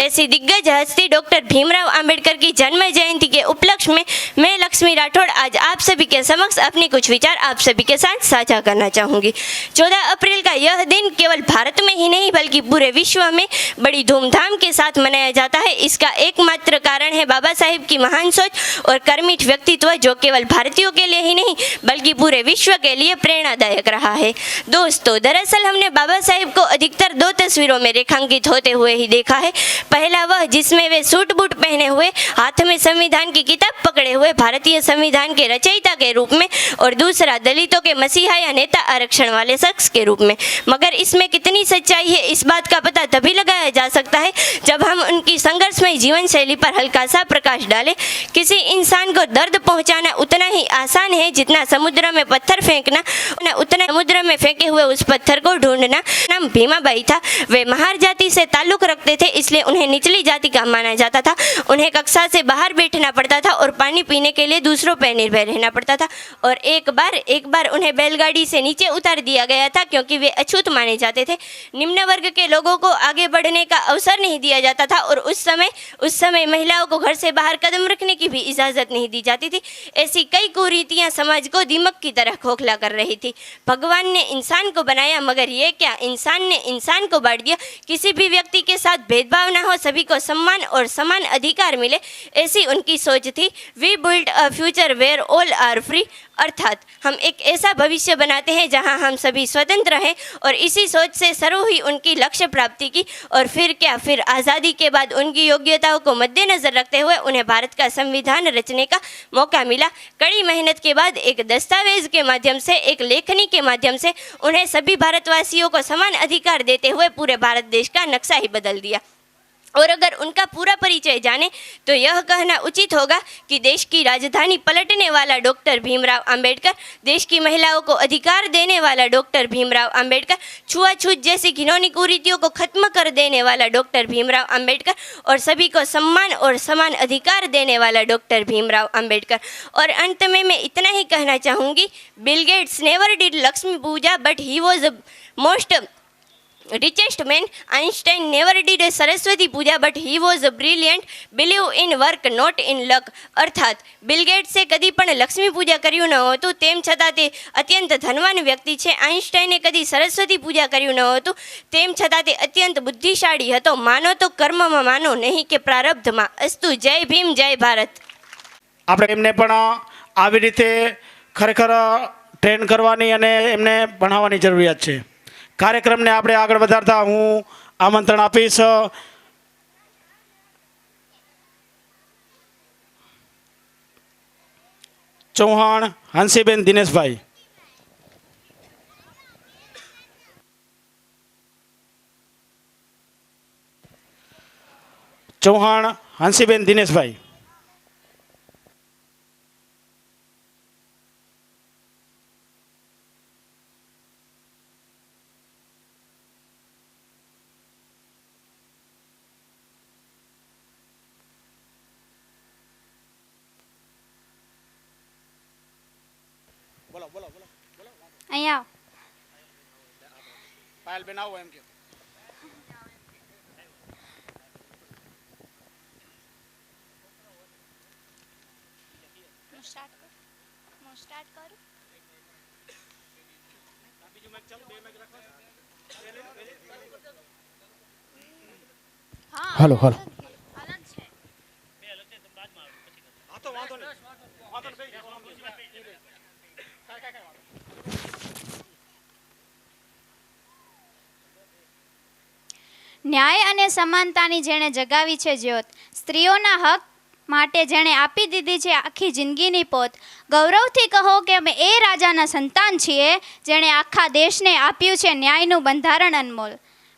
ऐसी दिग्गज हस्ती डॉक्टर भीमराव अंबेडकर की जन्म जयंती के उपलक्ष्य में मैं लक्ष्मी राठौड़ आज आप सभी के समक्ष अपने कुछ विचार आप सभी के साथ साझा करना चाहूँगी। 14 अप्रैल का यह दिन केवल भारत में ही नहीं बल्कि पूरे विश्व में बड़ी धूमधाम के साथ मनाया जाता है। इसका एकमात्र कारण है बाबा साहेब की महान सोच और कर्मठ व्यक्तित्व, जो केवल भारतीयों के लिए ही नहीं बल्कि पूरे विश्व के लिए प्रेरणादायक रहा है। दोस्तों, दरअसल हमने बाबा साहेब को अधिकतर दो तस्वीरों में रेखांकित होते हुए ही देखा है। पहला वह जिसमें वे सूट बूट पहने हुए, हाथ में संविधान की किताब पकड़े हुए भारतीय संविधान के रचयिता के रूप में, और दूसरा दलितों के मसीहा या नेता आरक्षण वाले शख्स के रूप में। मगर इसमें कितनी सच्चाई है, इस बात का पता तभी लगाया जा सकता है जब हम उनकी संघर्षमय जीवन शैली पर हल्का सा प्रकाश डालें। किसी इंसान को दर्द पहुंचाना उतना ही आसान है जितना समुद्र में पत्थर फेंकना, उतना समुद्र में फेंके हुए उस पत्थर को ढूंढना। नाम भीमाबाई था। वे महार जाति से ताल्लुक रखते थे, इसलिए उन्हें निचली जाति का माना जाता था। उन्हें कक्षा से बाहर बैठना पड़ता था और पानी पीने के लिए दूसरों पर निर्भर रहना पड़ता था। और एक बार उन्हें बैलगाड़ी से नीचे उतार दिया गया था क्योंकि वे अछूत माने जाते थे। निम्न वर्ग के लोगों को आगे बढ़ने का अवसर नहीं दिया जाता था और उस समय महिलाओं को घर से बाहर कदम रखने की भी इजाज़त नहीं दी जाती थी। ऐसी कई कुरीतियाँ समाज को दीमक की तरह खोखला कर रही थी। भगवान ने इंसान को बनाया, मगर ये क्या, इंसान ने इंसान को बांट दिया। किसी भी व्यक्ति के साथ भेदभाव ना हो, सभी को सम्मान और समान अधिकार मिले, ऐसी उनकी सोच थी। We build a future where all are free, अर्थात हम एक ऐसा भविष्य बनाते हैं जहां हम सभी स्वतंत्र हैं। और इसी सोच से शुरू हुई उनकी लक्ष्य प्राप्ति की। और फिर क्या, फिर आज़ादी के बाद उनकी योग्यताओं को मद्देनजर रखते हुए उन्हें भारत का संविधान रचने का मौका मिला। कड़ी मेहनत के बाद एक दस्तावेज के माध्यम से, एक लेखनी के माध्यम से उन्हें सभी भारतवासियों को समान अधिकार देते हुए पूरे भारत देश का नक्शा ही बदल दिया। और अगर उनका पूरा परिचय जाने तो यह कहना उचित होगा कि देश की राजधानी पलटने वाला डॉक्टर भीमराव अंबेडकर, देश की महिलाओं को अधिकार देने वाला डॉक्टर भीमराव अंबेडकर, छुआछूत जैसी घिनौनी कुरीतियों को खत्म कर देने वाला डॉक्टर भीमराव अंबेडकर और सभी को सम्मान और समान अधिकार देने वाला डॉक्टर भीमराव अंबेडकर। और अंत में मैं इतना ही कहना चाहूँगी, Bill Gates never did Lakshmi puja but he was most richest man. Einstein never did Saraswati puja but he was brilliant. Believe in work not in luck. अर्थात બિલ ગેટ્સે કદી પણ લક્ષ્મી પૂજા કર્યું ન હતું, તેમ છતાં તે અત્યંત ધનવાન વ્યક્તિ છે. આઈન્સ્ટાઈને કદી સરસ્વતી પૂજા કર્યું ન હતું, તેમ છતાં તે અત્યંત બુદ્ધિશાળી હતો. માનો તો કર્મમાં માનો, નહીં કે પ્રારબ્ધમાં. અસ્તુ. જય ભીમ, જય ભારત. આપણે એમને પણ આવી રીતે ખરેખર ટ્રેન કરવાની અને એમને ભણાવવાની જરૂરિયાત છે. કાર્યક્રમને આપણે આગળ વધારતા હું આમંત્રણ આપીશ ચૌહાણ હંસીબેન દિનેશભાઈ. ચૌહાણ હંસીબેન દિનેશભાઈ. અહીંયા પાયલ બેન આવો એમ કે હું સ્ટાર્ટ કરું. હાલો હાલો. ન્યાય અને સમાનતાની જેણે જગાવી છે જ્યોત, સ્ત્રીઓના હક માટે જેણે આપી દીધી છે આખી જિંદગીની પોત, ગૌરવથી કહો કે અમે એ રાજાના સંતાન છીએ જેણે આખા દેશને આપ્યું છે ન્યાયનું બંધારણ અનમોલ.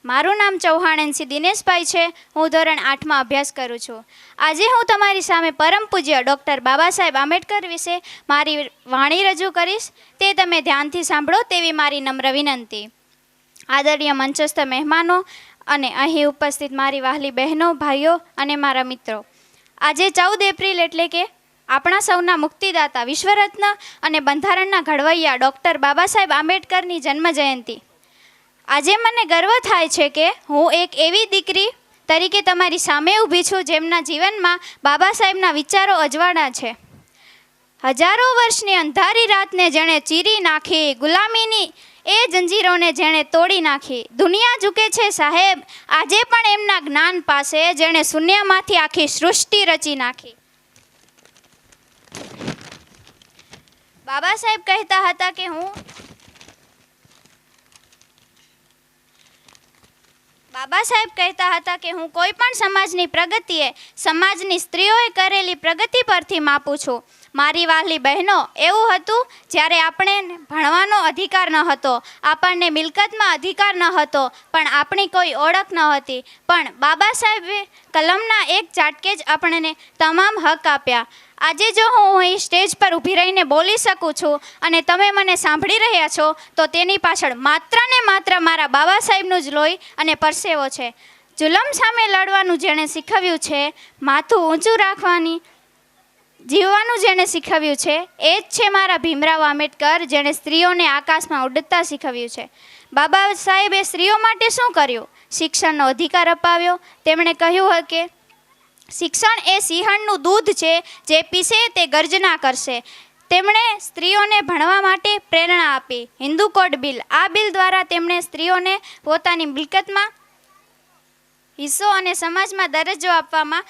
મારું નામ ચૌહાણ એનસી દિનેશભાઈ છે. હું ધોરણ 8માં અભ્યાસ કરું છું. આજે હું તમારી સામે પરમ પૂજ્ય ડૉક્ટર બાબા સાહેબ આંબેડકર વિશે મારી વાણી રજૂ કરીશ. તે તમે ધ્યાનથી સાંભળો તેવી મારી નમ્ર વિનંતી. આદરણીય મંચસ્થ મહેમાનો અને અહીં ઉપસ્થિત મારી વહાલી બહેનો, ભાઈઓ અને મારા મિત્રો, આજે 14 એપ્રિલ એટલે કે આપણા સૌના મુક્તિદાતા, વિશ્વરત્ન અને બંધારણના ઘડવૈયા ડૉક્ટર બાબા સાહેબ આંબેડકરની જન્મ જયંતિ. આજે મને ગર્વ થાય છે કે હું એક એવી દીકરી તરીકે તમારી સામે ઊભી છું, જેમના જીવનમાં બાબા સાહેબના વિચારો અજવાળા છે. હજારો વર્ષની અંધારી રાતને જેણે ચીરી નાખી, ગુલામીની એ જંજીરોને જેણે તોડી નાખી. દુનિયા ઝૂકે છે સાહેબ આજે પણ એમના જ્ઞાન પાસે, જેણે શૂન્યમાંથી આખી સૃષ્ટિ રચી નાખી. બાબા સાહેબ કહેતા હતા કે હું કોઈ પણ સમાજની પ્રગતિએ સમાજની સ્ત્રીઓએ કરેલી પ્રગતિ પરથી માપું છું. મારી વહાલી બહેનો, એવું હતું જ્યારે આપણે ભણવાનો અધિકાર ન હતો, આપણને મિલકતમાં અધિકાર ન હતો, પણ આપણી કોઈ ઓળખ ન હતી. પણ બાબા સાહેબે કલમના એક ચાટકે જ આપણને તમામ હક આપ્યા. આજે જો હું અહીં સ્ટેજ પર ઊભી રહીને બોલી શકું છું અને તમે મને સાંભળી રહ્યા છો, તો તેની પાછળ માત્ર ને માત્ર મારા બાબા સાહેબનું જ લોહી અને પરસેવો છે. જુલમ સામે લડવાનું જેણે શીખવ્યું છે, માથું ઊંચું રાખવાની જીવવાનું જેણે શીખવ્યું છે, એ જ છે મારા ભીમરાવ આંબેડકર, જેણે સ્ત્રીઓને આકાશમાં ઉડતા શીખવ્યું છે. બાબા સાહેબે સ્ત્રીઓ માટે શું કર્યું? શિક્ષણનો અધિકાર અપાવ્યો. તેમણે કહ્યું કે શિક્ષણ એ સિંહણનું દૂધ છે, જે પીશે તે ગર્જના કરશે. તેમણે સ્ત્રીઓને ભણવા માટે પ્રેરણા આપી. હિન્દુ કોડ બિલ, આ બિલ દ્વારા તેમણે સ્ત્રીઓને પોતાની મિલકતમાં હિસ્સો અને સમાજમાં દરજ્જો આપવામાં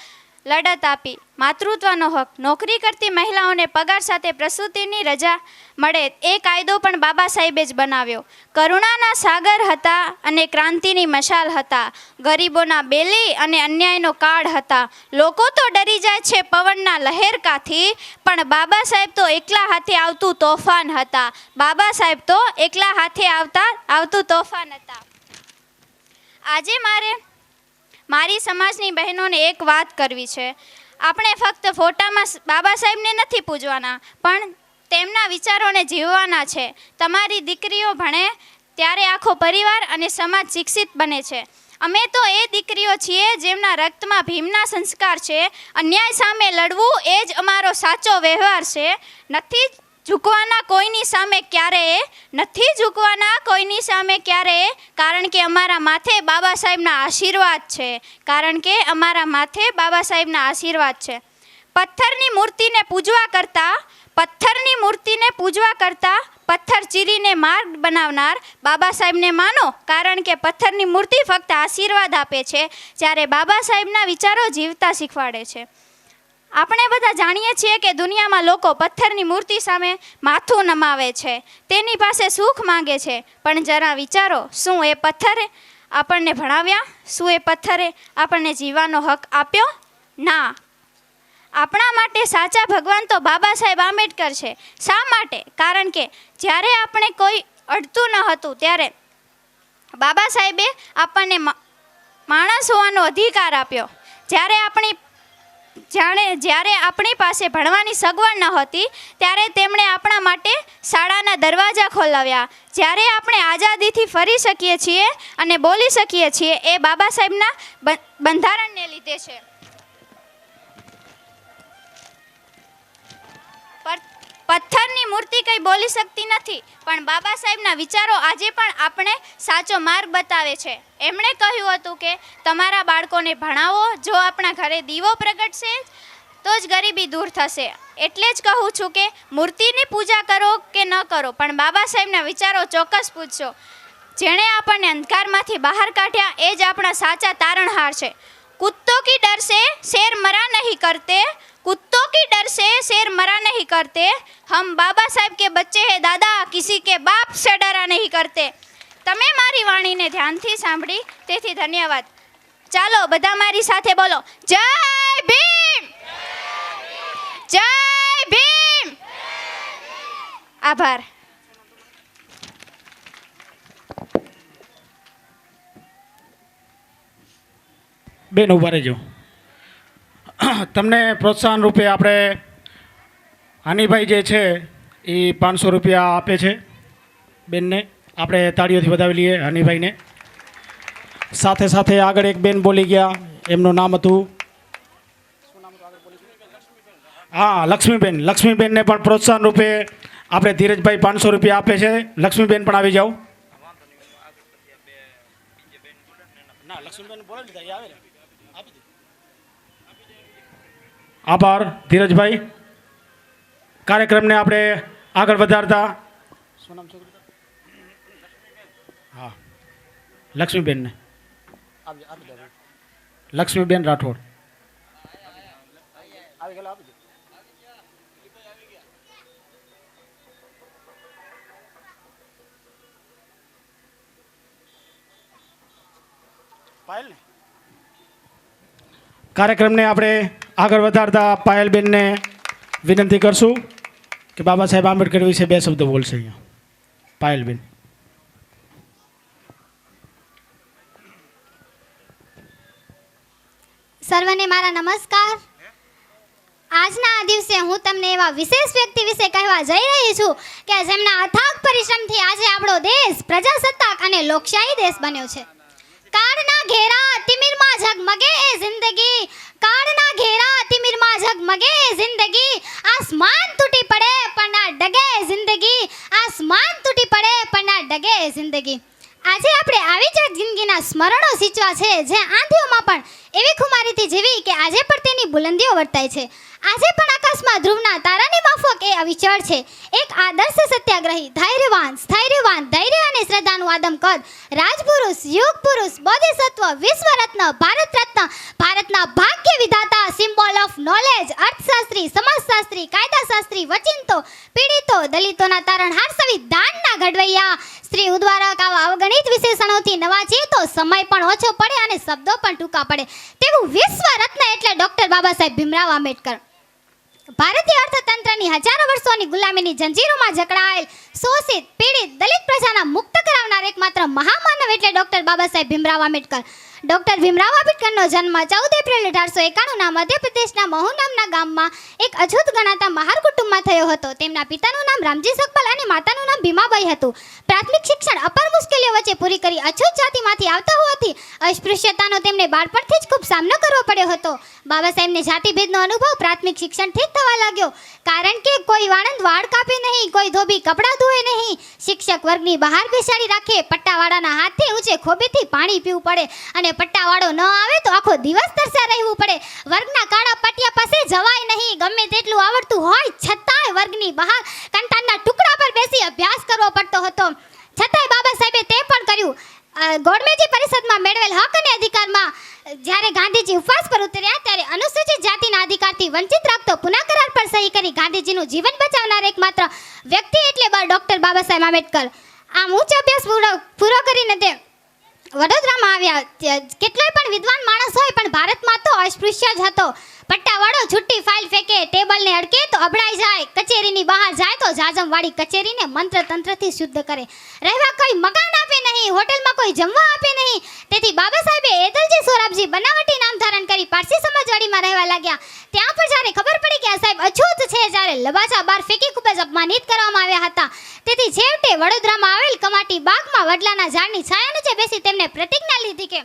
લડત આપી. માતૃત્વનો હક, નોકરી કરતી મહિલાઓને પગાર સાથે પ્રસૂતિની રજા મળે એ કાયદો પણ બાબા સાહેબે જ બનાવ્યો. કરુણાના સાગર હતા અને ક્રાંતિની મશાલ હતા. ગરીબોના બેલી અને અન્યાયનો કાળ હતા. લોકો તો ડરી જાય છે પવનના લહેરકાથી, પણ બાબા સાહેબ તો એકલા હાથે આવતું તોફાન હતા. બાબા સાહેબ તો એકલા હાથે આવતું તોફાન હતા. આજે મારી સમાજની બહેનોને એક વાત કરવી છે. આપણે ફક્ત ફોટામાં બાબા સાહેબને નથી પૂજવાના, પણ તેમના વિચારોને જીવવાના છે. તમારી દીકરીઓ ભણે ત્યારે આખો પરિવાર અને સમાજ શિક્ષિત બને છે. અમે તો એ દીકરીઓ છીએ જેમના રક્તમાં ભીમના સંસ્કાર છે. અન્યાય સામે લડવું એ જ અમારો સાચો વ્યવહાર છે. નથી ઝૂકવાના કોઈની સામે ક્યારેય, કારણ કે અમારા માથે બાબા સાહેબના આશીર્વાદ છે. પથ્થરની મૂર્તિને પૂજવા કરતા પથ્થર ચીરીને માર્ગ બનાવનાર બાબા સાહેબને માનો, કારણ કે પથ્થરની મૂર્તિ ફક્ત આશીર્વાદ આપે છે, જ્યારે બાબા સાહેબના વિચારો જીવતા શીખવાડે છે. આપણે બધા જાણીએ છીએ કે દુનિયામાં લોકો પથ્થરની મૂર્તિ સામે માથું નમાવે છે, તેની પાસે સુખ માંગે છે. પણ જરા વિચારો, શું એ પથ્થરે આપણને ભણાવ્યા? શું એ પથ્થરે આપણને જીવવાનો હક આપ્યો? ના. આપણા માટે સાચા ભગવાન તો બાબા સાહેબ આંબેડકર છે. શા માટે? કારણ કે જ્યારે આપણે કોઈ અડતું ન હતું, ત્યારે બાબા સાહેબે આપણને માણસ હોવાનો અધિકાર આપ્યો. જ્યારે આપણી પાસે ભણવાની સગવડ ન હતી, ત્યારે તેમણે આપણા માટે શાળાના દરવાજા ખોલાવ્યા. જ્યારે આપણે આઝાદીથી ફરી શકીએ છીએ અને બોલી શકીએ છીએ, એ બાબા સાહેબના બંધારણને લીધે છે. પથ્થરની મૂર્તિ કંઈ બોલી શકતી નથી, પણ બાબા સાહેબના વિચારો આજે પણ આપણે સાચો માર્ગ બતાવે છે. એમણે કહ્યું હતું કે તમારા બાળકોને ભણાવો, જો આપણા ઘરે દીવો પ્રગટશે તો જ ગરીબી દૂર થશે. એટલે જ કહું છું કે મૂર્તિની પૂજા કરો કે ન કરો, પણ બાબા સાહેબના વિચારો ચોક્કસ પૂજશો. જેણે આપણને અંધકારમાંથી બહાર કાઢ્યા, એ જ આપણા સાચા તારણહાર છે. कुत्तों की डर से शेर मरा नहीं करते, कुत्तों की डर से शेर मरा नहीं करते, हम बाबा साहेब के बच्चे हैं दादा, किसी के बाप से डरा नहीं करते. તમે મારી વાણીને ધ્યાનથી સાંભળી તેથી ધન્યવાદ. ચાલો બધા મારી સાથે બોલો, જય ભીમ, જય ભીમ. આભાર. બેન ઊભા રહેજો. તમને પ્રોત્સાહન રૂપે આપણે હાનિભાઈ જે છે એ 500 રૂપિયા આપે છે બેનને. આપણે તાળીઓથી વધાવી લઈએ હાનિભાઈને. સાથે સાથે આગળ એક બેન બોલી ગયા, એમનું નામ હતું લક્ષ્મીબેન. લક્ષ્મીબેનને પણ પ્રોત્સાહન રૂપે આપણે ધીરજભાઈ 500 રૂપિયા આપે છે. લક્ષ્મીબેન પણ આવી જાઓ. ના, લક્ષ્મીબેન બોલે લીધા, આવે ને. આભાર ધીરજભાઈ. કાર્યક્રમને આપણે આગળ વધારતા શું નામ છોકરી? હા, લક્ષ્મીબેનને. લક્ષ્મીબેન રાઠોડ. કાર્યક્રમને આપણે આગળ વધારતા પાયલબેનને વિનંતી કરશું કે બાબા સાહેબ આંબેડકર વિશે 2 શબ્દો બોલશે અહીંયા. પાયલબેન. સર્વને મારા નમસ્કાર. આજના આ દિવસે હું તમને એવા વિશેષ વ્યક્તિ વિશે કહેવા જઈ રહી છું કે જેમના અથાગ પરિશ્રમથી આજે આપણો દેશ પ્રજાસત્તાક અને લોકશાહી દેશ બન્યો છે. કાળના ઘેરા તિમિરમાં ઝગમગે એ જિંદગી, કાળના ઘેરા તિમિરમાં ઝગમગે એ જિંદગી, આસમાન તૂટી પડે પણ ના ડગે એ જિંદગી, આસમાન તૂટી પડે પણ ના ડગે એ જિંદગી. આજે આપણે આવી જ જિંદગીના સ્મરણો સિંચવા છે જે આંધીઓમાં પણ એવી ખુમારીથી જીવી કે આજે પણ તેની બુલંદીઓ વર્તાય છે. આજે પણ આકાશમાં ધ્રુવના તારાની માફક એ અવિચળ છે. એક આદર્શ સત્યાગ્રહી, ધૈર્યવાન, સ્થૈર્યવાન, ધૈર્ય અને શ્રદ્ધાનું આદમ કદ, રાજપુરુષ, યુગ પુરુષ, બોધિસત્વ, વિશ્વરત્ન, ભારત રત્ન, ભારતના ભાગ્ય વિધાતા, સિમ્બોલ ઓફ નોલેજ, અર્થશાસ્ત્રી, સમાજશાસ્ત્રી, કાયદાશાસ્ત્રી, વચિંતો, પીડિતો, દલિતોના તારણહાર, સંવિધાનના ઘડવૈયા, સ્ત્રી ઉદ્વારક, આવા અવગણિત વિશેષણોથી નવાજીએ તો સમય પણ ઓછો પડે અને શબ્દો પણ ટૂંકા પડે તેવું વિશ્વરત્ન એટલે ડૉક્ટર બાબા સાહેબ ભીમરાવ આંબેડકર. ભારતીય અર્થતંત્રની હજારો વર્ષોની ગુલામીની જંજીરોમાં જકડાયેલ, શોષિત, પીડિત, દલિત પ્રજાના મુક્ત કરાવનાર એકમાત્ર મહામાનવ એટલે ડૉક્ટર બાબા સાહેબ ભીમરાવ આંબેડકર. ડૉક્ટર ભીમરાવ આંબેડકરનો જન્મ 14 એપ્રિલ 1891ના મધ્યપ્રદેશના મહુ નામના ગામમાં એક અછૂત ગણાતા મહાર કુટુંબમાં થયો હતો. તેમના પિતાનું નામ રામજી સકપાલ અને માતાનું નામ ભીમાબાઈ હતું. પ્રાથમિક શિક્ષણ અપાર મુશ્કેલીઓ વચ્ચે પૂરી કરી અછૂત જાતિમાંથી આવતા હોવાથી અસ્પૃશ્યતાનો તેમને બાળપણથી જ ખૂબ સામનો કરવો પડ્યો હતો. બાબા સાહેબને જાતિભેદનો અનુભવ પ્રાથમિક શિક્ષણથી જ થવા લાગ્યો, કારણ કે કોઈ વાળંદ વાળ કાપે નહીં, કોઈ ધોબી કપડાં ધોવે નહીં, શિક્ષક વર્ગની બહાર બેસાડી રાખે, પટ્ટાવાળાના હાથથી ઊંચે ખોબેથી પાણી પીવું પડે અને પટ્ટાવાળો ન આવે તો આખો દિવસ તરસ્યા રહેવું પડે. વર્ગના કાળા પાટિયા પાસે જવાય નહીં. ગમે તેટલું આવડતું હોય છતાંય વર્ગની બહાર કંટાળના ટુકડા પર બેસી અભ્યાસ કરવો પડતો હતો. છતાંય બાબા સાહેબે તે પણ કર્યું. ગોળમેજી પરિષદમાં મેળવેલ હક અને અધિકારમાં જ્યારે ગાંધીજી ઉપવાસ પર ઉતર્યા ત્યારે અનુસૂચિત જાતિના અધિકારથી વંચિત રાખતો પુના કરાર પર સહી કરી ગાંધીજીનું જીવન બચાવનાર એકમાત્ર વ્યક્તિ એટલે ડૉક્ટર બાબા સાહેબ આંબેડકર. આમ ઉચ્ચ અભ્યાસ પૂરો કરીને તે વડોદરામાં આવ્યા. કેટલાય પણ વિદ્વાન માણસ હોય પણ ભારતમાં તો અસ્પૃશ્ય જ હતો. પટ્ટાવાળો છૂટી ફાઇલ ફેંકે, ટેબલને અડકે તો અબડાઈ જાય, કચેરીની બહાર જાય તો જાજમવાળી કચેરીને મંત્ર તંત્રથી શુદ્ધ કરે, રહેવા કોઈ મકાન આપે નહીં, હોટલમાં કોઈ જમવા આપે નહીં. તેથી બાબા સાહેબે એદલજી સોરાબજી બનાવટી નામ ધારણ કરી પારસી સમાજવાડીમાં રહેવા લાગ્યા. ત્યાં પણ જ્યારે ખબર પડી કે આ સાહેબ અછૂત છે, જ્યારે લબાચા બહાર ફેંકી ખૂબ જ અપમાનિત કરવામાં આવ્યા હતા. તેથી છેવટે વડોદરામાં આવેલ કમાટી બાગમાં વડલાના ઝાડની છાયા નીચે બેસી તેમને પ્રતિજ્ઞા લીધી કે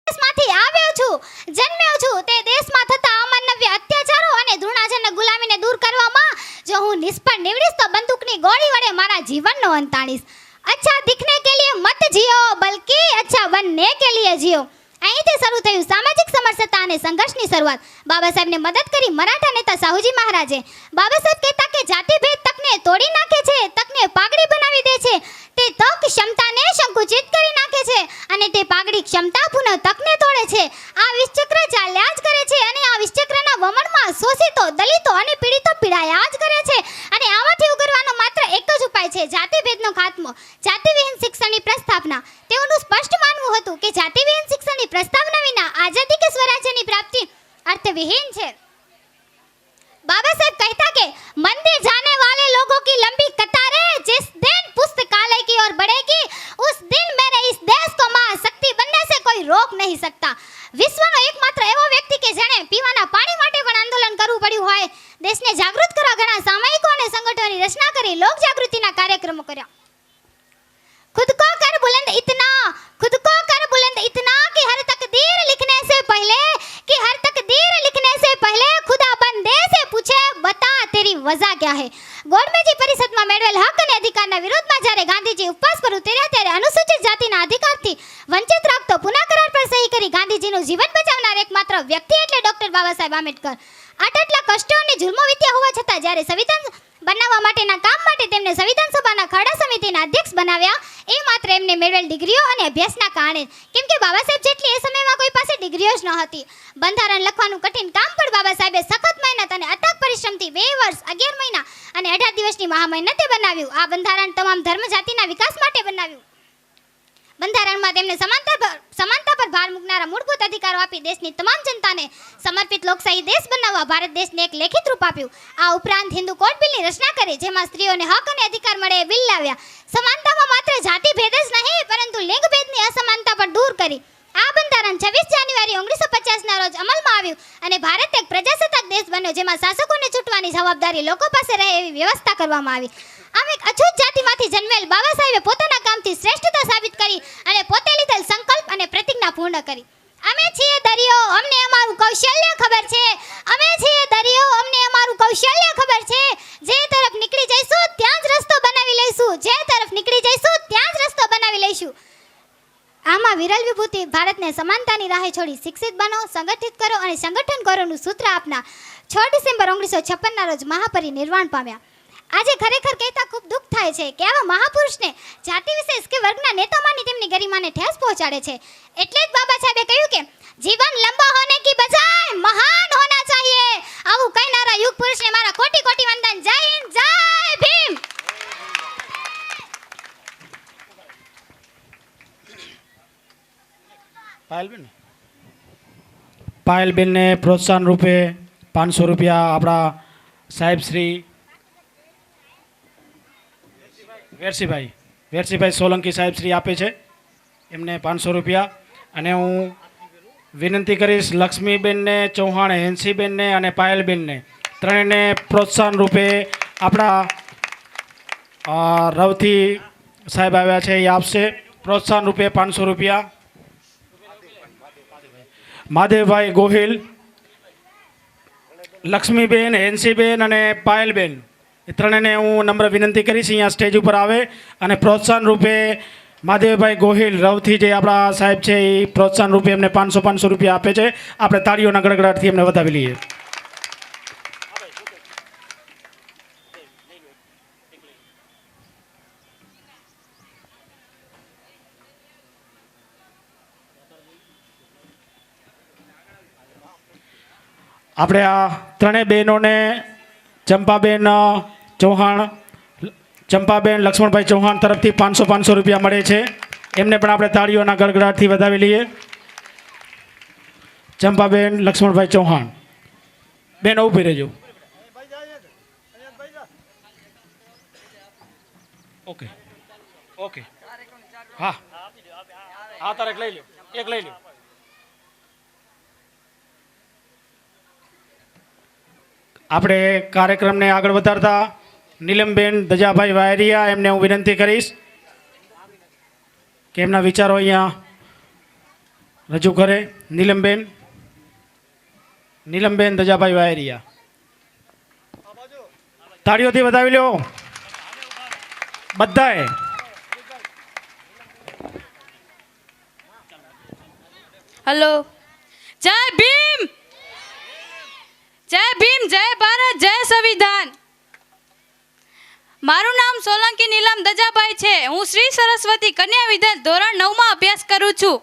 દેશમાંથી આવ્યો છું, જન્મ્યો છું, તે દેશમાં થતા અમાનવ્ય અત્યાચારો અને ધૃણાજનક ગુલામીને દૂર કરવામાં જો હું નિષ્ફળ નીવડીશ તો બંદૂકની ગોળી વડે મારા જીવનનો અંત આણીશ. અચ્છા દિખને કે લીએ મત જીઓ બલ્કિ અચ્છા બનને કે લીએ જીઓ. અહીંથી શરૂ થયું સામાજિક સમરસતા અને સંઘર્ષની શરૂઆત. બાબા સાહેબને મદદ કરી મરાઠા નેતા સાહુજી મહારાજે. બાબા સાહેબ કહેતા કે જાતિભેદ તકને તોડી નાખે છે, તકને પાઘડી બનાવી દે છે, તે તક ક્ષમતાને સંકુચિત કરી નાખે છે અને તે પાઘડી ક્ષમતા પુનઃ તકને તોડે છે. આ વિષચક્ર ચાલ્યા જ કરે છે અને આ વિષચક્રના વમણમાં શોષિતો, દલિતો અને પીડિતો પીડાયા જ કરે છે. અને આમાંથી ઉગરવાનો માત્ર એક જ ઉપાય છે, જાતિભેદનો ખાત્મો, જાતિવિહીન શિક્ષણની પ્રસ્થાપના. તેઓનું સ્પષ્ટ માનવું હતું કે જાતિવિહીન શિક્ષણની પ્રસ્તાવના વિના આઝાદી કે સ્વરાજ્યની પ્રાપ્તિ અર્થવિહીન છે. बाबा साहब कहता के मंदिर जाने वाले लोगों की लंबी कतारें जिस दिन पुस्तकालय की ओर बढ़ेगी उस दिन मेरे इस देश को महाशक्ति बनने से कोई रोक नहीं सकता. વિશ્વનો એકમાત્ર એવો વ્યક્તિ કે જેણે પીવાના પાણી માટે પણ આંદોલન કરવું પડ્યું હોય. દેશને જાગૃત કરવા ઘણા સામયિકો અને સંગઠનોની રચના કરી લોક જાગૃતિના કાર્યક્રમો કર્યા. खुद को कर बुलंद इतना कि हर तकदीर लिखने से पहले खुदा बंदे से पूछे बता तेरी वजह क्या है. ગોળમેજી પરિષદમાં મેળવેલ હક અને અધિકારના વિરોધમાં જ્યારે ગાંધીજી ઉપવાસ પર ઉતર્યા ત્યારે અનુસૂચિત જાતિના અધિકારથી વંચિત રાખતો પુના કરાર પર સહી કરી ગાંધીજીનું જીવન બચાવનાર એકમાત્ર વ્યક્તિ એટલે ડોક્ટર બાબા સાહેબ આંબેડકર. આટલા કષ્ટો અને જુલ્મો વીત્યા હોવા છતાં જ્યારે સંવિધાન બનાવવા માટેના કામ માટે તેમને સંવિધાન સભાના ખરડા સમિતિના અધ્યક્ષ બનાવ્યા એ માત્ર એમને મેળવેલ ડિગ્રીઓ અને અભ્યાસના કારણે, કેમ કે બાબા સાહેબ જેટલી એ સમયમાં કોઈ પાસે ડિગ્રીઓ જ ન હતી. બંધારણ લખવાનું કઠિન કામ પણ બાબા સાહેબે સખત મહેનત અને અથાગ પરિશ્રમથી 2 વર્ષ 11 મહિના અને 18 દિવસની મહામહેનતે બનાવ્યું. આ બંધારણ તમામ ધર્મ જાતિના વિકાસ માટે બનાવ્યું. બંધારણમાં તેમને સમાનતા પર ભાર મૂકનારા મૂળભૂત અધિકારો આપી દેશની તમામ જનતાને સમર્પિત લોકશાહી દેશ બનાવવા ભારત દેશને એક લેખિત રૂપ આપ્યું. આ ઉપરાંત હિન્દુ કોડ બિલની રચના કરી, જેમાં સ્ત્રીઓને હક અને અધિકાર મળે એ બિલ લાવ્યા. સમાનતામાં માત્ર જાતિ ભેદ જ નહીં પરંતુ લિંગ ભેદની અસમાનતા પણ દૂર કરી. આ બંધારણ 26 જાન્યુઆરી 1950ના રોજ અમલમાં આવ્યું અને ભારત એક પ્રજાસત્તાક દેશ બન્યો, જેમાં શાસકોને ચૂંટવાની જવાબદારી લોકો પાસે રહે એવી વ્યવસ્થા કરવામાં આવી. આમ એક અછૂત જાતિમાંથી જન્મેલ બાબા સાહેબે પોતાના કામથી શ્રેષ્ઠતા સાબિત કરી અને પોતે લીધેલ સંકલ્પ અને પ્રતિજ્ઞા પૂર્ણ કરી. અમે છીએ દરિયો, અમને અમારું કૌશલ્ય ખબર છે. અમે છીએ દરિયો, અમને અમારું કૌશલ્ય ખબર છે. જે તરફ નીકળી જઈશું ત્યાં જ રસ્તો બનાવી લઈશું. જે તરફ નીકળી જઈશું ત્યાં જ રસ્તો બનાવી લઈશું. આમાં વિરલ વિભૂતિ ભારતને સમાનતાની રાહે છોડી શિક્ષિત બનો, સંગઠિત કરો અને સંગઠન કરોનું સૂત્ર આપનાર 6 ડિસેમ્બર 1956ના રોજ મહાપરિનિર્વાણ પામ્યા. આજે ખરેખર કહેતા ખૂબ દુઃખ થાય છે કે આવા મહાપુરુષને જાતિ વિશેષ કે વર્ગના નેતામાની તેમની ગરિમાને ઠેસ પહોંચાડે છે. એટલે જ બાબા સાહેબે કહ્યું કે જીવન લંબા હોને કી બજાય મહાન હોના ચાહીએ. આવું કહેનારા યુગ પુરુષને મારા કોટી કોટી વંદન. જય હિન્દ, જય ભીમ. પાયલબેનને પ્રોત્સાહન રૂપે 500 રૂપિયા આપણા સાહેબ શ્રી વેરસીભાઈ સોલંકી સાહેબ શ્રી આપે છે. એમને 500 રૂપિયા. અને હું વિનંતી કરીશ લક્ષ્મીબેનને, ચૌહાણ હેન્સીબેનને અને પાયલબેનને ત્રણેયને પ્રોત્સાહન રૂપે આપણા રવથી સાહેબ આવ્યા છે એ આપશે પ્રોત્સાહન રૂપે 500 રૂપિયા. મહાદેવભાઈ ગોહિલ, લક્ષ્મીબેન, હેન્સીબેન અને પાયલબેન એ ત્રણેયને હું નમ્ર વિનંતી કરીશ અહીંયા સ્ટેજ ઉપર આવે અને પ્રોત્સાહન રૂપે મહાદેવભાઈ ગોહિલ રવથી જે આપણા સાહેબ છે એ પ્રોત્સાહન રૂપે એમને 500 રૂપિયા આપે છે. આપણે તાળીઓના ગડગડાટથી એમને વધાવી લઈએ. આપણે આ ત્રણેય બહેનોને ચંપાબેન ચૌહાણ, ચંપાબેન લક્ષ્મણભાઈ ચૌહાણ તરફથી 500 રૂપિયા મળે છે. એમને પણ આપણે તાળીઓના ગડગડાટથી વધાવી લઈએ. ચંપાબેન લક્ષ્મણભાઈ ચૌહાણ બેન ઊભી રહેજો. ઓકે ઓકે હા હા તારે એક લઈ લો. આપણે કાર્યક્રમને આગળ વધારતા નીલમબેન દજાભાઈ વાયરિયા એમને હું વિનંતી કરીશ કે એમના વિચારો અહીંયા રજૂ કરે. નીલમબેન દજાભાઈ વાયરિયા તાળીઓથી વધાવી લો બધાએ. હેલો. જય ભીમ, જય ભીમ, જય ભારત, જય સંવિધાન. મારું નામ સોલંકી નીલમ દજાભાઈ છે. હું શ્રી સરસ્વતી કન્યા વિદ્યાલય ધોરણ 9માં અભ્યાસ કરું છું.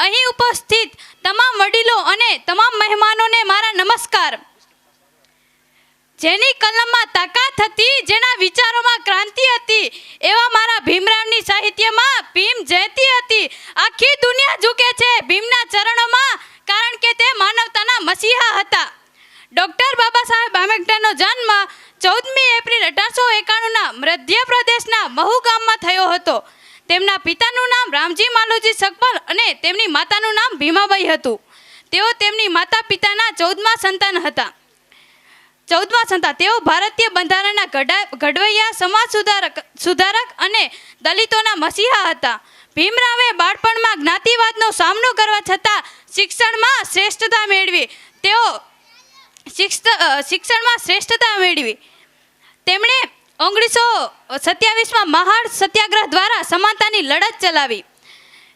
અહીં ઉપસ્થિત તમામ વડીલો અને તમામ મહેમાનોને મારા નમસ્કાર. જેની કલમમાં તાકાત હતી, જેના વિચારોમાં ક્રાંતિ હતી, એવા મારા ભીમરાવની સાહિત્યમાં ભીમ જયંતી હતી. આખી દુનિયા ઝૂકે છે ભીમના ચરણોમાં, કારણ કે તે માનવતાના મસીહા હતા. ડૉક્ટર બાબા સાહેબ આંબેડકરનો જન્મ 14મી એપ્રિલ 1891ના મધ્યપ્રદેશના મહુ ગામમાં થયો હતો. તેમના પિતાનું નામ રામજી માલુજી સકપલ અને તેમની માતાનું નામ ભીમાબાઈ હતું. તેઓ તેમની માતા પિતાના 14મા સંતાન હતા. તેઓ ભારતીય બંધારણના ઘડવૈયા, સમાજ સુધારક અને દલિતોના મસીહા હતા. ભીમરાવે બાળપણમાં જ્ઞાતિવાદનો સામનો કરવા છતાં શિક્ષણમાં શ્રેષ્ઠતા મેળવી. તેમણે 1927માં મહાર સત્યાગ્રહ દ્વારા સમાનતાની લડત ચલાવી.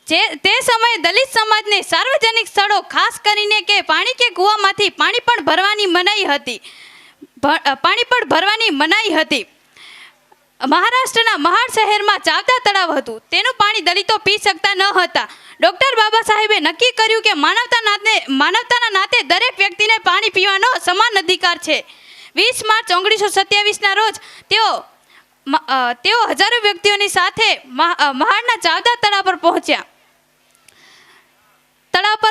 તે સમયે દલિત સમાજને સાર્વજનિક સ્થળો ખાસ કરીને કે પાણી કે કૂવામાંથી પાણી પણ ભરવાની મનાઈ હતી. મહારાષ્ટ્રના મહાડ શહેરમાં ચાવડા તળાવ હતું. તેનું પાણી દલિતો પી શકતા ન હતા. ડૉક્ટર બાબા સાહેબે નક્કી કર્યું કે માનવતાના નાતે દરેક વ્યક્તિને પાણી પીવાનો સમાન અધિકાર છે. 20 માર્ચ 1927ના રોજ તેઓ હજારો વ્યક્તિઓની સાથે મહાડના ચાવડા તળાવ પર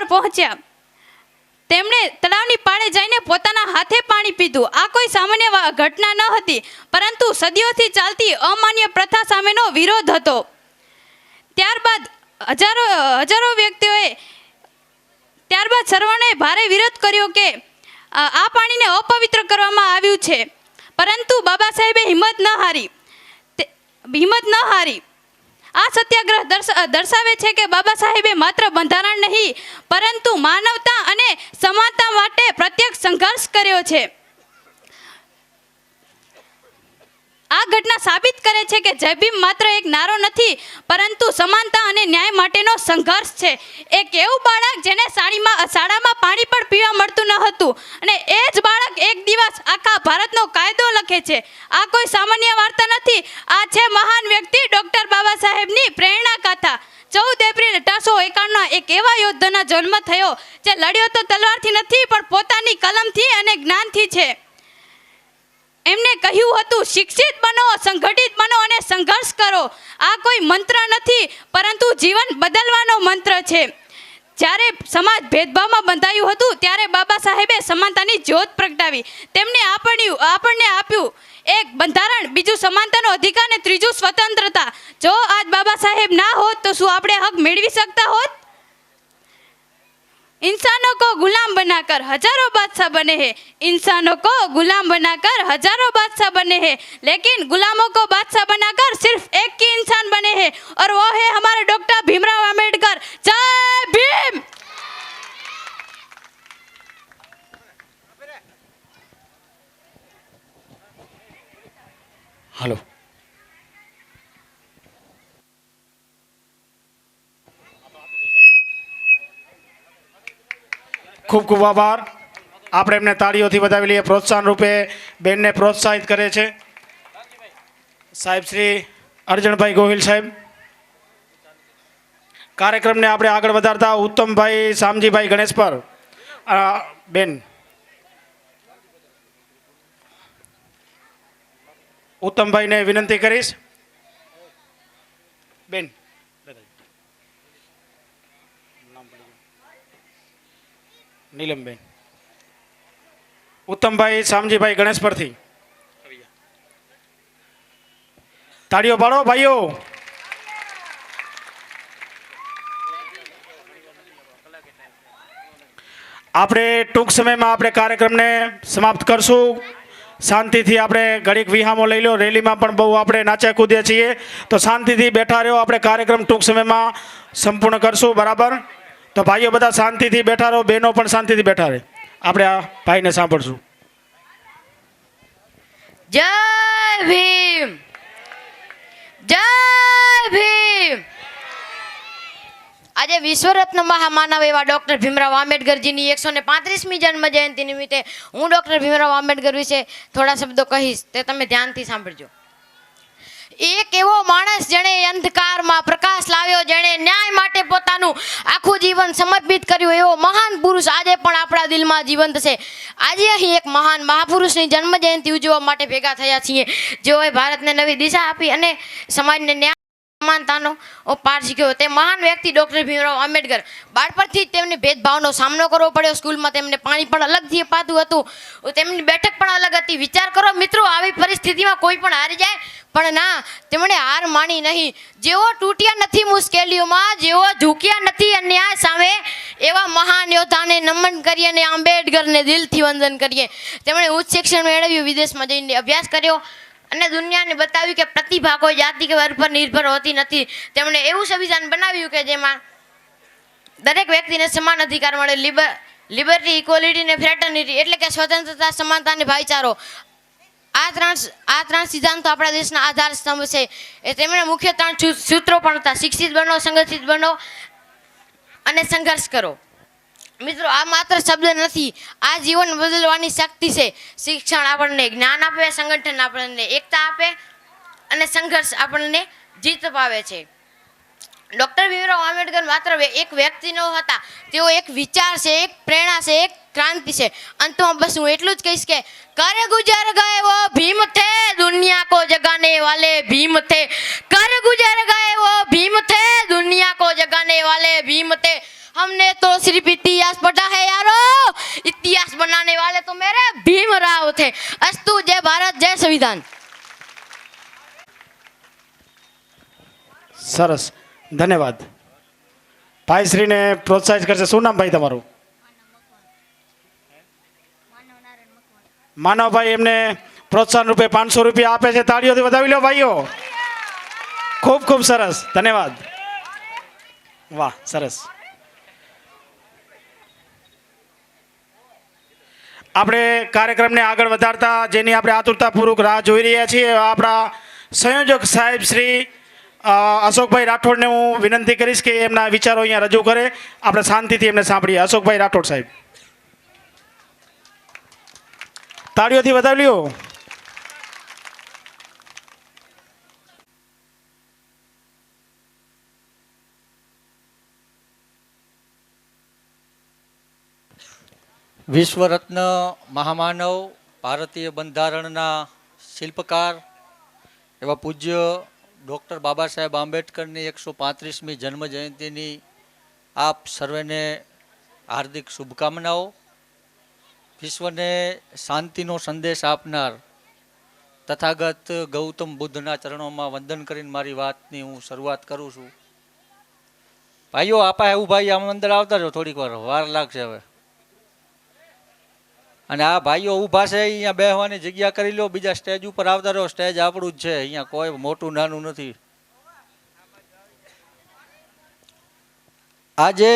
પહોંચ્યા. તેમણે તળાવની પાળે જઈને પોતાના હાથે પાણી પીધું. આ કોઈ સામાન્ય ઘટના ન હતી, પરંતુ સદીઓથી ચાલતી અમાન્ય પ્રથા સામેનો વિરોધ હતો. ત્યારબાદ સર્વણે ભારે વિરોધ કર્યો કે આ પાણીને અપવિત્ર કરવામાં આવ્યું છે, પરંતુ બાબા સાહેબે હિંમત ન હારી. આ સત્યાગ્રહ દર્શાવે છે કે બાબા સાહેબે માત્ર બંધારણ નહીં, પરંતુ માનવતા અને સમાનતા માટે પ્રત્યક્ષ સંઘર્ષ કર્યો છે. આ ઘટના સાબિત કરે છે કે જય ભીમ માત્ર એક નારો નથી, પરંતુ સમાનતા અને ન્યાય માટેનો સંઘર્ષ છે. એક એવું બાળક જેને શાળામાં પાણી પણ પીવા મળતું ન હતું, અને એ જ બાળક એક દિવસ આખા ભારતનો કાયદો લખે છે. આ કોઈ સામાન્ય વાર્તા નથી. આ છે મહાન વ્યક્તિ ડૉક્ટર બાબા સાહેબની પ્રેરણા ગાથા. 14 એપ્રિલ 1851ના એક એવા યોદ્ધાનો જન્મ થયો જે લડ્યો તો તલવારથી નથી, પણ પોતાની કલમથી અને જ્ઞાનથી છે. એમને કહ્યું હતું, શિક્ષિત બનો, સંગઠિત બનો અને સંઘર્ષ કરો. આ કોઈ મંત્ર નથી, પરંતુ જીવન બદલવાનો મંત્ર છે. જ્યારે સમાજ ભેદભાવમાં બંધાયું હતું, ત્યારે બાબા સાહેબે સમાનતાની જ્યોત પ્રગટાવી. તેમણે આપણને આપ્યું એક બંધારણ, બીજું સમાનતાનો અધિકાર અને ત્રીજું સ્વતંત્રતા. જો આજ બાબા સાહેબ ના હોત તો શું આપણે હક મેળવી શકતા હોત? इंसानों को गुलाम बनाकर हजारों बादशाह बने हैं. इंसानों को गुलाम बनाकर हजारों बादशाह बने हैं, लेकिन गुलामों को बादशाह बनाकर सिर्फ एक ही इंसान बने हैं, और वो है हमारे डॉक्टर भीमराव अंबेडकर. जय भीम. હાલો. ખૂબ ખૂબ આભાર. આપણે એમને તાળીઓથી વધાવી લઈએ. પ્રોત્સાહન રૂપે બેનને પ્રોત્સાહિત કરે છે સાહેબ શ્રી અર્જણભાઈ ગોહિલ સાહેબ. કાર્યક્રમને આપણે આગળ વધારતા ઉત્તમભાઈ શામજીભાઈ ગણેશપર બેન. ઉત્તમભાઈને વિનંતી કરીશ બેન. નીલમબેન. ઉત્તમભાઈ શામજીભાઈ ગણેશ પરથી તાળીઓ પાડો ભાઈઓ. આપણે ટૂંક સમયમાં આપણે કાર્યક્રમને સમાપ્ત કરશું. શાંતિથી આપણે ઘડીક વિહામો લઈ લો. રેલીમાં પણ બહુ આપણે નાચ્યા કૂદ્યા છીએ, તો શાંતિથી બેઠા રહ્યો. આપણે કાર્યક્રમ ટૂંક સમયમાં સંપૂર્ણ કરશું. બરાબર? તો ભાઈઓ બધા શાંતિથી બેઠા રહો, બહેનો પણ શાંતિથી બેઠા રહે. આપણે આ ભાઈને સાંભળશું. જય ભીમ, જય ભીમ. આજે વિશ્વરત્ન મહામાનવ એવા ડૉક્ટર ભીમરાવ આંબેડકરજીની 135મી જન્મ જયંતિ નિમિત્તે હું ડૉક્ટર ભીમરાવ આંબેડકર વિશે થોડા શબ્દો કહીશ, તે તમે ધ્યાનથી સાંભળજો. એક એવો માણસ જેણે અંધકારમાં પ્રકાશ લાવ્યો, જેણે ન્યાય માટે પોતાનું આખું જીવન સમર્પિત કર્યું, એવો મહાન પુરુષ આજે પણ આપણા દિલમાં જીવંત છે. આજે અહીં એક મહાન મહાપુરુષની જન્મ જયંતિ ઉજવવા માટે ભેગા થયા છીએ, જેઓએ ભારતને નવી દિશા આપી અને સમાજને ન્યાય સમાનતાનો પાઠ શીખ્યો. તે મહાન વ્યક્તિ ડૉક્ટર ભીમરાવ આંબેડકર. બાળપણથી જ તેમને ભેદભાવનો સામનો કરવો પડ્યો. સ્કૂલમાં તેમને પાણી પણ અલગથી અપાતું હતું, તેમની બેઠક પણ અલગ હતી. વિચાર કરો મિત્રો, આવી પરિસ્થિતિમાં કોઈ પણ હારી જાય, પણ ના, તેમણે હાર માની નહીં. જેઓ તૂટ્યા નથી મુશ્કેલીઓમાં, જેઓ ઝૂક્યા નથી અન્યાય સામે, એવા મહાન યોદ્ધાને નમન કરીએ અને આંબેડકરને દિલથી વંદન કરીએ. તેમણે ઉચ્ચ શિક્ષણ મેળવ્યું, વિદેશમાં જઈને અભ્યાસ કર્યો અને દુનિયાને બતાવ્યું કે પ્રતિભા કોઈ જાતિ કે વર્ગ પર નિર્ભર હોતી નથી. તેમણે એવું સંવિધાન બનાવ્યું કે જેમાં દરેક વ્યક્તિને સમાન અધિકાર મળે. લિબર્ટી, ઇક્વલિટી ને ફ્રેટર્નિટી, એટલે કે સ્વતંત્રતા, સમાનતા અને ભાઈચારો. આ ત્રણ સિદ્ધાંતો આપણા દેશના આધાર સ્તંભ છે. એ તેમના મુખ્ય 3 સૂત્રો પણ હતા: શિક્ષિત બનો, સંગઠિત બનો અને સંઘર્ષ કરો. મિત્રો, આ માત્ર શબ્દ નથી, આ જીવન બદલવાની શક્તિ છે. શિક્ષણ આપણને જ્ઞાન આપે, સંગઠન આપણને એકતા આપે અને સંઘર્ષ આપણને જીત અપાવે છે. ડૉક્ટર ભીમરાવ આંબેડકર માત્ર એક વ્યક્તિ ન હતા, તેઓ એક વિચાર છે, એક પ્રેરણા છે, એક ક્રાંતિ છે. અંતમાં બસ હું એટલું જ કહીશ કે कर गुजर गए वो भीम थे, दुनिया को जगाने वाले भीम थे. कर गुजर गए वो भीम थे, दुनिया को जगाने वाले भीम थे. हमने तो सिर्फ इतिहास पढ़ा है यारो, इतिहास बनाने वाले तो मेरे भीमराव थे. अस्तु. जय भारत, जय संविधान. સરસ, ધન્યવાદ. ભાઈશ્રીને પ્રોત્સાહિત કરશે. શું નામ ભાઈ તમારું? માનવભાઈ એમને પ્રોત્સાહન રૂપે 500 રૂપિયા આપે છે. તાળીઓથી વધાવી લો ભાઈઓ. ખૂબ ખૂબ સરસ, ધન્યવાદ. વાહ, સરસ. આપણે કાર્યક્રમને આગળ વધારતા જેની આપણે આતુરતાપૂર્વક રાહ જોઈ રહ્યા છીએ આપણા સંયોજક સાહેબ શ્રી અશોકભાઈ રાઠોડને હું વિનંતી કરીશ કે એમના વિચારો અહીંયા રજૂ કરે. આપણે શાંતિથી એમને સાંભળીએ. અશોકભાઈ રાઠોડ સાહેબ, તાળીઓથી વધાવી લ્યો. વિશ્વરત્ન મહામાનવ, ભારતીય બંધારણના શિલ્પકાર એવા પૂજ્ય ડૉક્ટર બાબા સાહેબ આંબેડકરની 135મી જન્મજયંતિની આપ સર્વેને હાર્દિક શુભકામનાઓ. વિશ્વને શાંતિનો સંદેશ આપનાર તથાગત ગૌતમ બુદ્ધના ચરણોમાં વંદન કરીને મારી વાતની હું શરૂઆત કરું છું. ભાઈઓ, આપા એવું ભાઈ આમ અંદર આવતા રહો, થોડીક વાર લાગશે હવે. અને આ ભાઈઓ ઊભા છે અહીંયા બેસવાની જગ્યા કરી લો, બીજા સ્ટેજ ઉપર આવતા રહો. સ્ટેજ આપણું જ છે, અહીંયા કોઈ મોટું નાનું નથી. આજે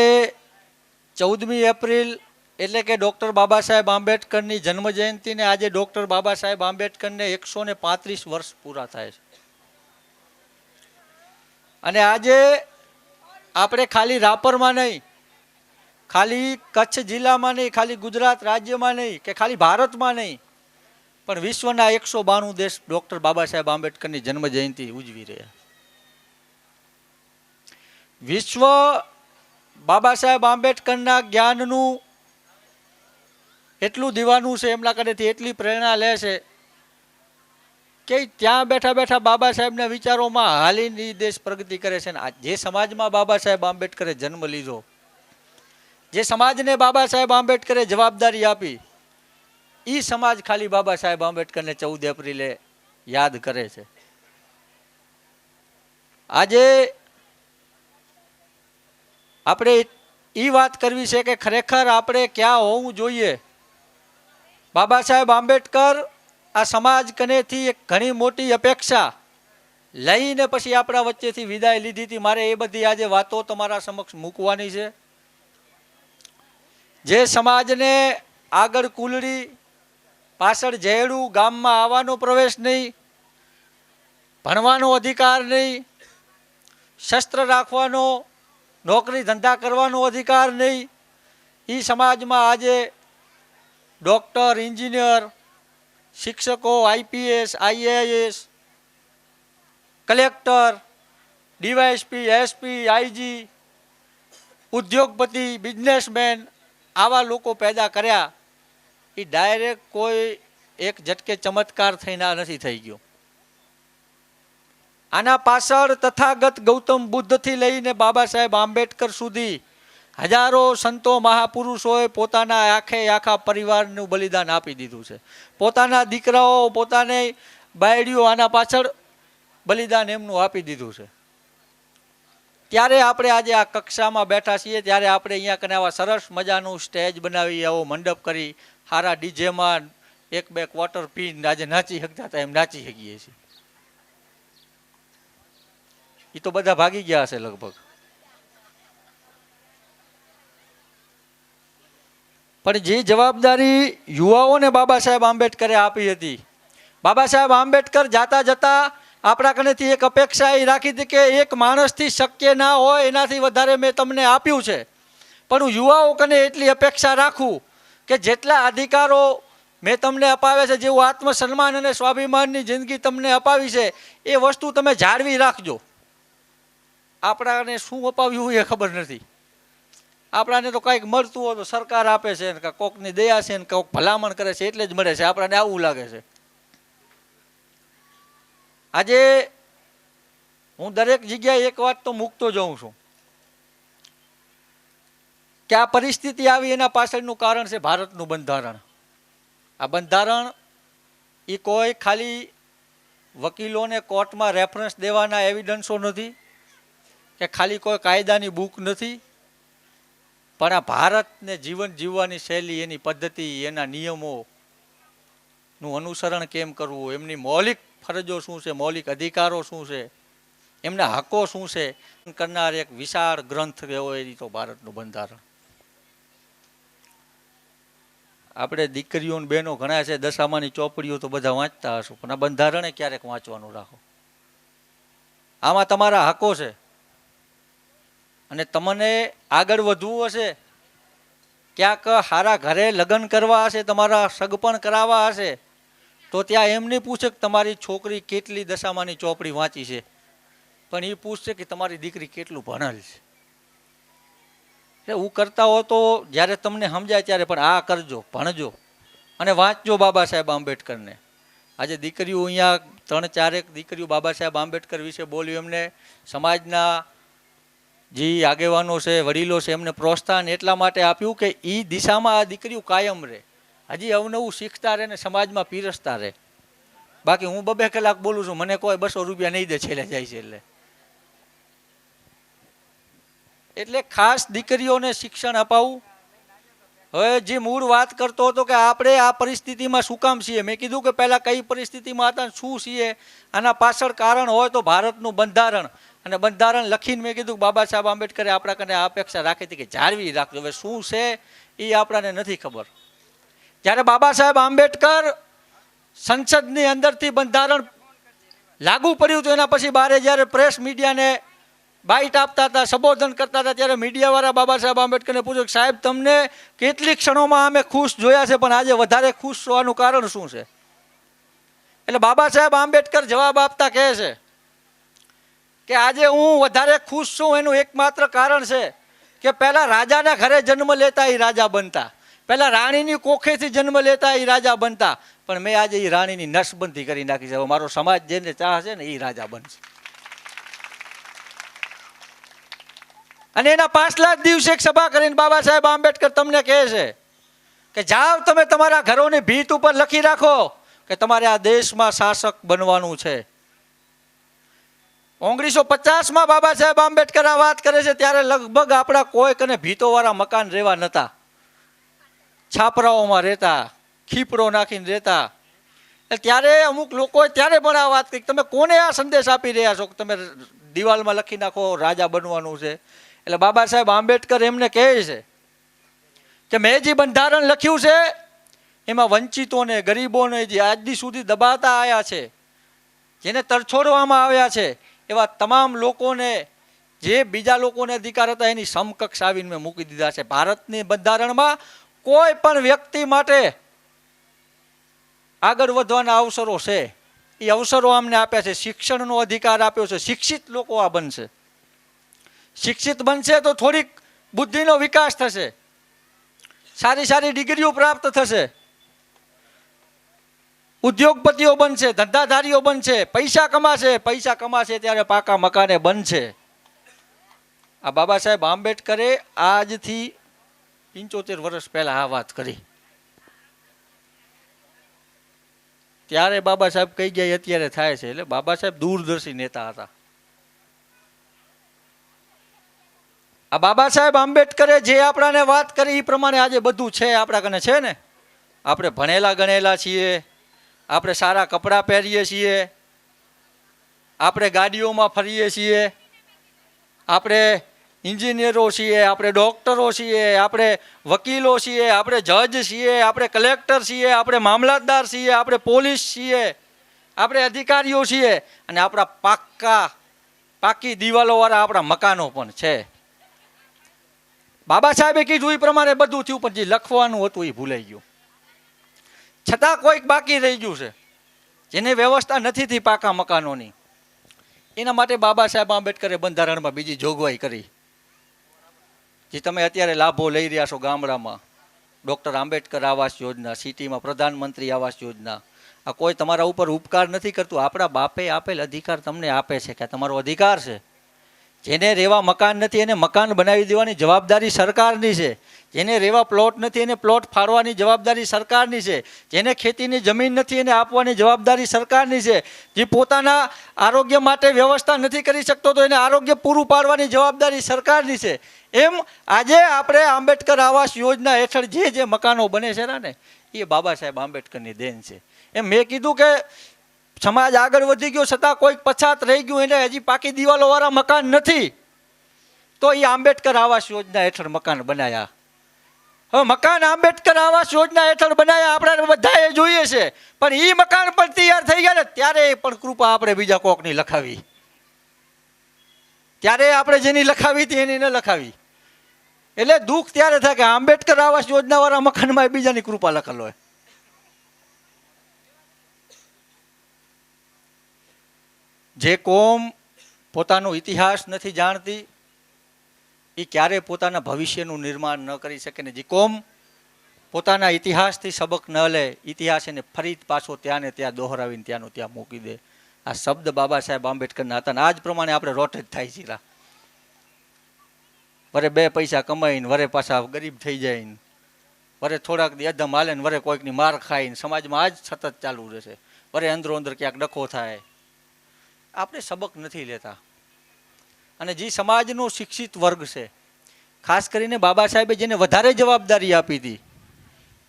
14મી એપ્રિલ એટલે કે ડૉક્ટર બાબા સાહેબ આંબેડકરની જન્મજયંતિને આજે ડૉક્ટર બાબા સાહેબ આંબેડકરને 135 વર્ષ પૂરા થાય છે. અને આજે આપણે ખાલી રાપરમાં નહીં, ખાલી કચ્છ જિલ્લામાં નહીં, ખાલી ગુજરાત રાજ્યમાં નહીં કે ખાલી ભારતમાં નહીં, પણ વિશ્વના 192 દેશ ડૉક્ટર બાબા સાહેબ આંબેડકરની જન્મજયંતિ ઉજવી રહ્યા. વિશ્વ બાબા સાહેબ આંબેડકરના જ્ઞાનનું એટલું દીવાનું છે, એમના કનેથી એટલી પ્રેરણા લે છે કે ત્યાં બેઠા બેઠા બાબા સાહેબના વિચારોમાં હાલીની દેશ પ્રગતિ કરે છે. જે સમાજમાં બાબા સાહેબ આંબેડકરે જન્મ લીધો, જે સમાજને બાબા સાહેબ આંબેડકરે જવાબદારી આપી, એ સમાજ ખાલી બાબા સાહેબ આંબેડકરને 14 એપ્રિલે યાદ કરે છે. આજે આપણે એ વાત કરવી છે કે ખરેખર આપણે ક્યાં હોવું જોઈએ. બાબા સાહેબ આંબેડકર આ સમાજ કનેથી એક ઘણી મોટી અપેક્ષા લઈને પછી આપણા વચ્ચેથી વિદાય લીધી હતી. મારે એ બધી આજે વાતો તમારા સમક્ષ મૂકવાની છે. જે સમાજને આગળ કુલડી, પાછળ જેડું, ગામમાં આવવાનો પ્રવેશ નહીં, ભણવાનો અધિકાર નહીં, શસ્ત્ર રાખવાનો, નોકરી ધંધા કરવાનો અધિકાર નહીં, એ સમાજમાં આજે ડૉક્ટર, એન્જિનિયર, શિક્ષકો, IPS, IAS, collector, DYSP, SP, IG, ઉદ્યોગપતિ, બિઝનેસમેન, આવા લોકો પેદા કર્યા. એ ડાયરેક્ટ કોઈ એક ઝટકે ચમત્કાર થઈને નથી થઈ ગયો. આના પાછળ તથાગત ગૌતમ બુદ્ધથી લઈને બાબા સાહેબ આંબેડકર સુધી હજારો સંતો મહાપુરુષોએ પોતાના આખા પરિવારનું બલિદાન આપી દીધું છે. પોતાના દીકરાઓ, પોતાની બાયડીઓ આના પાછળ બલિદાન એમનું આપી દીધું છે. ત્યારે આપણે આજે આ કક્ષામાં બેઠા છીએ, ત્યારે આપણે અહીંયા કને આવા સરસ મજાનું સ્ટેજ બનાવી, આવો મંડપ કરી, સારા ડીજેમાં 1-2 ક્વાર્ટર પીને આજે નાચી શકતા હતા એમ નાચી શકીએ છીએ. એ તો બધા ભાગી ગયા હશે લગભગ. પણ જે જવાબદારી યુવાઓને બાબા સાહેબ આંબેડકરે આપી હતી, બાબા સાહેબ આંબેડકર જાતા જતા આપણા કનેથી એક અપેક્ષા એ રાખી હતી કે એક માણસથી શક્ય ના હોય એનાથી વધારે મેં તમને આપ્યું છે, પણ હું યુવાઓ કને એટલી અપેક્ષા રાખું કે જેટલા અધિકારો મેં તમને અપાવ્યા છે, જેવું આત્મસન્માન અને સ્વાભિમાનની જિંદગી તમને અપાવી છે, એ વસ્તુ તમે જાળવી રાખજો. આપણાને શું અપાવ્યું એ ખબર નથી. આપણાને તો કંઈક મળતું હોય તો સરકાર આપે છે ને કોકની દયા છે ને કોક ભલામણ કરે છે એટલે જ મળે છે, આપણાને આવું લાગે છે. આજે હું દરેક જગ્યાએ એક વાત તો મૂકતો જાઉં છું કે આ પરિસ્થિતિ આવી એના પાછળનું કારણ છે ભારતનું બંધારણ. આ બંધારણ એ કોઈ ખાલી વકીલોને કોર્ટમાં રેફરન્સ દેવાના એવિડન્સો નથી કે ખાલી કોઈ કાયદાની બુક નથી, પણ આ ભારતને જીવન જીવવાની શૈલી, એની પદ્ધતિ, એના નિયમોનું અનુસરણ કેમ કરવું, એમની મૌલિક ફરજો શું છે, મૌલિક અધિકારો શું છે, એમના હકો શું છે કરનાર એક વિશાળ ગ્રંથ એવો એ તો ભારતનું બંધારણ. આપણે દીકરીઓ અને બહેનો ઘણા છે, દશામાની ચોપડીઓ તો બધા વાંચતા હશો, પણ આ બંધારણે ક્યારેક વાંચવાનું રાખો. આમાં તમારા હકો છે, અને તમને આગળ વધવું હશે, ક્યાંક સારા ઘરે લગ્ન કરવા હશે, તમારા સગપણ કરાવવા હશે, તો ત્યાં એમ નહીં પૂછે કે તમારી છોકરી કેટલી દશામાની ચોપડી વાંચી છે, પણ એ પૂછશે કે તમારી દીકરી કેટલું ભણેલ છે. એવું કરતા હો તો જ્યારે તમને સમજાય ત્યારે પણ આ કરજો, ભણજો અને વાંચજો બાબા સાહેબ આંબેડકરને. આજે દીકરીઓ અહીંયા 3-4 દીકરીઓ બાબા સાહેબ આંબેડકર વિશે બોલ્યું, એમને સમાજના જે આગેવાનો છે, વડીલો છે, એમને પ્રોત્સાહન એટલા માટે આપ્યું કે એ દિશામાં આ દીકરીઓ કાયમ રહે, હજી અવનવું શીખતા રહે ને સમાજમાં પીરસતા રહે. બાકી હું 2 કલાક બોલું છું, મને કોઈ 200 રૂપિયા નહીં દે છેલ્લે જાય છે. એટલે ખાસ દીકરીઓને શિક્ષણ અપાવવું. હવે જે મૂળ વાત કરતો હતો કે આપણે આ પરિસ્થિતિમાં શું કામ છીએ, મેં કીધું કે પહેલાં કઈ પરિસ્થિતિમાં હતા, શું છીએ, આના પાછળ કારણ હોય તો ભારતનું બંધારણ. અને બંધારણ લખીને મેં કીધું બાબા સાહેબ આંબેડકરે આપણા કને આ અપેક્ષા રાખી હતી કે જાળવી રાખજો. હવે શું છે એ આપણાને નથી ખબર. જ્યારે બાબા સાહેબ આંબેડકર સંસદની અંદરથી બંધારણ લાગુ પડ્યું હતું, એના પછી બારે જ્યારે પ્રેસ મીડિયાને બાઇટ આપતા હતા, સંબોધન કરતા હતા, ત્યારે મીડિયાવાળા બાબા સાહેબ આંબેડકરને પૂછ્યું કે સાહેબ તમને કેટલી ક્ષણોમાં અમે ખુશ જોયા છે, પણ આજે વધારે ખુશ હોવાનું કારણ શું છે? એટલે બાબા સાહેબ આંબેડકર જવાબ આપતા કહે છે કે આજે હું વધારે ખુશ છું એનું એકમાત્ર કારણ છે કે પહેલાં રાજાના ઘરે જન્મ લેતા એ રાજા બનતા, પહેલાં રાણીની કોખેથી જન્મ લેતા એ રાજા બનતા, પણ મેં આજે એ રાણીની નસબંધી કરી નાખી છે. હવે મારો સમાજ જેને ચાહશે ને એ રાજા બનશે. અને એના 5 દિવસે એક સભા કરીને બાબા સાહેબ આંબેડકર તમને કહે છે કે જાઓ તમે તમારા ઘરોની ભીત ઉપર લખી રાખો કે તમારે આ દેશમાં શાસક બનવાનું છે. 1950માં બાબા સાહેબ આંબેડકર આ વાત કરે છે ત્યારે લગભગ આપણા કોઈ કને ભીતોવાળા મકાન રહેવા નહોતા, છાપરાઓમાં રહેતા, ખીપડો નાખીને રહેતા. ત્યારે અમુક લોકોએ ત્યારે પણ આ વાત કરી, તમે કોને આ સંદેશ આપી રહ્યા છો કે તમે દિવાલમાં લખી નાખો રાજા બનવાનું છે? એટલે બાબા સાહેબ આંબેડકર એમને કહે છે કે મેં જે બંધારણ લખ્યું છે એમાં વંચિતોને, ગરીબોને, જે આજથી સુધી દબાતા આવ્યા છે, જેને તરછોડવામાં આવ્યા છે, એવા તમામ લોકોને, જે બીજા લોકોને અધિકાર હતા એની સમકક્ષ આવીને મેં મૂકી દીધા છે. ભારતની બંધારણમાં કોઈ પણ વ્યક્તિ માટે આગળ વધવાના અવસરો છે, એ અવસરો અમને આપ્યા છે. શિક્ષણનો અધિકાર આપ્યો છે, શિક્ષિત લોકો આ બનશે. શિક્ષિત બનશે તો થોડીક બુદ્ધિનો વિકાસ થશે, સારી સારી ડિગ્રીઓ પ્રાપ્ત થશે, ઉદ્યોગપતિઓ બનશે, ધંધાધારીઓ બનશે, પૈસા કમાશે ત્યારે પાકા મકાને બનશે. આ બાબા સાહેબ આંબેડકરે આજથી 75 વર્ષ પહેલા આ વાત કરી. ત્યારે બાબા સાહેબ કઈ ગયા અત્યારે થાય છે. એટલે બાબા સાહેબ દૂરદર્શી નેતા હતા. આ બાબા સાહેબ આંબેડકરે જે આપણાને વાત કરી એ પ્રમાણે આજે બધું છે આપણા કને છે ને. આપણે ભણેલા ગણેલા છીએ, આપણે સારા કપડાં પહેરીએ છીએ, આપણે ગાડીઓમાં ફરીએ છીએ, આપણે એન્જિનિયરો છીએ, આપણે ડૉક્ટરો છીએ, આપણે વકીલો છીએ, આપણે જજ છીએ, આપણે કલેક્ટર છીએ, આપણે મામલતદાર છીએ, આપણે પોલીસ છીએ, આપણે અધિકારીઓ છીએ અને આપણા પાકી દિવાલોવાળા આપણા મકાનો પણ છે. બાબા સાહેબે કીધું એ પ્રમાણે બધું થયું, પણ જે લખવાનું હતું એ ભૂલાઈ ગયું. છતાં કોઈક બાકી રહી ગયું છે, જેને વ્યવસ્થા નથી થઈ પાકા મકાનોની. એના માટે બાબા સાહેબ આંબેડકરે બંધારણમાં બીજી જોગવાઈ કરી, જે તમે અત્યારે લાભો લઈ રહ્યા છો ગામડામાં. ડૉક્ટર આંબેડકર આવાસ યોજના, સિટીમાં પ્રધાનમંત્રી આવાસ યોજના. આ કોઈ તમારા ઉપર ઉપકાર નથી કરતું, આપણા બાપે આપેલ અધિકાર તમને આપે છે કે આ તમારો અધિકાર છે. જેને રહેવા મકાન નથી એને મકાન બનાવી દેવાની જવાબદારી સરકારની છે. જેને રહેવા પ્લોટ નથી એને પ્લોટ ફાળવાની જવાબદારી સરકારની છે. જેને ખેતીની જમીન નથી એને આપવાની જવાબદારી સરકારની છે. જે પોતાના આરોગ્ય માટે વ્યવસ્થા નથી કરી શકતો તો એને આરોગ્ય પૂરું પાડવાની જવાબદારી સરકારની છે. એમ આજે આપણે આંબેડકર આવાસ યોજના હેઠળ જે મકાનો બને છે ને એ બાબા સાહેબ આંબેડકરની દેન છે. એમ મેં કીધું કે સમાજ આગળ વધી ગયો છતાં કોઈક પછાત રહી ગયું, એને હજી પાકી દિવાલોવાળા મકાન નથી, તો એ આંબેડકર આવાસ યોજના હેઠળ મકાન બનાવ્યા. હવે મકાન આંબેડકર આવાસ યોજના હેઠળ બનાવ્યા આપણે બધાએ જોઈએ છે, પણ એ મકાન પણ તૈયાર થઈ ગયા ને ત્યારે પણ કૃપા આપણે બીજા કોકની લખાવી. ત્યારે આપણે જેની લખાવી હતી એની ન લખાવી. એટલે દુઃખ ત્યારે થાય કે આંબેડકર આવાસ યોજના વાળા મકાનમાં બીજાની કૃપા લખેલો હોય. જે કોમ પોતાનો ઇતિહાસ નથી જાણતી એ ક્યારે પોતાના ભવિષ્યનું નિર્માણ ન કરી શકે ને જે કોમ પોતાના ઇતિહાસથી સબક ન લે, ઇતિહાસ એને ફરી પાછો ત્યાં ને ત્યાં દોહરાવીને ત્યાંનું ત્યાં મૂકી દે. આ શબ્દ બાબા સાહેબ આંબેડકરના હતા ને આ જ પ્રમાણે આપણે રોટેટ થાય છે. વરે 2 પૈસા કમાઈને વરે પાછા ગરીબ થઈ જાય ને વરે થોડાક દી અધમ હાલે ને વરે કોઈકની માર ખાઈને સમાજમાં આ જ સતત ચાલુ રહેશે. વરે અંદરો અંદર ક્યાંક ડખો થાય. આપણે સબક નથી લેતા. અને જે સમાજનો શિક્ષિત વર્ગ છે, ખાસ કરીને બાબા સાહેબે જેને વધારે જવાબદારી આપી હતી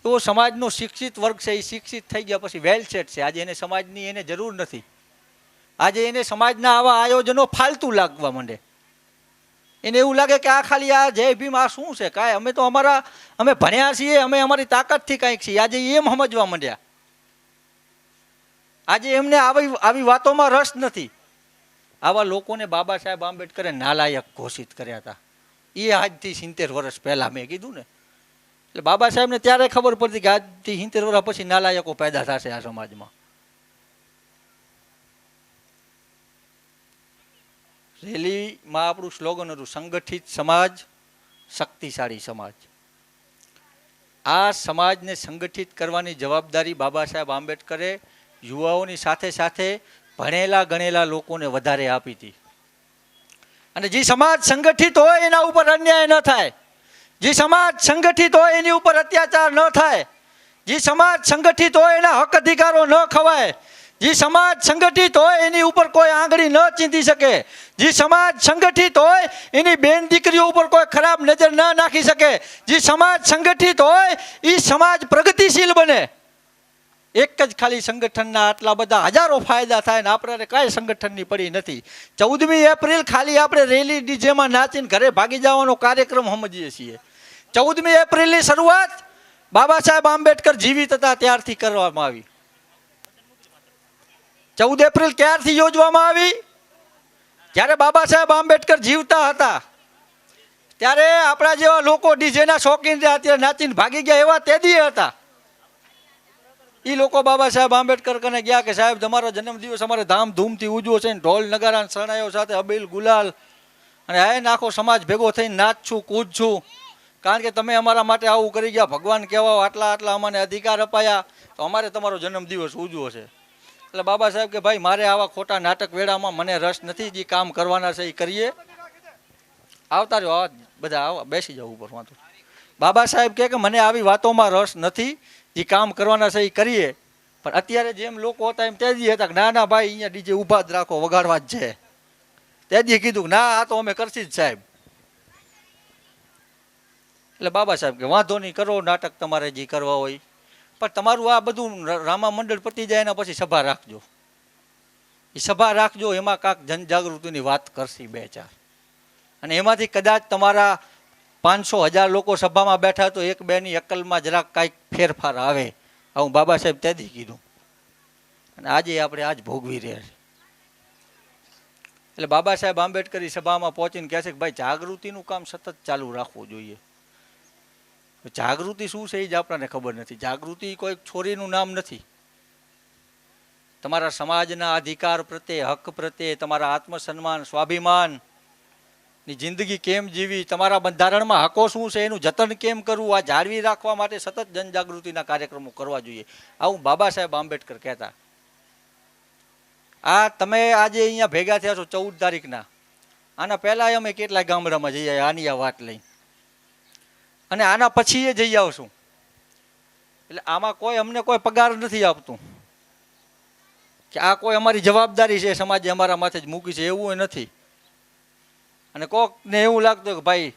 એવો સમાજનો શિક્ષિત વર્ગ છે, એ શિક્ષિત થઈ ગયા પછી વેલ સેટ છે. આજે એને સમાજની એને જરૂર નથી. આજે એને સમાજના આવા આયોજનો ફાલતુ લાગવા માંડે. એને એવું લાગે કે આ ખાલી આ જય ભીમ આ શું છે, કાંઈ અમે તો અમે ભણ્યા છીએ, અમે અમારી તાકાતથી કાંઈક છીએ. આજે એમ સમજવા માંડ્યા. આજે એમને આવી વાતોમાં રસ નથી. આવા લોકોને બાબા સાહેબ આંબેડકરે નાલાયક ઘોષિત કર્યા હતા. એ આજથી 70 વર્ષ પહેલાં મેં કીધું ને, એટલે બાબા સાહેબને ત્યારે ખબર પડતી કે આજથી 70 વર્ષ પછી નાલાયકો પેદા થશે આ સમાજમાં. રેલીમાં આપણું સ્લોગન હતું સંગઠિત સમાજ, શક્તિશાળી સમાજ. આ સમાજને સંગઠિત કરવાની જવાબદારી બાબા સાહેબ આંબેડકરે યુવાઓની સાથે સાથે ભણેલા ગણેલા લોકોને વધારે આપી હતી. અને જે સમાજ સંગઠિત હોય એના ઉપર અન્યાય ન થાય, જે સમાજ સંગઠિત હોય એની ઉપર અત્યાચાર ન થાય, જે સમાજ સંગઠિત હોય એના હક અધિકારો ન ખવાય, જે સમાજ સંગઠિત હોય એની ઉપર કોઈ આંગળી ન ચીંધી શકે, જે સમાજ સંગઠિત હોય એની બેન દીકરીઓ ઉપર કોઈ ખરાબ નજર ન નાખી શકે, જે સમાજ સંગઠિત હોય એ સમાજ પ્રગતિશીલ બને. એક જ ખાલી સંગઠનના આટલા બધા હજારો ફાયદા થાય ને આપણે કાંઈ સંગઠનની પડી નથી. 14મી એપ્રિલ ખાલી આપણે રેલી ડીજેમાં નાચીને ઘરે ભાગી જવાનો કાર્યક્રમ સમજીએ છીએ. 14મી એપ્રિલની શરૂઆત બાબા સાહેબ આંબેડકર જીવિત હતા ત્યારથી કરવામાં આવી. 14 એપ્રિલ ક્યારથી યોજવામાં આવી? જ્યારે બાબા સાહેબ આંબેડકર જીવતા હતા ત્યારે આપણા જેવા લોકો ડીજેના શોખીન અત્યારે નાચીને ભાગી ગયા એવા તેદીએ હતા. એ લોકો બાબા સાહેબ આંબેડકર કને ગયા કે સાહેબ તમારો જન્મદિવસ અમારે ધામધૂમથી ઉજવો છે ને ઢોલ નગારા શરણાઈઓ સાથે અબીલ ગુલાલ અને હે આખો સમાજ ભેગો થઈને નાચશું કૂદશું, કારણ કે તમે અમારા માટે આવું કરી ગયા, ભગવાન કહેવા આટલા અમને અધિકાર અપાયા, તો અમારે તમારો જન્મદિવસ ઉજવો છે. એટલે બાબા સાહેબ કે ભાઈ મારે આવા ખોટા નાટક વેળામાં મને રસ નથી, જે કામ કરવાના છે એ કરીએ. આવતા રહ્યો બધા આવા બેસી જાવ ઉપર વાંધો. બાબા સાહેબ કે મને આવી વાતોમાં રસ નથી, જે કામ કરવાના છે એ કરીએ. પણ અત્યારે જેમ લોકો હતા એમ તેજી હતા કે ના ના ભાઈ અહીંયા ડીજે ઊભા જ રાખો, વગાડવા જ છે. તેજી કીધું કે ના આ તો અમે કરશી જ સાહેબ. એટલે બાબા સાહેબ કે વાંધો નહીં, કરો નાટક તમારે જે કરવા હોય, પણ તમારું આ બધું રામા મંડળ પતી જાય એના પછી સભા રાખજો. એ સભા રાખજો, એમાં કાંક જનજાગૃતિની વાત કરશી 2-4, અને એમાંથી કદાચ તમારા 500-1000 લોકો સભામાં બેઠા તો 1-2ની અકલમાં જરાક કાંઈક ફેરફાર આવે. આવું બાબા સાહેબ તેથી કીધું. અને આજે આપણે આજ ભોગવી રહ્યા છીએ. એટલે બાબા સાહેબ આંબેડકરની સભામાં પહોંચીને કહે છે કે ભાઈ જાગૃતિનું કામ સતત ચાલુ રાખવું જોઈએ. જાગૃતિ શું છે એ જ આપણને ખબર નથી. જાગૃતિ કોઈ છોરીનું નામ નથી. તમારા સમાજના અધિકાર પ્રત્યે, હક પ્રત્યે, તમારા આત્મસન્માન, સ્વાભિમાનની જિંદગી કેમ જીવી, તમારા બંધારણમાં હકો શું છે એનું જતન કેમ કરવું, આ જાળવી રાખવા માટે સતત જનજાગૃતિના કાર્યક્રમો કરવા જોઈએ. આવું બાબા સાહેબ આંબેડકર કહેતા. આ તમે આજે અહીંયા ભેગા થયા છો 14 તારીખના, આના પહેલાં અમે કેટલાય ગામડામાં જઈ આવ્યા આની આ વાત લઈ, અને આના પછી એ જઈ આવશું. એટલે આમાં કોઈ અમને કોઈ પગાર નથી આપતું કે આ કોઈ અમારી જવાબદારી છે સમાજે અમારા માથે જ મૂકી છે, એવું એ નથી. અને કોકને એવું લાગતું કે ભાઈ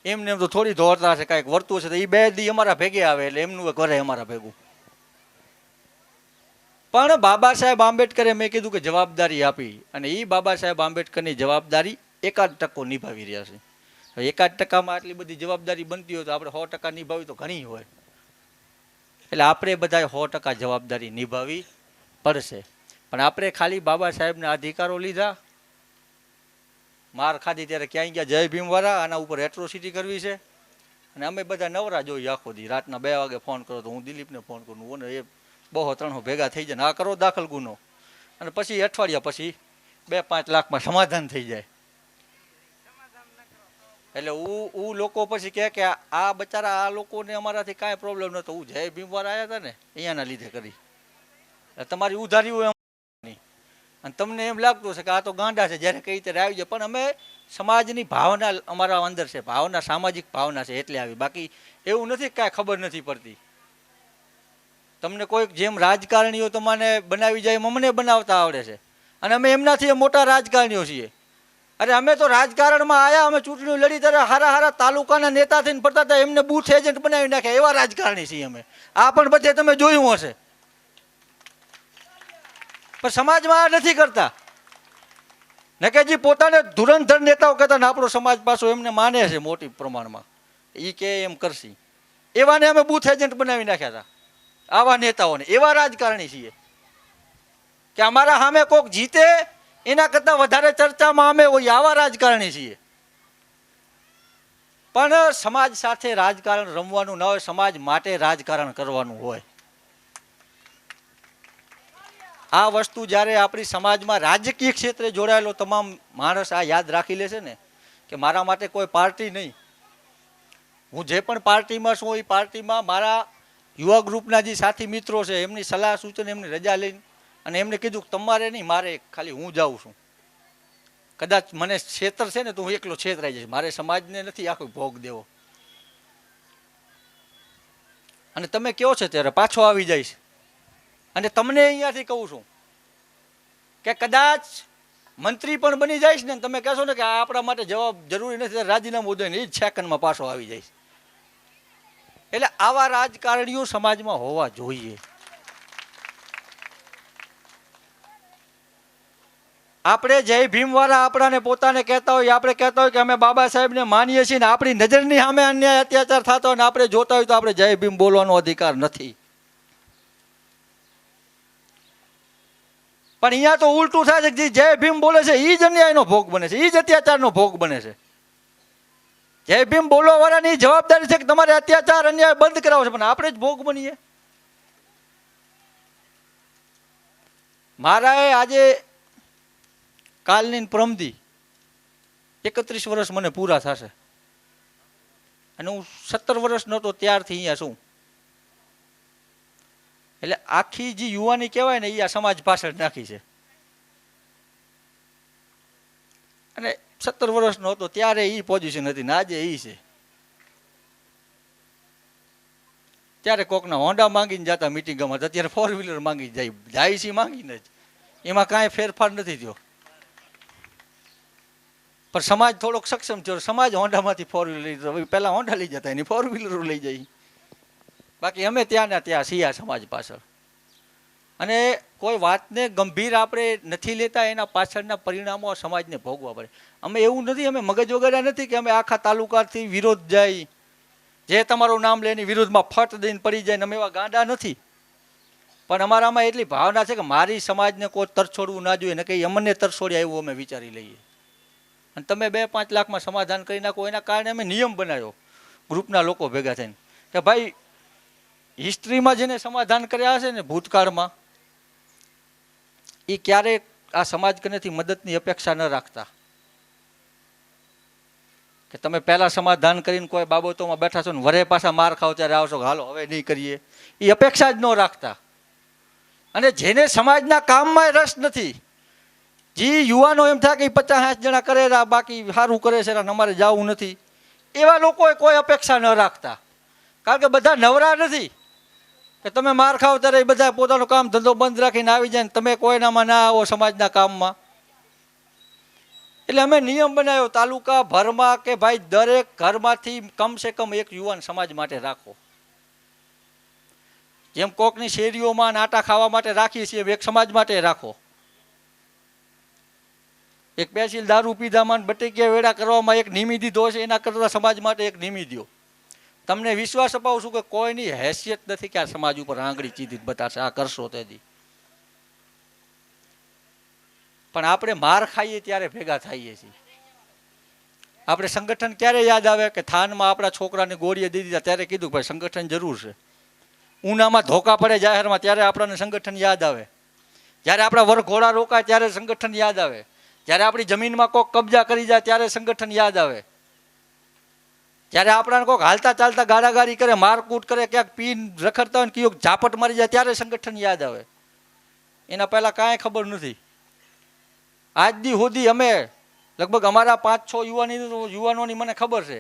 એમને એમ તો થોડી દોડતા છે, કાંઈક વર્તું છે તો એ 2 દી અમારા ભેગે આવે એટલે એમનું કરે અમારા ભેગું. પણ બાબા સાહેબ આંબેડકરે મેં કીધું કે જવાબદારી આપી, અને એ બાબા સાહેબ આંબેડકરની જવાબદારી 1% નિભાવી રહ્યા છે. 1% આટલી બધી જવાબદારી બનતી હોય તો આપણે 100% નિભાવી તો ઘણી હોય. એટલે આપણે બધાએ 100% જવાબદારી નિભાવવી પડશે. પણ આપણે ખાલી બાબા સાહેબના અધિકારો લીધા, માર ખાધી ત્યારે ક્યાંય ગયા જય ભીમવાળા, આના ઉપર એટ્રોસિટી કરવી છે, અને અમે બધા નવરા જોઈએ આખો દી. રાતના 2 વાગે ફોન કરો તો હું દિલીપને ફોન કરું, એ 200-300 ભેગા થઈ જાય ને આ કરો દાખલ ગુનો, અને પછી અઠવાડિયા પછી 2-5 લાખમાં સમાધાન થઈ જાય. એટલે હું લોકો પછી કહે કે આ બચારા આ લોકોને અમારાથી કાંઈ પ્રોબ્લેમ નહોતો, હું જય ભીમવાળા આવ્યા હતા ને અહીંયાના લીધે કરી. તમારી ઉધારી હોય અને તમને એમ લાગતું હશે કે આ તો ગાંડા છે, જ્યારે કઈ રીતે આવી જાય. પણ અમે સમાજની ભાવના અમારા અંદર છે, ભાવના સામાજિક ભાવના છે એટલે આવી. બાકી એવું નથી કે કાંઈ ખબર નથી પડતી. તમને કોઈક જેમ રાજકારણીઓ તમને બનાવી જાય એમ અમને બનાવતા આવડે છે, અને અમે એમનાથી મોટા રાજકારણીઓ છીએ. અરે અમે તો રાજકારણમાં આવ્યા, અમે ચૂંટણીઓ લડી ત્યારે હારા તાલુકાના નેતા થઈને ફરતા હતા, એમને બૂથ એજન્ટ બનાવી નાખ્યા, એવા રાજકારણી છીએ અમે. આ પણ બધે તમે જોયું હશે. પણ સમાજમાં આ નથી કરતા. નકેજી પોતાને ધુરંધર નેતાઓ કહેતા ને આપણો સમાજ પાછો એમને માને છે મોટી પ્રમાણમાં, એ કે એમ કરશી. એવાને અમે બૂથ એજન્ટ બનાવી નાખ્યા હતા, આવા નેતાઓને. એવા રાજકારણી છીએ કે અમારા સામે કોક જીતે એના કરતાં વધારે ચર્ચામાં અમે હોય, આવા રાજકારણી છીએ. પણ સમાજ સાથે રાજકારણ રમવાનું ન હોય, સમાજ માટે રાજકારણ કરવાનું હોય. આ વસ્તુ જ્યારે આપણી સમાજમાં રાજકીય ક્ષેત્રે જોડાયેલો તમામ માણસ આ યાદ રાખી લેશે ને કે મારા માટે કોઈ પાર્ટી નહીં, હું જે પણ પાર્ટીમાં છું એ પાર્ટીમાં મારા યુવા ગ્રુપના જે સાથી મિત્રો છે એમની સલાહ સૂચન, એમની રજા લઈને, અને એમને કીધું કે તમારે નહીં, મારે ખાલી હું જાઉં છું. કદાચ મને ક્ષેત્ર છે ને તો હું એકલો છેતરાઈ જઈશ, મારે સમાજને નથી આખો ભોગ દેવો. અને તમે કહો છો ત્યારે પાછો આવી જઈશ. અને તમને અહીંયાથી કહું છું કે કદાચ મંત્રી પણ બની જઈશ ને, તમે કહેશો ને કે આ આપણા માટે જવાબ જરૂરી નથી, રાજીનામું દઈને એ જ સેકન્ડમાં પાછો આવી જઈશ. એટલે આવા રાજકારણીઓ સમાજમાં હોવા જોઈએ. આપણે જય ભીમવાળા આપણાને પોતાને કહેતા હોય, આપણે કહેતા હોય કે અમે બાબા સાહેબને માનીએ છીએ, ને આપણી નજરની સામે અન્યાય અત્યાચાર થતો હોય ને આપણે જોતા હોય તો આપણે જય ભીમ બોલવાનો અધિકાર નથી. પણ અહીંયા તો ઉલટું થાય છે કે જે જય ભીમ બોલે છે એ જ અન્યાયનો ભોગ બને છે, એ જ અત્યાચારનો ભોગ બને છે. જય ભીમ બોલવા વાળાની જવાબદારી છે કે તમારે અત્યાચાર અન્યાય બંધ કરાવો છે, પણ આપણે જ ભોગ બનીએ. મારા આજે કાલની પ્રમદી 31 વર્ષ મને પૂરા થશે, અને હું 17 વર્ષ નહોતો ત્યારથી અહીંયા છું. એટલે આખી જે યુવાની કહેવાય ને એ આ સમાજ પાછળ નાખી છે. અને 17 વર્ષનો હતો ત્યારે એ પોઝિશન હતી ને આજે એ છે. ત્યારે કોકના હોન્ડા માંગીને જતા મિટિંગમાં, અત્યારે 4 વ્હીલર માંગી જાય છે માંગીને જ, એમાં કાંઈ ફેરફાર નથી થયો. પણ સમાજ થોડોક સક્ષમ થયો, સમાજ હોન્ડામાંથી 4 વ્હીલર લઈ, પહેલાં હોન્ડા લઈ જતા એની 4 વ્હીલરો લઈ જાય. બાકી અમે ત્યાંના ત્યાં છીએ સમાજ પાછળ. અને કોઈ વાતને ગંભીર આપણે નથી લેતા, એના પાછળના પરિણામો સમાજને ભોગવા પડે. અમે એવું નથી, અમે મગજ વગેરે નથી કે અમે આખા તાલુકાથી વિરોધ જાય, જે તમારું નામ લે એની વિરુદ્ધમાં ફટ દઈને પડી જાય ને, અમે એવા ગાંડા નથી. પણ અમારામાં એટલી ભાવના છે કે મારી સમાજને કોઈ તરછોડવું ના જોઈએ ને કે અમને તરછોડ્યા એવું અમે વિચારી લઈએ. અને તમે 2-5 લાખમાં સમાધાન કરી નાખો, એના કારણે અમે નિયમ બનાવ્યો ગ્રુપના લોકો ભેગા થઈને કે ભાઈ હિસ્ટ્રીમાં જેને સમાધાન કર્યા હશે ને ભૂતકાળમાં, એ ક્યારેય આ સમાજ કનેથી મદદની અપેક્ષા ન રાખતા. કે તમે પહેલાં સમાધાન કરીને કોઈ બાબતોમાં બેઠા છો ને વરે પાછા માર ખાવ ત્યારે આવશો કે હાલો હવે નહીં કરીએ, એ અપેક્ષા જ ન રાખતા. અને જેને સમાજના કામમાં રસ નથી, જે યુવાનો એમ થાય કે 50-60 જણા કરે બાકી સારું કરે છે અમારે જવું નથી, એવા લોકોએ કોઈ અપેક્ષા ન રાખતા. કારણ કે બધા નવરા નથી કે તમે માર ખાવ ત્યારે એ બધા પોતાનું કામ ધંધો બંધ રાખીને આવી જાય ને તમે કોઈનામાં ના આવો સમાજના કામમાં. એટલે અમે નિયમ બનાવ્યો તાલુકા ભરમાં કે ભાઈ દરેક ઘરમાંથી કમસે કમ એક યુવાન સમાજ માટે રાખો. જેમ કોકની શેરીઓમાં આટા ખાવા માટે રાખીએ છીએ, એક સમાજ માટે રાખો. એક પેશિલ દારૂ પીધામાં બટેકિયા વેડા કરવામાં એક નિમી દીધો છે, એના કરતાં સમાજ માટે એક નિમી દો. તમને વિશ્વાસ અપાવું છું કે કોઈની હેસિયત નથી કે આ સમાજ ઉપર આંગળી ચીધી બતાવશે આ કરશો તેથી. પણ આપણે માર ખાઈએ ત્યારે ભેગા થઈએ છીએ. આપણે સંગઠન ક્યારે યાદ આવે કે થાનમાં આપણા છોકરાને ગોળીએ દીધી દીધા ત્યારે કીધું ભાઈ સંગઠન જરૂર છે. ઉનામાં ધોકા પડે જાહેરમાં ત્યારે આપણને સંગઠન યાદ આવે. જ્યારે આપણા વરઘોડા રોકાય ત્યારે સંગઠન યાદ આવે. જ્યારે આપણી જમીનમાં કોઈક કબજા કરી જાય ત્યારે સંગઠન યાદ આવે. જ્યારે આપણાને કોઈક હાલતા ચાલતા ગાળાગાળી કરે, મારકૂટ કરે, ક્યાંક પીન રખડતા હોય ને કયો ઝાપટ મારી જાય ત્યારે સંગઠન યાદ આવે. એના પહેલાં કાંઈ ખબર નથી. આજ દી સુધી અમે લગભગ અમારા 5-6 યુવાનોની મને ખબર છે,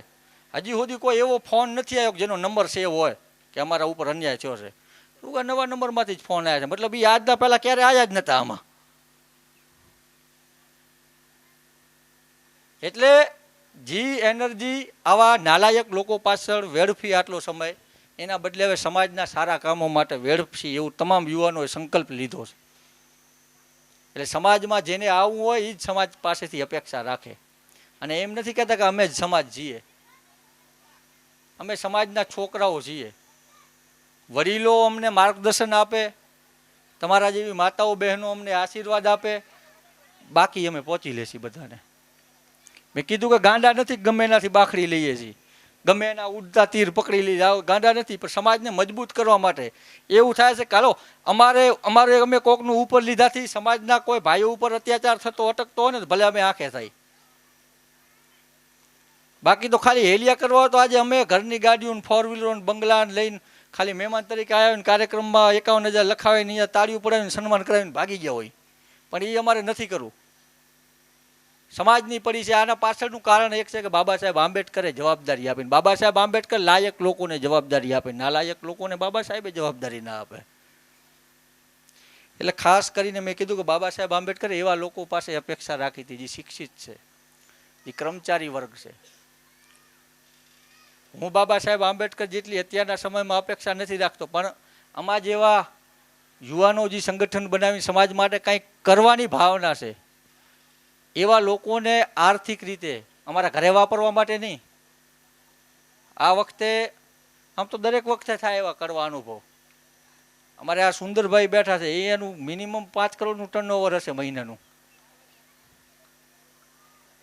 હજી સુધી કોઈ એવો ફોન નથી આવ્યો જેનો નંબર સેવ હોય કે અમારા ઉપર અન્યાય થયો છે. નવા નંબરમાંથી જ ફોન આવ્યા છે. મતલબ એ આજના પહેલાં ક્યારે આવ્યા જ નહોતા આમાં. એટલે જી એનર્જી આવા નાલાયક લોકો પાછળ વેડફી આટલો સમય, એના બદલે હવે સમાજના સારા કામો માટે વેડફી એવું તમામ યુવાનોએ સંકલ્પ લીધો છે. એટલે સમાજમાં જેને આવવું હોય એ જ સમાજ પાસેથી અપેક્ષા રાખે. અને એમ નથી કહેતા કે અમે જ સમાજ છીએ, અમે સમાજના છોકરાઓ છીએ. વડીલો અમને માર્ગદર્શન આપે, તમારા જેવી માતાઓ બહેનો અમને આશીર્વાદ આપે, બાકી અમે પહોંચી લેશી બધાને. મેં કીધું કે ગાંડા નથી, ગમે એનાથી બાખડી લઈએ છીએ, ગમે એના ઉડતા તીર પકડી લઈએ, ગાંડા નથી. પણ સમાજને મજબૂત કરવા માટે એવું થાય છે કે હાલો અમારે અમે કોકનું ઉપર લીધાથી સમાજના કોઈ ભાઈઓ ઉપર અત્યાચાર થતો અટકતો હોય ને ભલે અમે આંખે થાય. બાકી તો ખાલી હેલિયા કરવા હોય તો આજે અમે ઘરની ગાડીઓ 4 વ્હીલરો બંગલા લઈને ખાલી મહેમાન તરીકે આવ્યા ને કાર્યક્રમમાં 51,000 લખાવીને અહીંયા તાળીઓ પડાવીને સન્માન કરાવીને ભાગી ગયા હોય. પણ એ અમારે નથી કરવું. સમાજની પડી છે. આના પાછળનું કારણ એક છે કે બાબા સાહેબ આંબેડકરે જવાબદારી આપીને, બાબા સાહેબ આંબેડકર લાયક લોકોને જવાબદારી આપે, નાલાયક લોકોને બાબા સાહેબે જવાબદારી ના આપે. એટલે ખાસ કરીને મેં કીધું કે બાબા સાહેબ આંબેડકરે એવા લોકો પાસે અપેક્ષા રાખી હતી જે શિક્ષિત છે, જે કર્મચારી વર્ગ છે. હું બાબા સાહેબ આંબેડકર જેટલી અત્યારના સમયમાં અપેક્ષા નથી રાખતો, પણ આમાં જેવા યુવાનો જે સંગઠન બનાવીને સમાજ માટે કંઈક કરવાની ભાવના છે એવા લોકોને આર્થિક રીતે અમારા ઘરે વાપરવા માટે નહીં, આ વખતે આમ તો દરેક વખતે થાય એવા કરવા અનુભવ. અમારે આ સુંદરભાઈ બેઠા છે, એનું મિનિમમ 5 કરોડનું ટર્નઓવર હશે મહિનાનું.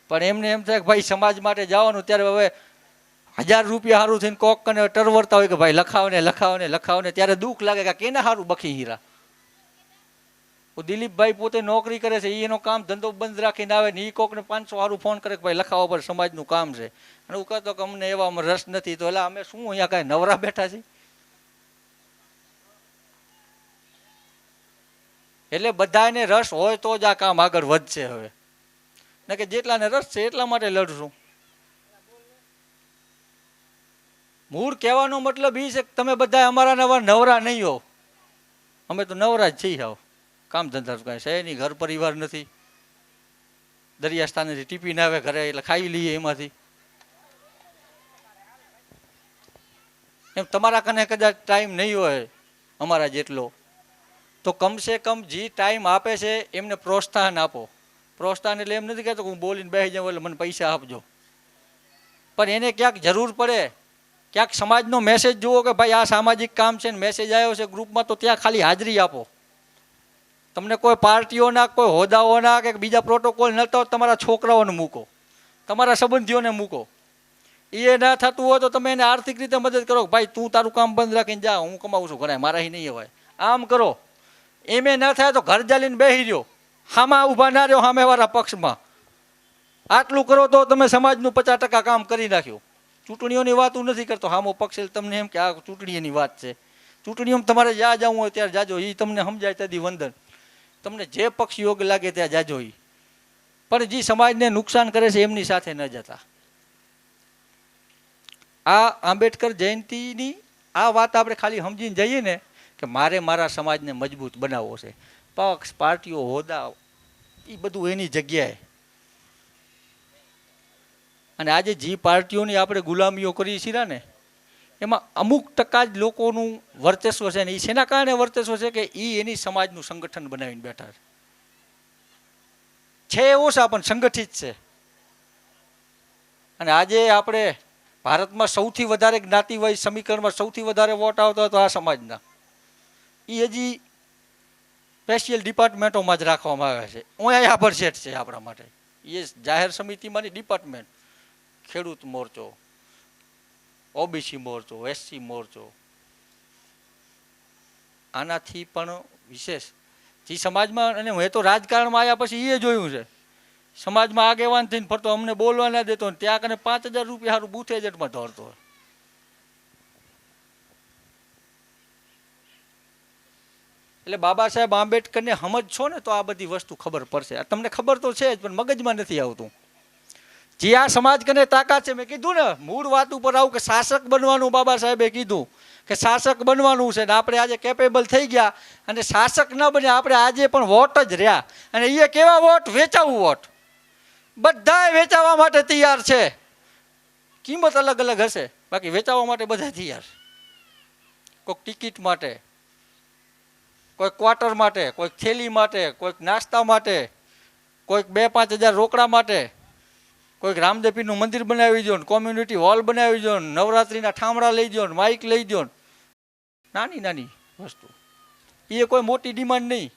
પણ એમને એમ થાય કે ભાઈ સમાજ માટે જવાનું, ત્યારે હવે 1000 રૂપિયા સારું થઈને કોક કને ટરવરતા હોય કે ભાઈ લખાવને ત્યારે દુઃખ લાગે કે કેના સારું બખી હીરા. દિલીપભાઈ પોતે નોકરી કરે છે, એનો કામ ધંધો બંધ રાખીને આવે ને એ કોકને 500 સારું ફોન કરે કે ભાઈ લખાવો પર સમાજનું કામ છે. અને હું કહેતો કે અમને એવામાં રસ નથી, તો એટલે અમે શું અહીંયા કાંઈ નવરા બેઠા છીએ? એટલે બધાને રસ હોય તો જ આ કામ આગળ વધશે. હવે ને કે જેટલાને રસ છે એટલા માટે લડશું. મૂળ કહેવાનો મતલબ એ છે કે તમે બધા અમારા નવરા નહીં હો, અમે તો નવરા જ છીએ. આવો કામ ધંધા કાંઈ છે નહીં, ઘર પરિવાર નથી, દરિયા સ્થાનેથી ટીપીને આવે ઘરે એટલે ખાઈ લઈએ એમાંથી. એમ તમારા કને કદાચ ટાઈમ નહીં હોય અમારા જેટલો, તો કમસે કમ જે ટાઈમ આપે છે એમને પ્રોત્સાહન આપો. પ્રોત્સાહન એટલે એમ નથી કહેતો કે હું બોલીને બેસી જાઉં એટલે મને પૈસા આપજો, પણ એને ક્યાંક જરૂર પડે ક્યાંક સમાજનો મેસેજ જુઓ કે ભાઈ આ સામાજિક કામ છે ને મેસેજ આવ્યો છે ગ્રુપમાં, તો ત્યાં ખાલી હાજરી આપો. તમને કોઈ પાર્ટીઓના, કોઈ હોદ્દાઓના કે બીજા પ્રોટોકોલ નતા હોય, તમારા છોકરાઓને મૂકો, તમારા સંબંધીઓને મૂકો. એ ના થતું હોય તો તમે એને આર્થિક રીતે મદદ કરો. ભાઈ તું તારું કામ બંધ રાખીને જા, હું કમાવું છું ઘરે, મારાથી નહીં હોય. આમ કરો. એમ ન થાય તો ઘર ચાલીને બેસી રહ્યો, હામાં ઊભા ના રહ્યો સામેવાળા પક્ષમાં. આટલું કરો તો તમે સમાજનું 50% કામ કરી નાખ્યું. ચૂંટણીઓની વાત હું નથી કરતો, હામો પક્ષ તમને એમ કે આ ચૂંટણીની વાત છે. ચૂંટણીઓમાં તમારે જ્યાં જવું હોય ત્યારે જાજો, એ તમને સમજાય ત્યાંથી વંદન. તમને જે પક્ષ યોગ્ય લાગે ત્યાં જાજો. એ પણ જે સમાજને નુકસાન કરે છે એમની સાથે ન જતા. આ આંબેડકર જયંતિની આ વાત આપણે ખાલી સમજીને જઈએ ને કે મારે મારા સમાજને મજબૂત બનાવવો છે. પક્ષ, પાર્ટીઓ, હોદ્દા એ બધું એની જગ્યાએ. અને આજે જે પાર્ટીઓની આપણે ગુલામીઓ કરી છીએ ને એમાં અમુક ટકા જ લોકોનું વર્ચસ્વ છે ને એ શેના કારણે વર્ચસ્વ છે કે એ એની સમાજનું સંગઠન બનાવીને બેઠા છે ઓછા પણ સંગઠિત છે. અને આજે આપણે ભારતમાં સૌથી વધારે જ્ઞાતિવાય સમીકરણમાં સૌથી વધારે વોટ આવતો હતો આ સમાજના. એ હજી સ્પેશિયલ ડિપાર્ટમેન્ટોમાં જ રાખવામાં આવે છે. અહીંયા આભરસેટ છે આપણા માટે. એ જાહેર સમિતિમાંની ડિપાર્ટમેન્ટ, ખેડૂત મોરચો, ઓબીસી મોરચો, એસસી મોરચો. આનાથી પણ વિશેષ જે સમાજમાં, અને હું તો રાજકારણમાં આવ્યા પછી એ જોયું છે, સમાજમાં આગેવાન થઈને ફરતો, અમને બોલવા ના દેતો, ત્યાં કને 5,000 રૂપિયા સારું બૂથ એજન્ટમાં દોડતો હોય. એટલે બાબા સાહેબ આંબેડકરને સમજશો ને તો આ બધી વસ્તુ ખબર પડશે. તમને ખબર તો છે જ પણ મગજમાં નથી આવતું. જે આ સમાજ કને તાકાત છે, મેં કીધું ને મૂળ વાત ઉપર આવું કે શાસક બનવાનું બાબા સાહેબે કીધું કે શાસક બનવાનું છે ને આપણે આજે કેપેબલ થઈ ગયા અને શાસક ન બન્યા, આપણે આજે પણ વોટ જ રહ્યા. અને એ કેવા વોટ? વેચાવું વોટ. બધાય વેચાવા માટે તૈયાર છે. કિંમત અલગ અલગ હશે, બાકી વેચાવા માટે બધા તૈયાર. કોઈક ટિકિટ માટે, કોઈક ક્વાર્ટર માટે, કોઈક થેલી માટે, કોઈક નાસ્તા માટે, કોઈક 2-5 હજાર રોકડા માટે, કોઈક રામદેવપીરનું મંદિર બનાવી દો, કોમ્યુનિટી હોલ બનાવી દો, નવરાત્રિના ઠામડા લઈ દો, માઇક લઈ દો. નાની નાની વસ્તુ. એ કોઈ મોટી ડિમાન્ડ નહીં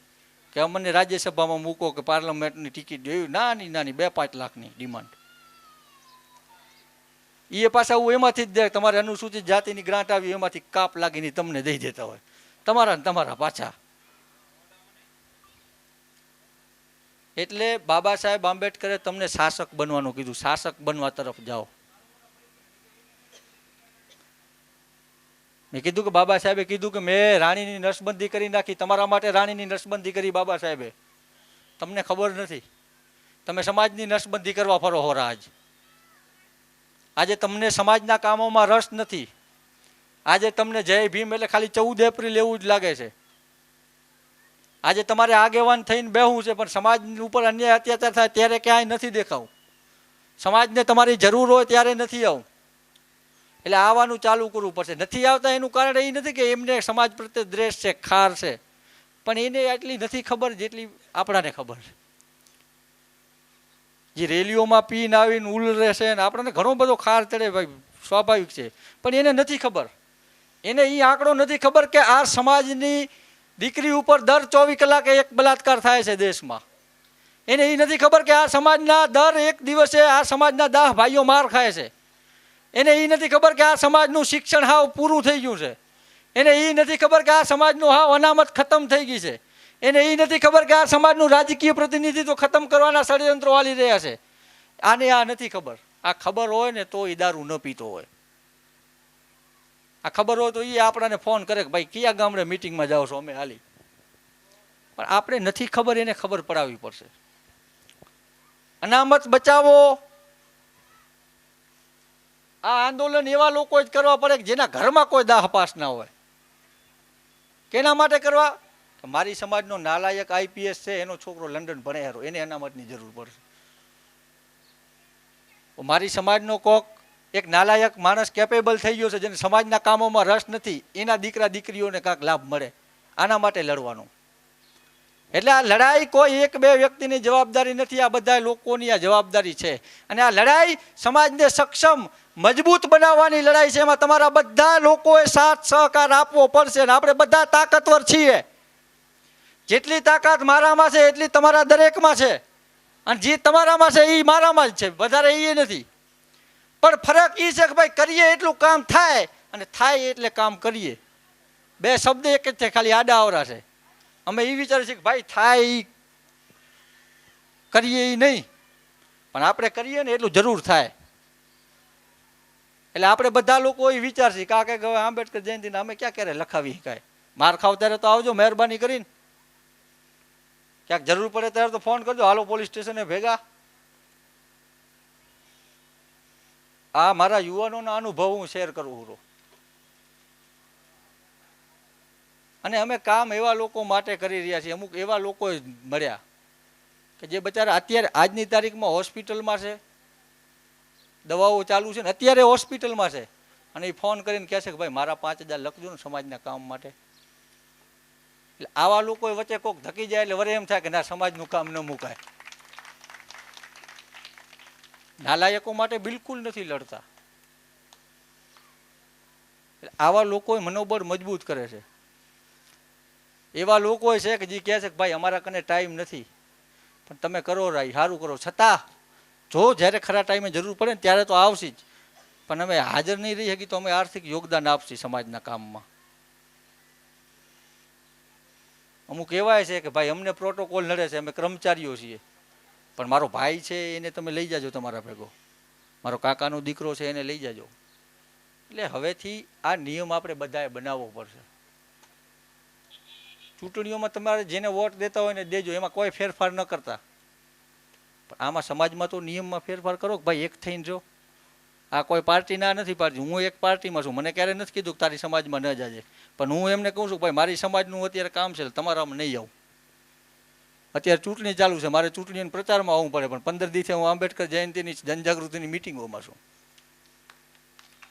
કે અમને રાજ્યસભામાં મૂકો કે પાર્લામેન્ટની ટિકિટ જોઈએ. નાની નાની 2-5 લાખની ડિમાન્ડ. એ પાછા હું એમાંથી જ દે, તમારે અનુસૂચિત જાતિની ગ્રાન્ટ આવી એમાંથી કાપ લાગીને તમને દઈ દેતા હોય, તમારા ને તમારા પાછા. એટલે બાબા સાહેબ આંબેડકરે તમને શાસક બનવાનું કીધું. શાસક બનવા તરફ જાઓ. મેં કીધું કે બાબા સાહેબે કીધું કે મેં રાણીની નસબંધી કરી નાખી. તમારા માટે રાણીની નસબંધી કરી બાબા સાહેબે. તમને ખબર નથી. તમે સમાજની નસબંધી કરવા ફરો હો આજ. આજે તમને સમાજના કામોમાં રસ નથી. આજે તમને જય ભીમ એટલે ખાલી 14 એપ્રિલ એવું જ લાગે છે. આજે તમારે આગેવાન થઈને બેહવું છે પણ સમાજ ઉપર અન્યાય અત્યાચાર થાય ત્યારે ક્યાંય નથી દેખાવું. સમાજને તમારી જરૂર હોય ત્યારે નથી આવું. એટલે આવવાનું ચાલુ કરવું પડશે. નથી આવતા એનું કારણ એ નથી કે એમને સમાજ પ્રત્યે દ્વેષ છે, ખાર છે, પણ એને એટલી નથી ખબર જેટલી આપણાને ખબર છે. જે રેલીઓમાં પીને આવીને ઉલ રહેશે ને આપણને ઘણો બધો ખાર ચડે ભાઈ, સ્વાભાવિક છે, પણ એને નથી ખબર. એને એ આંકડો નથી ખબર કે આ સમાજની દીકરી ઉપર દર 24 કલાકે એક બલાત્કાર થાય છે દેશમાં. એને એ નથી ખબર કે આ સમાજના દર એક દિવસે આ સમાજના 10 ભાઈઓ માર ખાય છે. એને એ નથી ખબર કે આ સમાજનું શિક્ષણ હાવ પૂરું થઈ ગયું છે. એને એ નથી ખબર કે આ સમાજનું હાવ અનામત ખતમ થઈ ગઈ છે. એને એ નથી ખબર કે આ સમાજનું રાજકીય પ્રતિનિધિત્વ ખતમ કરવાના ષડયંત્રો હાલી રહ્યા છે. આને આ નથી ખબર. આ ખબર હોય ને તો એ દારૂ ન પીતો હોય. આ ખબર હોય તો એ આપણાને ફોન કરે કે ભાઈ કયા ગામડે મિટિંગમાં જાઓ છો, અમે હાલી. પણ આપણે નથી ખબર, એને ખબર પડાવવી પડશે. અનામત બચાવો આ આંદોલન એવા લોકો જ કરવા પડે કે જેના ઘરમાં કોઈ દાહ પાસ ના હોય. કેના માટે કરવા? કે મારી સમાજનો નાલાયક આઈપીએસ છે, એનો છોકરો લંડન ભણે હારો, એને અનામતની જરૂર પડશે. મારી સમાજનો કોક એક નાલાયક માણસ કેપેબલ થઈ ગયો છે, જેને સમાજના કામોમાં રસ નથી, એના દીકરા દીકરીઓને કાંઈક લાભ મળે. આના માટે લડવાનું. એટલે આ લડાઈ કોઈ 1-2 વ્યક્તિની જવાબદારી નથી, આ બધા લોકોની આ જવાબદારી છે. અને આ લડાઈ સમાજને સક્ષમ મજબૂત બનાવવાની લડાઈ છે. એમાં તમારા બધા લોકોએ સાથ સહકાર આપવો પડશે ને આપણે બધા તાકાતવર છીએ. જેટલી તાકાત મારામાં છે એટલી તમારા દરેકમાં છે, અને જે તમારામાં છે એ મારામાં જ છે, વધારે એ નથી. પણ ફરક એ છે કે ભાઈ કરીએ એટલું કામ થાય, અને થાય એટલે કામ કરીએ. બે શબ્દ એક જ છે, ખાલી આડા આવરા છે. અમે એ વિચારીએ છીએ કે ભાઈ થાય એ કરીએ એ નહીં, પણ આપણે કરીએ ને એટલું જરૂર થાય. એટલે આપણે બધા લોકો એ વિચારશે કે આ કંઈક હવે આંબેડકર જયંતિને અમે ક્યાં ક્યારે લખાવી શકાય. માર ખાવ ત્યારે તો આવજો મહેરબાની કરીને, ક્યાંક જરૂર પડે ત્યારે તો ફોન કરજો, હાલો પોલીસ સ્ટેશને ભેગા. આ મારા યુવાનોના અનુભવ હું શેર કરું છું. અને અમે કામ એવા લોકો માટે કરી રહ્યા છીએ. અમુક એવા લોકો મળ્યા કે જે બચારા અત્યારે આજની તારીખમાં હોસ્પિટલમાં છે, દવાઓ ચાલુ છે ને અત્યારે હોસ્પિટલમાં છે, અને એ ફોન કરીને કહે છે કે ભાઈ મારા 5,000 લખજો ને સમાજના કામ માટે. એટલે આવા લોકો વચ્ચે કોઈક ધકી જાય એટલે વરે એમ થાય કે ના સમાજનું કામ ન મુકાય. નાલાયકો માટે બિલકુલ નથી લડતા. આવા લોકો મનોબળ મજબૂત કરે છે. એવા લોકો છે કે જે કહે છે કે ભાઈ અમારા કને ટાઈમ નથી, પણ તમે કરો રાઈ સારું કરો. છતાં જો જ્યારે ખરા ટાઈમે જરૂર પડે ને ત્યારે તો આવશે જ, પણ અમે હાજર નહીં રહી શકી તો અમે આર્થિક યોગદાન આપશી સમાજના કામમાં. અમુક એવાય છે કે ભાઈ અમને પ્રોટોકોલ નડે છે, અમે કર્મચારીઓ છીએ, પણ મારો ભાઈ છે એને તમે લઈ જાજો તમારા ભેગો, મારો કાકાનો દીકરો છે એને લઈ જાજો. એટલે હવેથી આ નિયમ આપણે બધાએ બનાવવો પડશે. ચૂંટણીઓમાં તમારે જેને વોટ દેતા હોય ને દેજો, એમાં કોઈ ફેરફાર ન કરતા. પણ આમાં સમાજમાં તો નિયમમાં ફેરફાર કરો કે ભાઈ એક થઈને જો. આ કોઈ પાર્ટી ના નથી પાડતી, હું એક પાર્ટીમાં છું, મને ક્યારે નથી કીધું કે તારી સમાજમાં ન જાજે, પણ હું એમને કહું છું ભાઈ મારી સમાજનું અત્યારે કામ છે, તમારામાં નહીં આવું. અત્યારે ચૂંટણી ચાલુ છે, મારે ચૂંટણીનો પ્રચારમાં આવવું પડે, પણ 15 દિવસે હું આંબેડકર જયંતિની જનજાગૃતિની મિટિંગોમાં છું.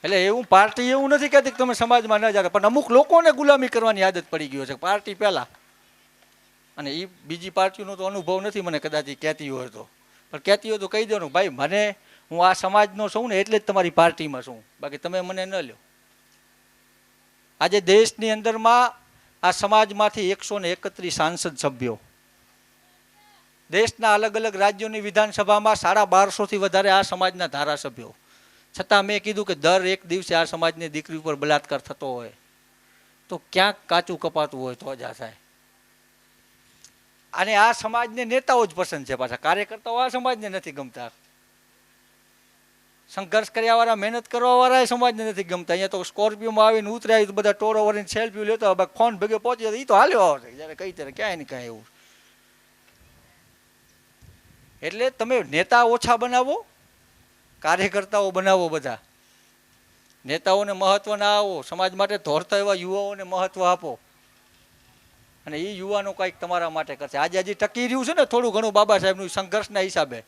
એટલે એવું પાર્ટી એવું નથી કહેતી કે તમે સમાજમાં ન જાઓ, પણ અમુક લોકોને ગુલામી કરવાની આદત પડી ગયો છે પાર્ટી પહેલાં. અને એ બીજી પાર્ટીનો તો અનુભવ નથી મને, કદાચ એ કહેતી હોય તો, પણ કહેતી હોય તો કહી દેવાનું ભાઈ મને હું આ સમાજનો છું ને એટલે જ તમારી પાર્ટીમાં છું, બાકી તમે મને ન લ્યો. આજે દેશની અંદરમાં આ સમાજમાંથી 131 સાંસદ સભ્યો, દેશના અલગ અલગ રાજ્યોની વિધાનસભામાં 1250થી વધારે આ સમાજના ધારાસભ્યો. છતાં મેં કીધું કે દર એક દિવસે આ સમાજની દીકરી ઉપર બલાત્કાર થતો હોય તો ક્યાંક કાચું કપાતું હોય તો જ આ થાય. અને આ સમાજને નેતાઓ જ પસંદ છે, પાછા કાર્યકર્તાઓ આ સમાજને નથી ગમતા. સંઘર્ષ કર્યાવાળા મહેનત કરવાવાળા સમાજને નથી ગમતા. અહીંયા તો સ્કોર્પિયોમાં આવીને ઉતર્યા તો બધા ટોરો વળીને સેલ્ફી લેતો, ફોન ભેગે પહોંચી જાય એ તો હાલ્યો આવશે જ્યારે કઈ ત્યારે ક્યાંય ને કાંઈ એવું. એટલે તમે નેતા ઓછા બનાવો, કાર્યકર્તાઓ બનાવો. બધા નેતાઓને મહત્વ ના આવો, સમાજ માટે દોડતા એવા યુવાઓને મહત્વ આપો, અને એ યુવાનો કંઈક તમારા માટે કરશે. આજે હજી ટકી રહ્યું છે ને થોડું ઘણું બાબા સાહેબનું સંઘર્ષના હિસાબે.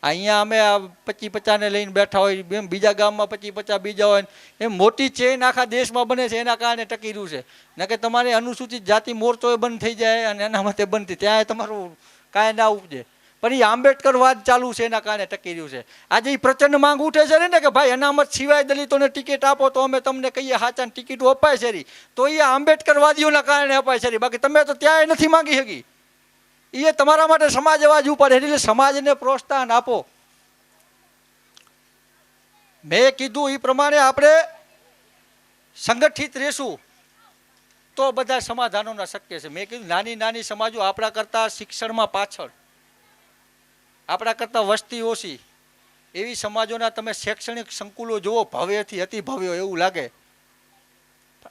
અહીંયા અમે 25-50 ને લઈને બેઠા હોય, એમ બીજા ગામમાં 25-50 બીજા હોય, એમ મોટી ચેન આખા દેશમાં બને છે, એના કારણે ટકી રહ્યું છે. ન કે તમારે અનુસૂચિત જાતિ મોરચો એ બંધ થઈ જાય અને એના માટે બંધ થઈ ત્યાં તમારું કાંઈ ના ઉપજે. પણ એ આંબેડકરવાદ ચાલુ છે એના કારણે ટકી રહ્યું છે. આજે એ પ્રચંડ માંગ ઉઠે છે ને કે ભાઈ અનામત સિવાય દલિતોને ટિકિટ આપો તો અમે તમને કહીએ સાચાને ટિકિટો અપાય છે, તો એ આંબેડકરવાદીઓના કારણે અપાય છે, બાકી તમે તો ત્યાંય નથી માંગી શકી. એ તમારા માટે સમાજ અવાજ ઉપાડે, એટલે સમાજને પ્રોત્સાહન આપો. મેં કીધું એ પ્રમાણે આપણે સંગઠિત રહેશું તો બધા સમાધાનોના શક્ય છે. મેં કીધું નાની નાની સમાજો આપણા કરતાં શિક્ષણમાં પાછળ, આપણા કરતાં વસ્તી ઓછી એવી સમાજોના તમે શૈક્ષણિક સંકુલો જુઓ, ભવ્યથી અતિ ભવ્ય એવું લાગે.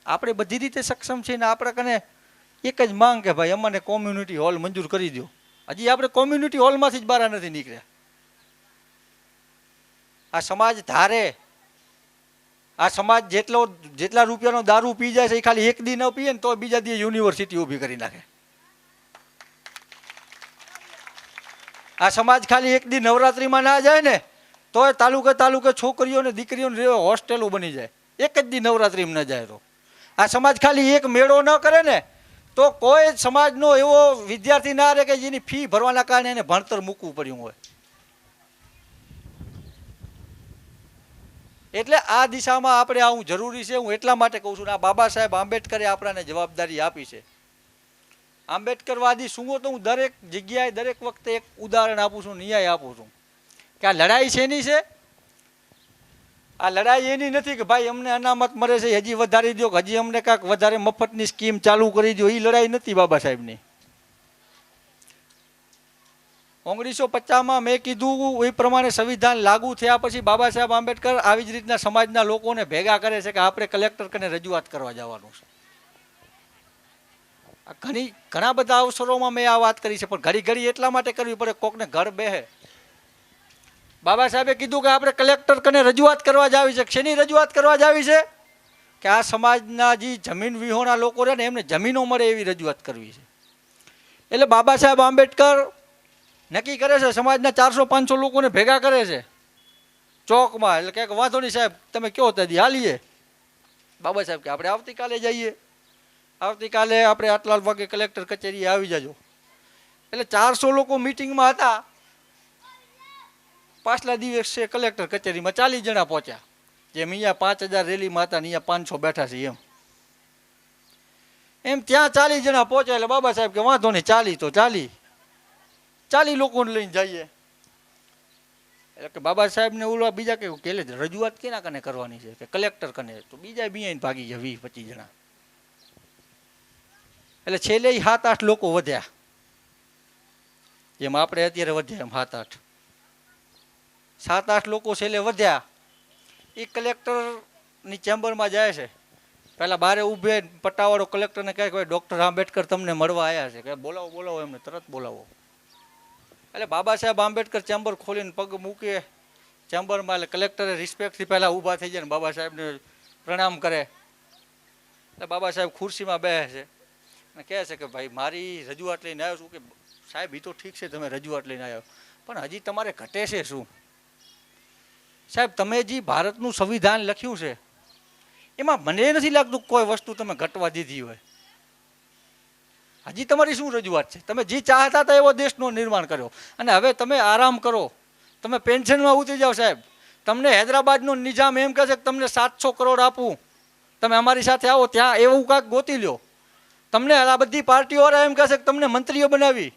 આપણે બધી રીતે સક્ષમ છીએ ને આપણા કને એક જ માંગ કે ભાઈ અમને કોમ્યુનિટી હોલ મંજૂર કરી દો. હજી આપણે કોમ્યુનિટી હોલમાંથી જ બહાર નથી નીકળ્યા. આ સમાજ ધારે, આ સમાજ જેટલા રૂપિયાનો દારૂ પી જાય છે એ ખાલી એક દી ન પીએ ને તો બીજા દી યુનિવર્સિટી ઊભી કરી નાખે. આ સમાજ ખાલી એક દી નવરાત્રિમાં ના જાય ને તો તાલુકે છોકરીઓને દીકરીઓને હોસ્ટેલો બની જાય. એક જ દી નવરાત્રિમાં ન જાય તો. આ સમાજ ખાલી એક મેળો ન કરે ને તો કોઈ સમાજનો એવો વિદ્યાર્થી ના રહે કે જેની ફી ભરવાના કારણે એને ભણતર મૂકવું પડ્યું હોય. એટલે આ દિશામાં આપણે આવું જરૂરી છે. હું એટલા માટે કહું છું, આ બાબા સાહેબ આંબેડકરે આપણાને જવાબદારી આપી છે. આંબેડકરવાદી શું તો હું દરેક જગ્યાએ દરેક વખતે એક ઉદાહરણ આપું છું, ન્યાય આપું છું કે આ લડાઈ શેની છે. આ લડાઈ એની નથી કે ભાઈ અમને અનામત મળે છે હજી વધારી દો, હજી અમને કાંઈક વધારે મફતની સ્કીમ ચાલુ કરી દો. એ લડાઈ નથી બાબા સાહેબની. 1950માં મેં કીધું એ પ્રમાણે સંવિધાન લાગુ થયા પછી બાબા સાહેબ આંબેડકર આવી જ રીતના સમાજના લોકોને ભેગા કરે છે કે આપણે કલેક્ટર કને રજૂઆત કરવા જવાનું છે. ઘણા બધા અવસરોમાં મેં આ વાત કરી છે, પણ ઘડી ઘડી એટલા માટે કરવી પડે કોકને ઘર બેહે. બાબા સાહેબે કીધું કે આપણે કલેક્ટર કને રજૂઆત કરવા જાવી છે. શેની રજૂઆત કરવા જાવી છે કે આ સમાજના જે જમીન વિહોણા લોકો રહે ને એમને જમીનો મળે એવી રજૂઆત કરવી છે. એટલે બાબા સાહેબ આંબેડકર નક્કી કરે છે, સમાજના 400-500 લોકોને ભેગા કરે છે ચોકમાં. એટલે કે વાંધો નહીં સાહેબ તમે કયો તેથી હાલીએ. બાબા સાહેબ કે આપણે આવતીકાલે જઈએ, આવતીકાલે આપણે આટલા વાગે કલેક્ટર કચેરીએ આવી જજો. એટલે 400 લોકો મિટિંગમાં હતા. પાછલા દિવસે કલેક્ટર કચેરીમાં 40 જણા પહોંચ્યા. જેમ અહીંયા 5000 રેલીમાં હતા ને અહીંયા 500 બેઠા છે એમ ત્યાં 40 જણા પહોંચ્યા. એટલે બાબા સાહેબ કે વાંધો નહીં 40 તો 40 લોકોને લઈને જઈએ. એટલે કે બાબા સાહેબને ઓલા બીજા કે રજૂઆત કેના કને કરવાની છે કે કલેક્ટર કને. તો બીજા બિયાઈને ભાગી ગયા 20-25 જણા. એટલે છેલ્લે 7-8 લોકો વધ્યા, જેમ આપણે અત્યારે વધ્યા એમ 7-8 લોકો છેલ્લે વધ્યા. એ કલેક્ટરની ચેમ્બરમાં જાય છે. પહેલાં બારે ઊભે પટ્ટાવાળો કલેક્ટરને કહે કે ડૉક્ટર આંબેડકર તમને મળવા આવ્યા છે, કે બોલાવો એમને તરત બોલાવો. એટલે બાબા સાહેબ આંબેડકર ચેમ્બર ખોલીને પગ મૂકે ચેમ્બરમાં. એટલે કલેક્ટરે રિસ્પેક્ટથી પહેલાં ઊભા થઈ જાય ને બાબા સાહેબને પ્રણામ કરે. એટલે બાબા સાહેબ ખુરશીમાં બેસે છે અને કહે છે કે ભાઈ મારી રજૂઆત લઈને આવ્યો છું. કે સાહેબ એ તો ઠીક છે તમે રજૂઆત લઈને આવ્યો, પણ હજી તમારે ઘટે છે શું? સાહેબ તમે જે ભારતનું સંવિધાન લખ્યું છે એમાં મને નથી લાગતું કોઈ વસ્તુ તમે ઘટવા દીધી હોય. હજી તમારી શું રજૂઆત છે? તમે જે ચાહતા હતા એવો દેશનો નિર્માણ કર્યો અને હવે તમે આરામ કરો, તમે પેન્શનમાં ઉતરી જાઓ. સાહેબ તમને હૈદરાબાદનો નિજામ એમ કહે છે કે તમને 700 કરોડ આપું, તમે અમારી સાથે આવો, ત્યાં એવું કાંઈક ગોતી લ્યો. તમને આ બધી પાર્ટીઓવાળા એમ કહે છે કે તમને મંત્રીઓ બનાવી,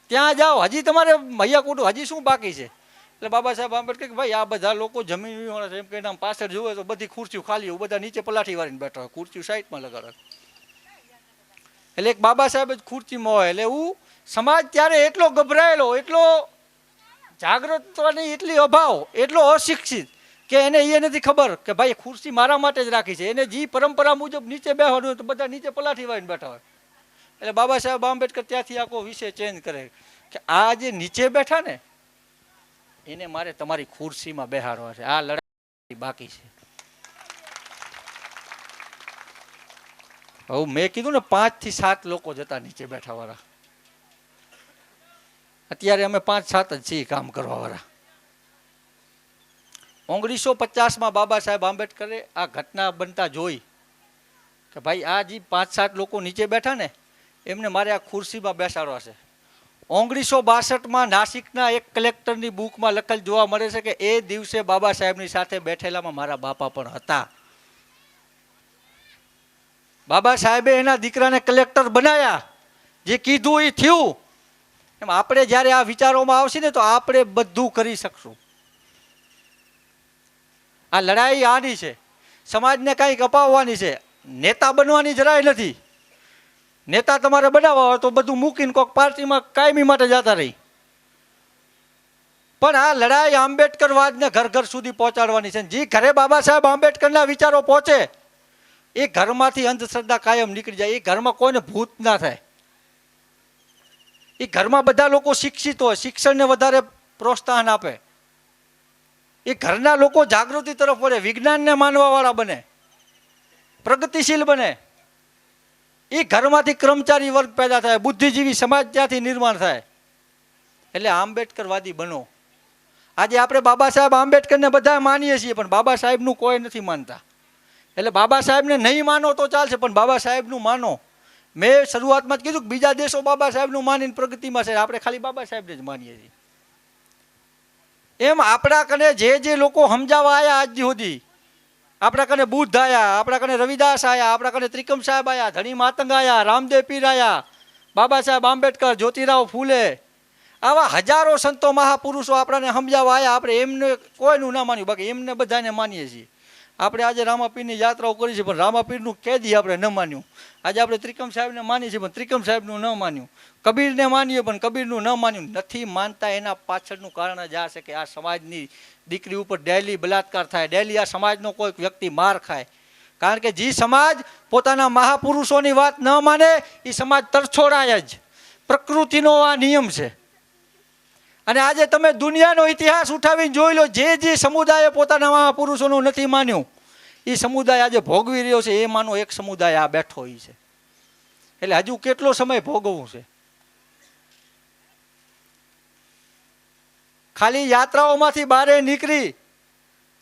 ત્યાં જાઓ. હજી તમારે મૈયા કુટું હજી શું બાકી છે? એટલે બાબા સાહેબ આંબેડકર કે ભાઈ આ બધા લોકો જમીન વિહોણા છે એમ કહીને આમ પાછળ જોવે તો બધી ખુરશીઓ ખાલી હોય, બધા નીચે પલાઠી વાળીને બેઠા હોય, ખુરશીઓ સાઈડમાં લગાડે. એટલે એક બાબા સાહેબ જ ખુરશીમાં હોય. એટલે એવું સમાજ ત્યારે એટલો ગભરાયેલો, એટલો જાગૃતતાની એટલી અભાવ, એટલો અશિક્ષિત કે એને એ નથી ખબર કે ભાઈ ખુરશી મારા માટે જ રાખી છે. એને જે પરંપરા મુજબ નીચે બેસવાનું હોય તો બધા નીચે પલાઠી વાળીને બેઠા હોય. એટલે બાબા સાહેબ આંબેડકર ત્યાંથી આખો વિષય ચેન્જ કરે કે આ જે નીચે બેઠા ને એને મારે તમારી ખુરશીમાં બેહાડવા છે. આ લડાઈ બાકી છે. હવે મેં કીધું ને 5 થી 7 લોકો જતા નીચે બેઠા વાળા. અત્યારે અમે 5-7 જ છીએ કામ કરવા વાળા. 1950માં બાબા સાહેબ આંબેડકરે આ ઘટના બનતા જોઈ કે ભાઈ આ જે 5-7 લોકો નીચે બેઠા ને એમને મારે આ ખુરશીમાં બેસાડવા છે. 1962માં નાસિકના એક કલેક્ટરની બુકમાં લખેલ જોવા મળે છે કે એ દિવસે બાબા સાહેબની સાથે બેઠેલામાં મારા બાપા પણ હતા. બાબા સાહેબે એના દીકરાને કલેક્ટર બનાવ્યા, જે કીધું એ થયું. એમ આપણે જ્યારે આ વિચારોમાં આવશે ને તો આપણે બધું કરી શકશું. આ લડાઈ આની છે, સમાજને કંઈક અપાવવાની છે, નેતા બનવાની જરાય નથી. નેતા તમારે બનાવવા હોય તો બધું મૂકીને કોઈક પાર્ટીમાં કાયમી માટે જતા રહી. પણ આ લડાઈ આંબેડકરવાદને ઘર ઘર સુધી પહોંચાડવાની છે. જે ઘરે બાબા સાહેબ આંબેડકરના વિચારો પહોંચે એ ઘરમાંથી અંધશ્રદ્ધા કાયમ નીકળી જાય. એ ઘરમાં કોઈને ભૂત ના થાય. એ ઘરમાં બધા લોકો શિક્ષિત હોય, શિક્ષણને વધારે પ્રોત્સાહન આપે. એ ઘરના લોકો જાગૃતિ તરફ વળે, વિજ્ઞાનને માનવાવાળા બને, પ્રગતિશીલ બને. એ ઘરમાંથી કર્મચારી વર્ગ પેદા થાય, બુદ્ધિજીવી સમાજ ત્યાંથી નિર્માણ થાય. એટલે આંબેડકરવાદી બનો. આજે આપણે બાબા સાહેબ આંબેડકરને બધા માનીએ છીએ, પણ બાબા સાહેબનું કોઈ નથી માનતા. એટલે બાબા સાહેબને નહીં માનો તો ચાલશે, પણ બાબા સાહેબનું માનો. મેં શરૂઆતમાં જ કીધું કે બીજા દેશો બાબા સાહેબનું માનીને પ્રગતિમાં છે, આપણે ખાલી બાબા સાહેબને જ માનીએ છીએ. એમ આપણા કને જે લોકો સમજાવવા આવ્યા આજ સુધી આપણા કને બુદ્ધ આયા, આપણા કને રવિદાસ આયા, આપણા કને ત્રિકમ સાહેબ આયા, ધણી માતંગ આયા, રામદેવ પીર આયા, બાબા સાહેબ આંબેડકર, જ્યોતિરાવ ફૂલે, આવા હજારો સંતો મહાપુરુષો આપણને સમજાવવા આવ્યા. આપણે એમને કોઈનું ના માન્યું, બાકી એમને બધાને માનીએ છીએ. આપણે આજે રામાપીરની યાત્રાઓ કરી છે, પણ રામાપીરનું કેદી આપણે ન માન્યું. આજે આપણે ત્રિકમ સાહેબને માનીએ છીએ, પણ ત્રિકમ સાહેબનું ન માન્યું. કબીરને માનીએ, પણ કબીરનું ન માન્યું. નથી માનતા એના પાછળનું કારણ જ આ છે કે આ સમાજની દીકરી ઉપર ડેલી બલાત્કાર થાય, ડેલી આ સમાજનો કોઈક વ્યક્તિ માર ખાય. કારણ કે જે સમાજ પોતાના મહાપુરુષોની વાત ન માને એ સમાજ તરછોડાય જ. પ્રકૃતિનો આ નિયમ છે. અને આજે તમે દુનિયાનો ઇતિહાસ ઉઠાવીને જોઈ લો, જે સમુદાયે પોતાના મહાપુરુષોનું નથી માન્યું એ સમુદાય આજે ભોગવી રહ્યો છે. એમાંનો એક સમુદાય આ બેઠો એ છે. એટલે હજુ કેટલો સમય ભોગવવું છે? ખાલી યાત્રાઓમાંથી બહાર નીકળી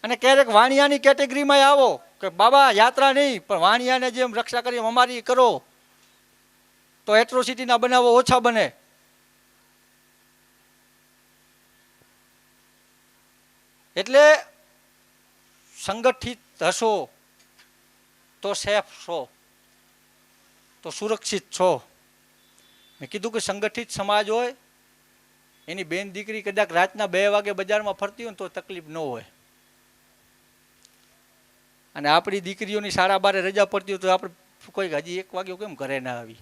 અને ક્યારેક વાણિયાની કેટેગરીમાં આવો કે બાબા યાત્રા નહીં પણ વાણિયાને જેમ રક્ષા કરી અમારી કરો, તો એટ્રોસિટીના બનાવો ઓછા બને. એટલે સંગઠિત હશો તો સેફ છો, તો સુરક્ષિત છો. મેં કીધું કે સંગઠિત સમાજ હોય, એની બેન દીકરી કદાચ રાતના 2 વાગે બજારમાં ફરતી હોય ને તો તકલીફ ન હોય. અને આપણી દીકરીઓની 12:30 રજા પડતી હોય તો આપણે કોઈ હજી 1 વાગ્યો કેમ ઘરે ના આવી?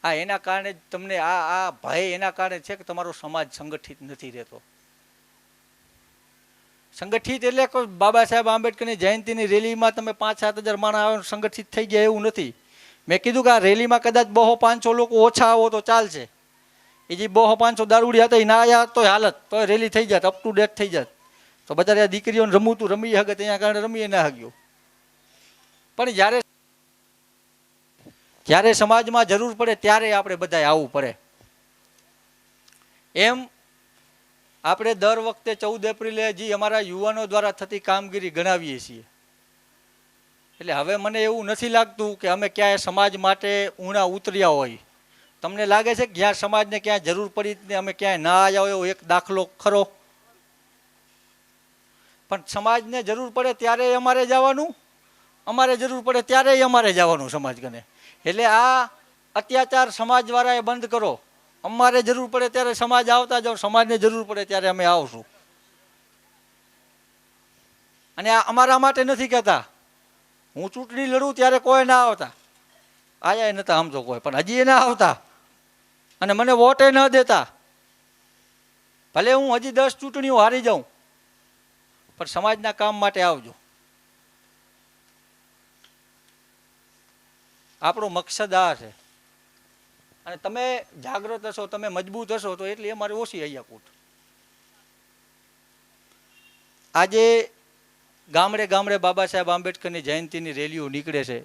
આ એના કારણે જ તમને આ ભય એના કારણે છે કે તમારો સમાજ સંગઠિત નથી રહેતો. સંગઠિત એટલે કોઈ બાબા સાહેબ આંબેડકરની જયંતિની રેલીમાં તમે 5-7 હજાર માણસ આવે સંગઠિત થઈ ગયા એવું નથી. મેં કીધું કે આ રેલીમાં કદાચ 200-500 લોકો ઓછા આવો તો ચાલશે. એ જે 200-500 દારૂડી હતા એ ના આવ્યા તો હાલત તો રેલી થઈ જાત, અપ ટુ ડેટ થઈ જાત. તો બધા દીકરીઓને રમવું રમી હગત એના કારણે રમીએ ના હગ્યું. પણ જ્યારે સમાજમાં જરૂર પડે ત્યારે આપણે બધા આવવું પડે. એમ આપણે દર વખતે 14 એપ્રિલે જે અમારા યુવાનો દ્વારા થતી કામગીરી ગણાવીએ છીએ. એટલે હવે મને એવું નથી લાગતું કે અમે ક્યાંય સમાજ માટે ઊણા ઉતર્યા હોય. તમને લાગે છે કે જ્યાં સમાજને ક્યાંય જરૂર પડી ને અમે ક્યાંય ના આવ્યા હોય એવો એક દાખલો ખરો? પણ સમાજને જરૂર પડે ત્યારે અમારે જવાનું, અમારે જરૂર પડે ત્યારે અમારે જવાનું સમાજ કને. એટલે આ અત્યાચાર સમાજવાળાએ બંધ કરો. અમારે જરૂર પડે ત્યારે સમાજ આવતા જાઓ, સમાજને જરૂર પડે ત્યારે અમે આવશું. અને આ અમારા માટે નથી કહેતા. હું ચૂંટણી લડું ત્યારે કોઈ ના આવતા, આયા નતા આમ તો કોઈ, પણ હજી એ ના આવતા અને મને વોટે ન દેતા. ભલે હું હજી 10 ચૂંટણીઓ હારી જાઉં, પણ સમાજના કામ માટે આવજો. આપણો મકસદ આ છે. અને તમે જાગૃત હશો, તમે મજબૂત હશો તો એટલી અમારે ઓછી અહીંયા કૂટ. આજે ગામડે ગામડે બાબા સાહેબ આંબેડકરની જયંતિની રેલીઓ નીકળે છે,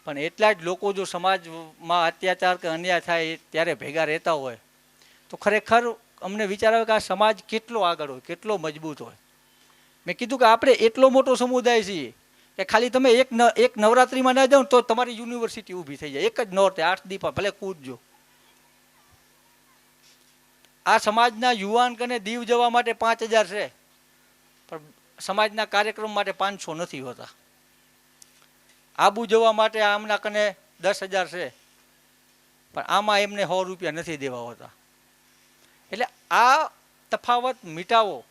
પણ એટલા જ લોકો જો સમાજમાં અત્યાચાર કે અન્યાય થાય ત્યારે ભેગા રહેતા હોય તો ખરેખર અમને વિચાર આવે કે આ સમાજ કેટલો આગળ હોય, કેટલો મજબૂત હોય. મેં કીધું કે આપણે એટલો મોટો સમુદાય છીએ કે ખાલી તમે એક નવરાત્રિમાં ના જાઓ તો તમારી યુનિવર્સિટી ઊભી થઈ જાય. એક જ નોરતે 8 દી ભલે કૂદજો. આ સમાજના યુવાન કને દીવ જવા માટે 5000 છે, પણ સમાજના કાર્યક્રમ માટે 500 નથી હોતા. આબુ જવા માટે આમના કને 10,000 છે, પણ આમાં એમને 100 રૂપિયા નથી દેવા હોતા. એટલે આ તફાવત મિટાવો.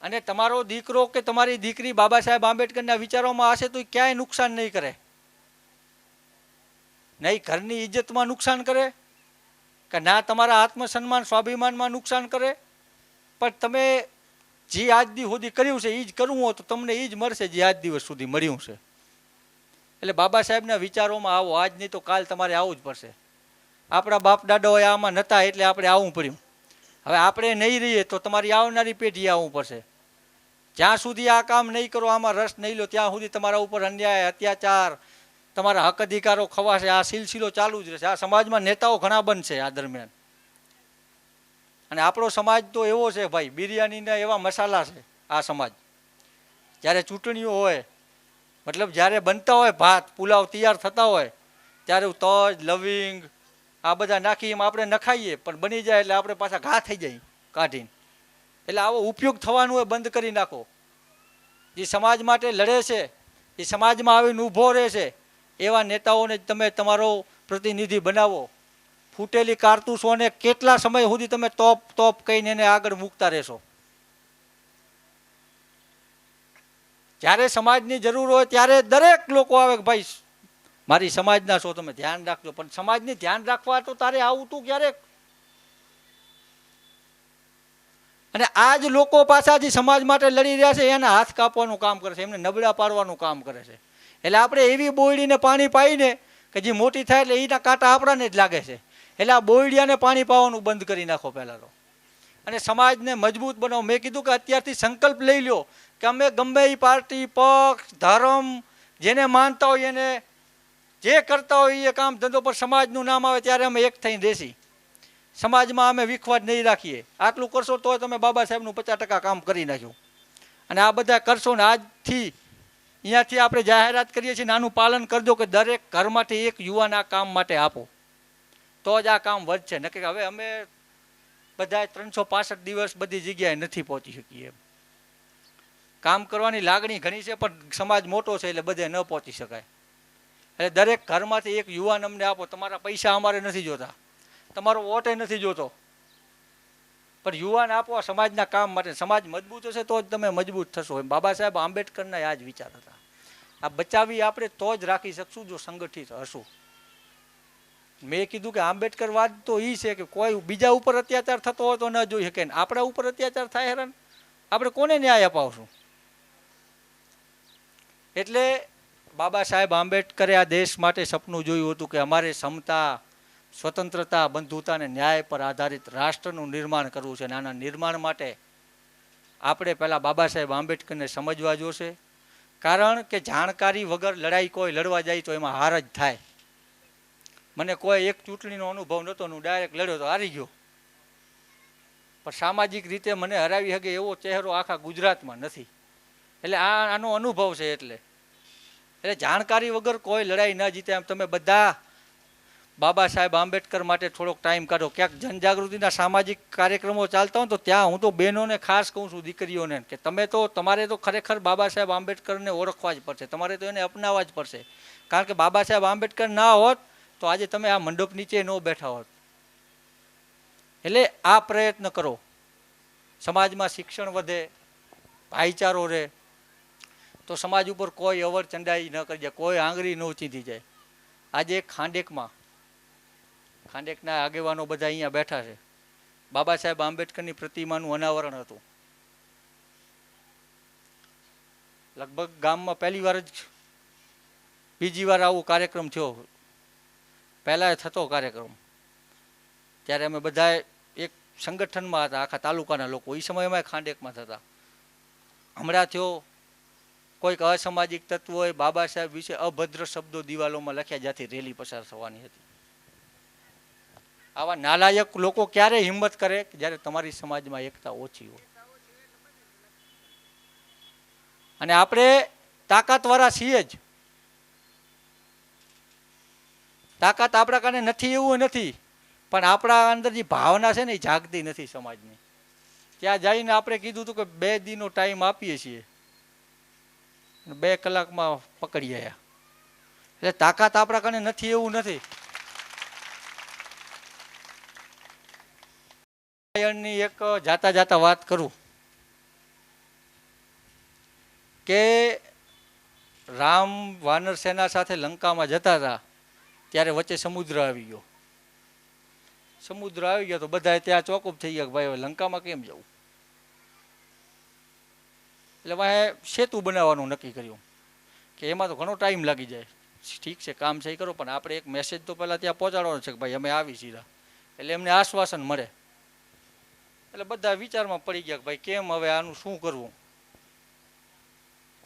અને તમારો દીકરો કે તમારી દીકરી બાબા સાહેબ આંબેડકરના વિચારોમાં હશે તો ક્યાંય નુકસાન નહીં કરે. નહીં ઘરની ઇજ્જતમાં નુકસાન કરે કે ના તમારા આત્મસન્માન સ્વાભિમાનમાં નુકસાન કરે. પણ તમે જે આજ દી સુધી કર્યું છે એ જ કરવું હોય તો તમને એ જ મળશે જે આજ દિવસ સુધી મળ્યું છે. એટલે બાબા સાહેબના વિચારોમાં આવો. આજ નહીં તો કાલ તમારે આવવું જ પડશે. આપણા બાપ દાદાઓ આમાં નહોતા એટલે આપણે આવવું પડ્યું. હવે આપણે નહીં રહીએ તો તમારી આવનારી પેઢી આવવું પડશે. જ્યાં સુધી આ કામ નહીં કરો, આમાં રસ નહીં લો, ત્યાં સુધી તમારા ઉપર અન્યાય, અત્યાચાર, તમારા હક અધિકારો ખવાશે. આ સિલસિલો ચાલુ જ રહેશે. આ સમાજમાં નેતાઓ ઘણા બનશે આ દરમિયાન. અને આપણો સમાજ તો એવો છે ભાઈ, બિરયાનીના એવા મસાલા છે આ સમાજ. જ્યારે ચૂંટણીઓ હોય, મતલબ જ્યારે બનતા હોય ભાત પુલાવ તૈયાર થતા હોય ત્યારે તજ લવિંગ આ બધા નાખી એમ આપણે નખાઈએ, પણ બની જાય એટલે આપણે પાછા ઘા થઈ જાય કાઢીને. એટલે આવો ઉપયોગ થવાનું હોય બંધ કરી નાખો. જે સમાજ માટે લડે છે, એ સમાજમાં આવીને ઊભો રહે છે, એવા નેતાઓને જ તમે તમારો પ્રતિનિધિ બનાવો. ફૂટેલી કારતૂસોને કેટલા સમય સુધી તમે તોપ કહીને એને આગળ મૂકતા રહેશો? જ્યારે સમાજની જરૂર હોય ત્યારે દરેક લોકો આવે કે ભાઈ મારી સમાજના છો, તમે ધ્યાન રાખજો. પણ સમાજની ધ્યાન રાખવા તો તારે આવું તું ક્યારેક. અને આ જ લોકો પાછા જે સમાજ માટે લડી રહ્યા છે એના હાથ કાપવાનું કામ કરે છે, એમને નબળા પાડવાનું કામ કરે છે. એટલે આપણે એવી બોયડીને પાણી પાઈને કે જે મોટી થાય એટલે એના કાંટા આપણાને જ લાગે છે. એટલે આ બોયડિયાને પાણી પાવાનું બંધ કરી નાખો પહેલાં તો, અને સમાજને મજબૂત બનાવો. મેં કીધું કે અત્યારથી સંકલ્પ લઈ લો કે અમે ગમે એ પાર્ટી, પક્ષ, ધર્મ જેને માનતા હોય એને જે કરતા હોય એ કામ ધંધો પર સમાજનું નામ આવે ત્યારે અમે એક થઈને રહેશી. સમાજમાં અમે વિખવાદ નહીં રાખીએ. આટલું કરશો તો તમે બાબા સાહેબનું 50% કામ કરી નાખ્યું. અને આ બધા કરશો ને આજથી અહીંયાથી આપણે જાહેરાત કરીએ છીએ, આનું પાલન કરજો કે દરેક ઘરમાંથી એક યુવાન આ કામ માટે આપો, તો જ આ કામ વધશે. નક્કી હવે અમે બધા 365 દિવસ બધી જગ્યાએ નથી પહોંચી શકીએ. એમ કામ કરવાની લાગણી ઘણી છે પણ સમાજ મોટો છે એટલે બધે ન પહોંચી શકાય. એટલે દરેક ઘરમાંથી એક યુવાન અમને આપો. તમારા પૈસા અમારે નથી જોતા, તમારો વોટ નથી જોતો, પણ યુવાન આપો આ સમાજના કામ માટે. સમાજ મજબૂત હશે તો જ તમે મજબૂત થશો. એમ બાબા સાહેબ આંબેડકરના આ જ વિચાર હતા. આ બચાવી આપણે તો જ રાખી શકશું જો સંગઠિત હશું. મેં કીધું કે આંબેડકરવાદ તો એ છે કે કોઈ બીજા ઉપર અત્યાચાર થતો હોય તો ન જોઈ શકે, ને આપણા ઉપર અત્યાચાર થાય હેરાન, આપણે કોને ન્યાય અપાવશું? એટલે બાબા સાહેબ આંબેડકરે આ દેશ માટે સપનું જોયું હતું કે અમારે સમતા, સ્વતંત્રતા, બંધુતા અને ન્યાય પર આધારિત રાષ્ટ્રનું નિર્માણ કરવું છે. અને આના નિર્માણ માટે આપણે પહેલાં બાબા સાહેબ આંબેડકરને સમજવા જોશે. કારણ કે જાણકારી વગર લડાઈ કોઈ લડવા જાય તો એમાં હાર જ થાય. મને કોઈ એક ચૂંટણીનો અનુભવ નહોતો, હું ડાયરેક્ટ લડ્યો તો હારી ગયો, પણ સામાજિક રીતે મને હરાવી શકે એવો ચહેરો આખા ગુજરાતમાં નથી. એટલે આનો અનુભવ છે. એટલે જાણકારી વગર કોઈ લડાઈ ન જીતે. એમ તમે બધા બાબા સાહેબ આંબેડકર માટે થોડોક ટાઈમ કાઢો. ક્યાંક જનજાગૃતિના સામાજિક કાર્યક્રમો ચાલતા હોય તો ત્યાં હું તો બહેનોને ખાસ કહું છું, દીકરીઓને, કે તમારે તો ખરેખર બાબા સાહેબ આંબેડકરને ઓળખવા જ પડશે, તમારે તો એને અપનાવવા જ પડશે. કારણ કે બાબા સાહેબ આંબેડકર ના હોત તો આજે તમે આ મંડપ નીચે ન બેઠા હોત. એટલે આ પ્રયત્ન કરો, સમાજમાં શિક્ષણ વધે, ભાઈચારો રહે, તો સમાજ ઉપર કોઈ અવર ચંડાઈ ન કરી જાય, કોઈ આંગળી ન ચીંધી જાય. આજે ખાંડેકના આગેવાનો બધા અહીંયા બેઠા છે. બાબા સાહેબ આંબેડકરની પ્રતિમાનું અનાવરણ હતું. લગભગ ગામમાં પહેલી વાર જ, બીજી વાર આવો કાર્યક્રમ થયો. પહેલાં થતો કાર્યક્રમ ત્યારે અમે બધા એક સંગઠનમાં હતા, આખા તાલુકાના લોકો. એ સમયમાં ખાંડેકમાં થતા. હમણાં થયો કોઈક અસામાજિક તત્વોએ બાબા સાહેબ વિશે અભદ્ર શબ્દો દિવાલોમાં લખ્યા, જ્યાંથી રેલી પસાર થવાની હતી. આવા નાલાયક લોકો ક્યારે હિંમત કરે કે જ્યારે તમારી સમાજમાં એકતા ઓછી હોય. અને આપણે તાકાતવાળા છીએ જ. તાકાત આપણા કારણે નથી એવું નથી, પણ આપણા અંદર જે ભાવના છે ને એ જાગતી નથી સમાજની. ત્યાં જઈને આપણે કીધું હતું કે 2 દિનનો ટાઈમ આપીએ છીએ, 2 કલાકમાં પકડી આવ્યા. એટલે તાકાત આપણા કારણે નથી એવું નથી. ની એક જાતા વાત કરું કે રામ વાનર સેના સાથે લંકામાં જતા હતા ત્યારે વચ્ચે સમુદ્ર આવી ગયો. સમુદ્ર આવી ગયો તો બધા ત્યાં ચોકઅપ થઈ ગયા કે ભાઈ હવે લંકામાં કેમ જવું. એટલે વાંહે સેતુ બનાવવાનું નક્કી કર્યું કે એમાં તો ઘણો ટાઈમ લાગી જાય. ઠીક છે, કામ સહી કરો, પણ આપણે એક મેસેજ તો પહેલાં ત્યાં પહોંચાડવાનો છે કે ભાઈ અમે આવી સીધા. એટલે એમને આશ્વાસન મળે. એટલે બધા વિચારમાં પડી ગયા કે ભાઈ કેમ હવે આનું શું કરવું.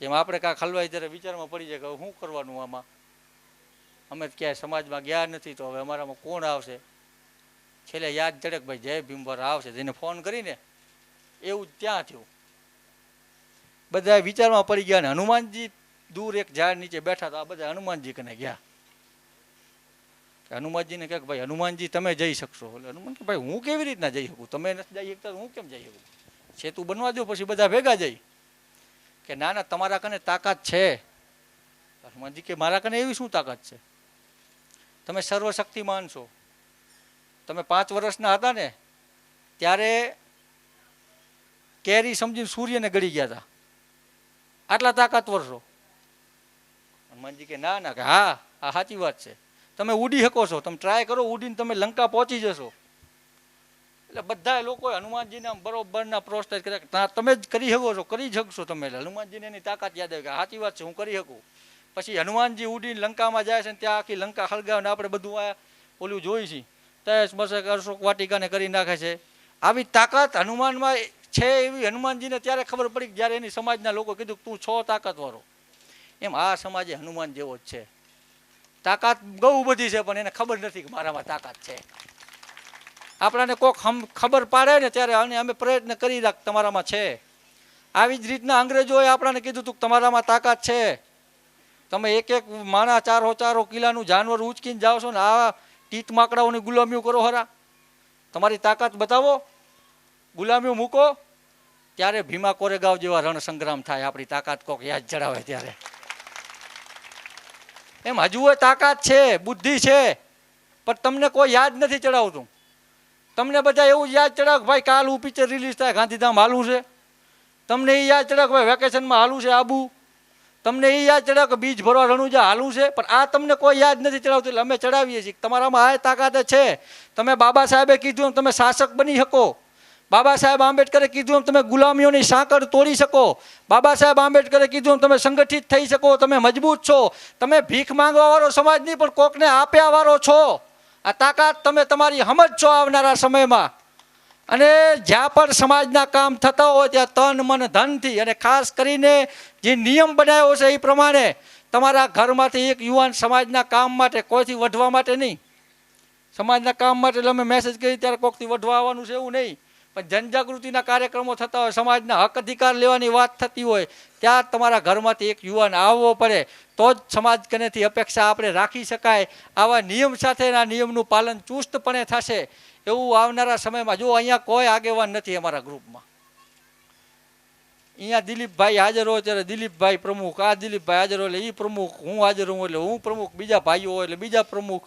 જેમ આપણે કાંઈક હલવાઈ ત્યારે વિચારમાં પડી જાય કે હવે શું કરવાનું આમાં. અમે ક્યાંય સમાજમાં ગયા નથી તો હવે અમારામાં કોણ આવશે. છેલ્લે યાદ ચડે કે ભાઈ જય ભીમવાર આવશે, જેને ફોન કરીને એવું ત્યાં થયું. બધા વિચારમાં પડી ગયા ને હનુમાનજી દૂર એક ઝાડ નીચે બેઠા તો આ બધા હનુમાનજી કને ગયા. હનુમાનજીને કહે કે ભાઈ હનુમાનજી તમે જઈ શકશો. એટલે હનુમાન કે ભાઈ હું કેવી રીતના જઈ શકું, તમે નથી જઈ શકતા હું કેમ જઈ શકું. સેતુ બનવા દો પછી બધા ભેગા જઈ. કે ના ના તમારા કને તાકાત છે. હનુમાનજી કે મારા કને એવી શું તાકાત છે? તમે સર્વશક્તિમાન છો. તમે 5 વર્ષના હતા ને ત્યારે કેરી સમજીને સૂર્યને ગળી ગયા હતા, આટલા તાકાતવર છો. હનુમાનજી કે ના ના, કે હા આ સાચી વાત છે. તમે ઉડી શકો છો, તમે ટ્રાય કરો, ઉડીને તમે લંકા પહોંચી જશો. એટલે બધા લોકોએ હનુમાનજીને આમ બરોબરના પ્રોત્સાહિત કર્યા કે તમે જ કરી શકો છો, કરી શકશો તમે. એટલે હનુમાનજીને એની તાકાત યાદ આવી કે સાચી વાત છે, હું કરી શકું. પછી હનુમાનજી ઉડીને લંકામાં જાય છે ને ત્યાં આખી લંકા હળગાવીને આપણે બધું આ ઓલું જોઈ છીએ, તસ બસક અશોક વાટિકાને કરી નાખે છે. આવી તાકાત હનુમાનમાં છે. એવી હનુમાનજીને ત્યારે ખબર પડી જ્યારે એની સમાજના લોકો કીધું તું છો તાકાતવાળો. એમ આ સમાજે હનુમાન જેવો જ છે. તાકાત બહુ બધી છે પણ એને ખબર નથી કે મારામાં તાકાત છે. આપણાને કોક ખબર પાડે ને ત્યારે અમે પ્રયત્ન કરી રાખ તમારામાં છે. આવી જ રીતના અંગ્રેજોએ આપણાને કીધું તું તમારામાં તાકાત છે. તમે એક એક માણા 4 કિલાનું જાનવર ઉચકીને જાઓ છો ને આ ટીટ માકડાઓની ગુલામીઓ કરો ખરા. તમારી તાકાત બતાવો, ગુલામીઓ મૂકો, ત્યારે ભીમા કોરેગાંવ જેવા રણ સંગ્રામ થાય. આપણી તાકાત કોક યાદ જડાવે ત્યારે. એમ હજુ એ તાકાત છે, બુદ્ધિ છે, પણ તમને કોઈ યાદ નથી ચડાવતું. તમને બધા એવું યાદ ચડાવ કે ભાઈ કાલ પિક્ચર રિલીઝ થાય, ગાંધીધામ હાલવું છે. તમને એ યાદ ચડાવ કે ભાઈ વેકેશનમાં હાલવું છે આબુ. તમને એ યાદ ચડાવ કે બીજ ભરવા રણુજા હાલવું છે. પણ આ તમને કોઈ યાદ નથી ચડાવતું. એટલે અમે ચડાવીએ છીએ તમારામાં આ તાકાત છે. તમે બાબા સાહેબે કીધું એમ તમે શાસક બની શકો. બાબા સાહેબ આંબેડકરે કીધું એમ તમે ગુલામીઓની સાંકળ તોડી શકો. બાબા સાહેબ આંબેડકરે કીધું એમ તમે સંગઠિત થઈ શકો. તમે મજબૂત છો. તમે ભીખ માંગવા વાળો સમાજ નહીં પણ કોકને આપ્યા વાળો છો. આ તાકાત તમે તમારી સમજશો આવનારા સમયમાં. અને જ્યાં પણ સમાજના કામ થતા હોય ત્યાં તન મન ધનથી, અને ખાસ કરીને જે નિયમ બનાવ્યો છે એ પ્રમાણે તમારા ઘરમાંથી એક યુવાન સમાજના કામ માટે, કોઈથી વઢવા માટે નહીં, સમાજના કામ માટે. એટલે અમે મેસેજ કરી ત્યારે કોકથી વઢવા આવવાનું છે એવું નહીં, પણ જનજાગૃતિના કાર્યક્રમો થતા હોય, સમાજના હક અધિકાર લેવાની વાત થતી હોય, ત્યાં તમારા ઘરમાંથી એક યુવાન આવવો પડે. તો જ સમાજ કનેથી અપેક્ષા આપણે રાખી શકાય. આવા નિયમ સાથેના નિયમનું પાલન ચુસ્તપણે થશે એવું આવનારા સમયમાં. જો અહીંયા કોઈ આગેવાન નથી અમારા ગ્રુપમાં. અહીંયા દિલીપભાઈ હાજર હોય ત્યારે દિલીપભાઈ પ્રમુખ, આ દિલીપભાઈ હાજર હોય એટલે એ પ્રમુખ, હું હાજર હોઉં એટલે હું પ્રમુખ, બીજા ભાઈઓ હોય એટલે બીજા પ્રમુખ.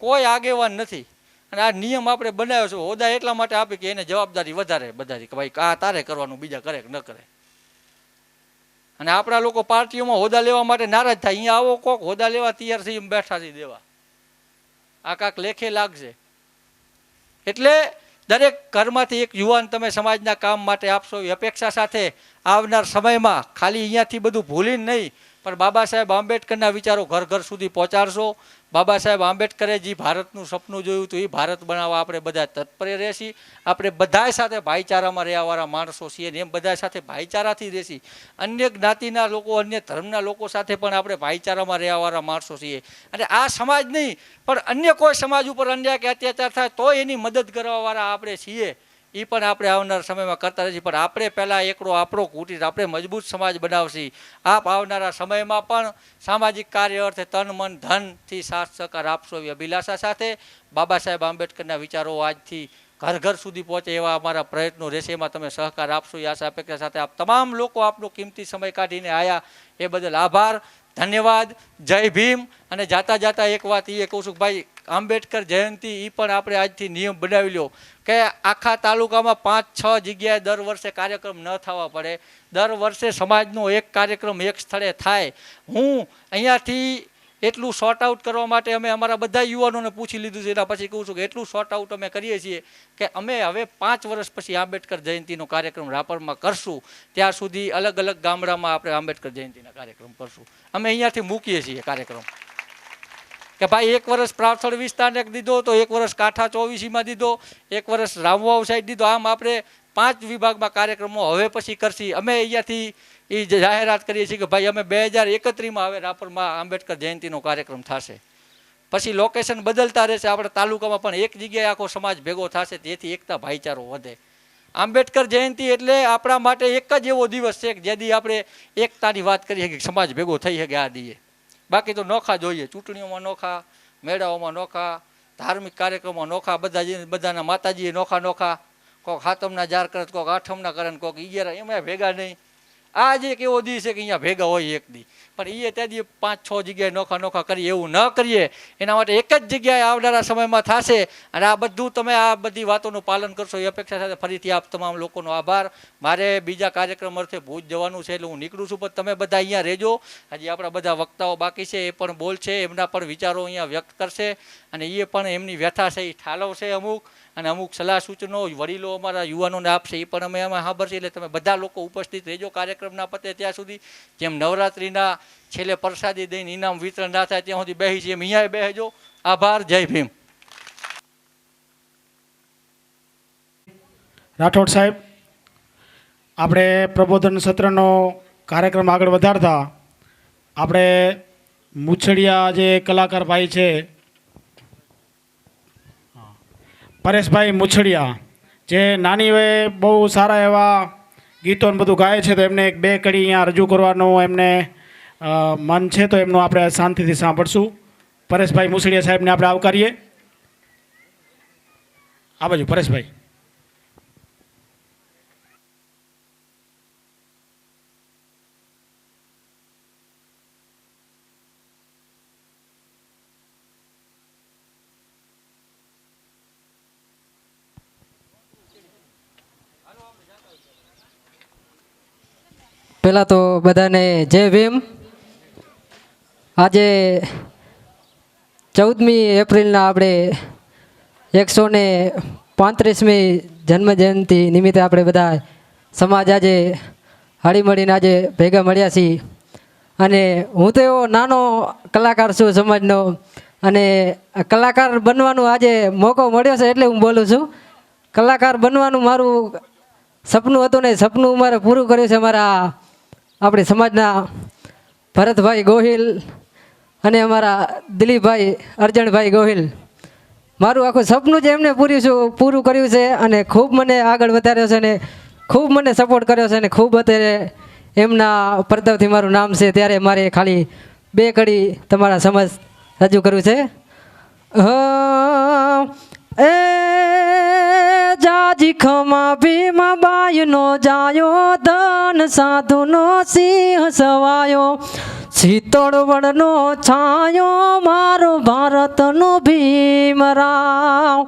કોઈ આગેવાન નથી. અને આ નિયમ આપણે બનાવ્યો છે હોદ્દા એટલા માટે આપે કે એને જવાબદારી વધારે બધાથી કે ભાઈ આ તારે કરવાનું, બીજા કરે કે ન કરે. અને આપણા લોકો પાર્ટીઓમાં હોદ્દા લેવા માટે નારાજ થાય. અહીંયા આવો કોક હોદ્દા લેવા તૈયાર થઈ બેઠા છે દેવા. આ કાંક લેખે લાગશે. એટલે દરેક ઘરમાંથી એક યુવાન તમે સમાજના કામ માટે આપશો એ અપેક્ષા સાથે આવનાર સમયમાં ખાલી અહીંયાથી બધું ભૂલીને નહીં પણ બાબા સાહેબ આંબેડકરના વિચારો ઘર ઘર સુધી પહોંચાડશો. બાબા સાહેબ આંબેડકરે જે ભારતનું સપનું જોયું હતું એ ભારત બનાવવા આપણે બધા તત્પર રહેશી. આપણે બધા સાથે ભાઈચારામાં રહેવાવાળા માણસો છીએ ને એમ બધા સાથે ભાઈચારાથી રહેશી. અન્ય જ્ઞાતિના લોકો, અન્ય ધર્મના લોકો સાથે પણ આપણે ભાઈચારામાં રહેવાવાળા માણસો છીએ. અને આ સમાજ નહીં પણ અન્ય કોઈ સમાજ ઉપર અન્યાય કે અત્યાચાર થાય તો એની મદદ કરવાવાળા આપણે છીએ. એ પણ આપણે આવનાર સમયમાં કરતા રહીએ. પણ આપણે પહેલાં એકડો આપણો કૂટીને આપણે મજબૂત સમાજ બનાવશી. આપ આવનારા સમયમાં પણ સામાજિક કાર્ય અર્થે તન મન ધનથી સાથ સહકાર આપશો એવી અભિલાષા સાથે બાબા સાહેબ આંબેડકરના વિચારો આજથી ઘર ઘર સુધી પહોંચે એવા અમારા પ્રયત્નો રહેશે. એમાં તમે સહકાર આપશો એ આશા અપેક્ષા સાથે આપ તમામ લોકો આપનો કિંમતી સમય કાઢીને આવ્યા એ બદલ આભાર, ધન્યવાદ. જય ભીમ. અને જાતા જાતા એક વાત એ કહું છું કે ભાઈ આંબેડકર જયંતિ એ પણ આપણે આજથી નિયમ બનાવી લો કે આખા તાલુકામાં 5-6 જગ્યાએ દર વર્ષે કાર્યક્રમ ન થવા પડે. દર વર્ષે સમાજનો એક કાર્યક્રમ એક સ્થળે થાય. હું અહીંયાથી એટલું શોર્ટ આઉટ કરવા માટે અમે અમારા બધા યુવાનોને પૂછી લીધું છે. એના પછી કહું છું કે એટલું શોર્ટ આઉટ અમે કરીએ છીએ કે અમે હવે 5 વર્ષ પછી આંબેડકર જયંતિનો કાર્યક્રમ રાપરમાં કરશું. ત્યાં સુધી અલગ અલગ ગામડામાં આપણે આંબેડકર જયંતિના કાર્યક્રમ કરશું. અમે અહીંયાથી મૂકીએ છીએ કાર્યક્રમ કે ભાઈ એક વર્ષ પ્રાથળ વિસ્તારને દીધો તો એક વર્ષ કાંઠા 24માં દીધો, એક વર્ષ રામવાવ સાઈડ દીધો. આમ આપણે 5 વિભાગમાં કાર્યક્રમો હવે પછી કરશી. અમે અહીંયાથી એ જાહેરાત કરીએ છીએ કે ભાઈ અમે 2031માં હવે રાપરમાં આંબેડકર જયંતિનો કાર્યક્રમ થશે. પછી લોકેશન બદલતા રહેશે. આપણે તાલુકામાં પણ એક જગ્યાએ આખો સમાજ ભેગો થશે. તેથી એકતા ભાઈચારો વધે. આંબેડકર જયંતિ એટલે આપણા માટે એક જ એવો દિવસ છે કે જેથી આપણે એકતાની વાત કરીએ કે સમાજ ભેગો થઈ શકે આ દીએ. બાકી તો નોખા જોઈએ. ચૂંટણીઓમાં નોખા, મેળાઓમાં નોખા, ધાર્મિક કાર્યક્રમોમાં નોખા, બધાના માતાજીએ નોખા નોખા. કોઈક હાતમના જાર કરે, કોઈક આઠમના કરે, કોઈક 11 એમાં ભેગા નહીં. આ જ એક એવો દી છે કે અહીંયા ભેગા હોય એક દી, પણ એ ત્યાં દી 5-6 જગ્યાએ નોખા કરીએ એવું ન કરીએ. એના માટે એક જ જગ્યાએ આવનારા સમયમાં થશે. અને આ બધું તમે આ બધી વાતોનું પાલન કરશો એ અપેક્ષા સાથે ફરીથી આપ તમામ લોકોનો આભાર. મારે બીજા કાર્યક્રમ અર્થે ભુજ જવાનું છે એટલે હું નીકળું છું, પણ તમે બધા અહીંયા રહેજો. હજી આપણા બધા વક્તાઓ બાકી છે, એ પણ બોલશે, એમના પણ વિચારો અહીંયા વ્યક્ત કરશે અને એ પણ એમની વ્યથા છે એ ઠાલવશે અમુક, અને અમુક સલાહ સૂચનો વડીલો અમારા યુવાનોને આપશે એ પણ અમે એમાં સાંભળશે. એટલે તમે બધા લોકો ઉપસ્થિત રહેજો કાર્યક્રમના પતે ત્યાં સુધી. જેમ નવરાત્રિના છેલ્લે પ્રસાદી દઈને ઇનામ વિતરણ ના થાય ત્યાં સુધી બેસી છે એમ અહીંયા બેસજો. આભાર. જય ભીમ. રાઠોડ સાહેબ, આપણે પ્રબોધન સત્રનો કાર્યક્રમ આગળ વધારતા આપણે મુછડિયા જે કલાકાર ભાઈ છે પરેશભાઈ મુછડિયા, જે નાની વયે બહુ સારા એવા ગીતો ને બધું ગાય છે, તો એમને 2 કડી અહીંયા રજૂ કરવાનું એમને મન છે, તો એમનું આપણે શાંતિથી સાંભળશું. પરેશભાઈ મુછડિયા સાહેબને આપણે આવકારીએ. આ બાજુ પરેશભાઈ. પહેલાં તો બધાને જય ભીમ. આજે 14મી એપ્રિલના આપણે 135મી જન્મજયંતિ નિમિત્તે આપણે બધા સમાજ આજે હળીમળીને આજે ભેગા મળ્યા છીએ. અને હું તો એવો નાનો કલાકાર છું સમાજનો, અને કલાકાર બનવાનું આજે મોકો મળ્યો છે એટલે હું બોલું છું. કલાકાર બનવાનું મારું સપનું હતું ને સપનું મારે પૂરું કર્યું છે અમારા આપણે સમાજના ભરતભાઈ ગોહિલ અને અમારા દિલીપભાઈ અર્જણભાઈ ગોહિલ. મારું આખું સપનું જે એમને પૂરું કર્યું છે અને ખૂબ મને આગળ વધાર્યો છે અને ખૂબ મને સપોર્ટ કર્યો છે અને ખૂબ અત્યારે એમના પરતવથી મારું નામ છે. ત્યારે મારે ખાલી 2 કડી તમારા સમજ રજૂ કરવું છે. એ જાજી ખમા ભીમ બાયનો જાયો, ધન સાધુનો સિંહ સવાયો, શીતળ વડનો છાયો મારો ભારતનો ભીમરાવ,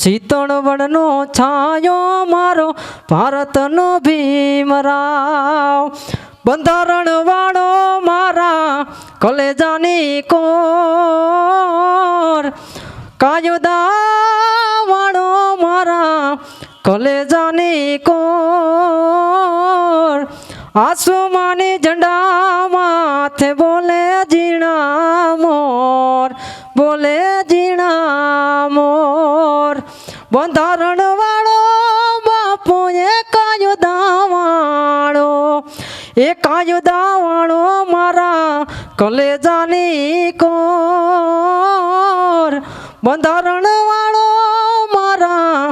શીતળ વડનો છાયો મારો ભારતનો ભીમરાવ, બંધારણ વાળો મારા કલેજાની કોર, કાયદા વાળો મારા કલેજાની કોર, આસમાની ઝંડા માથે બોલે ઝીણા મોર, બોલે ઝીણા મોર, બંધારણ વાળો બાપો એ કાયદા વાળો, એ કાયદા વાળો મારા કલેજાની કોર, બંધારણ વાળો મારા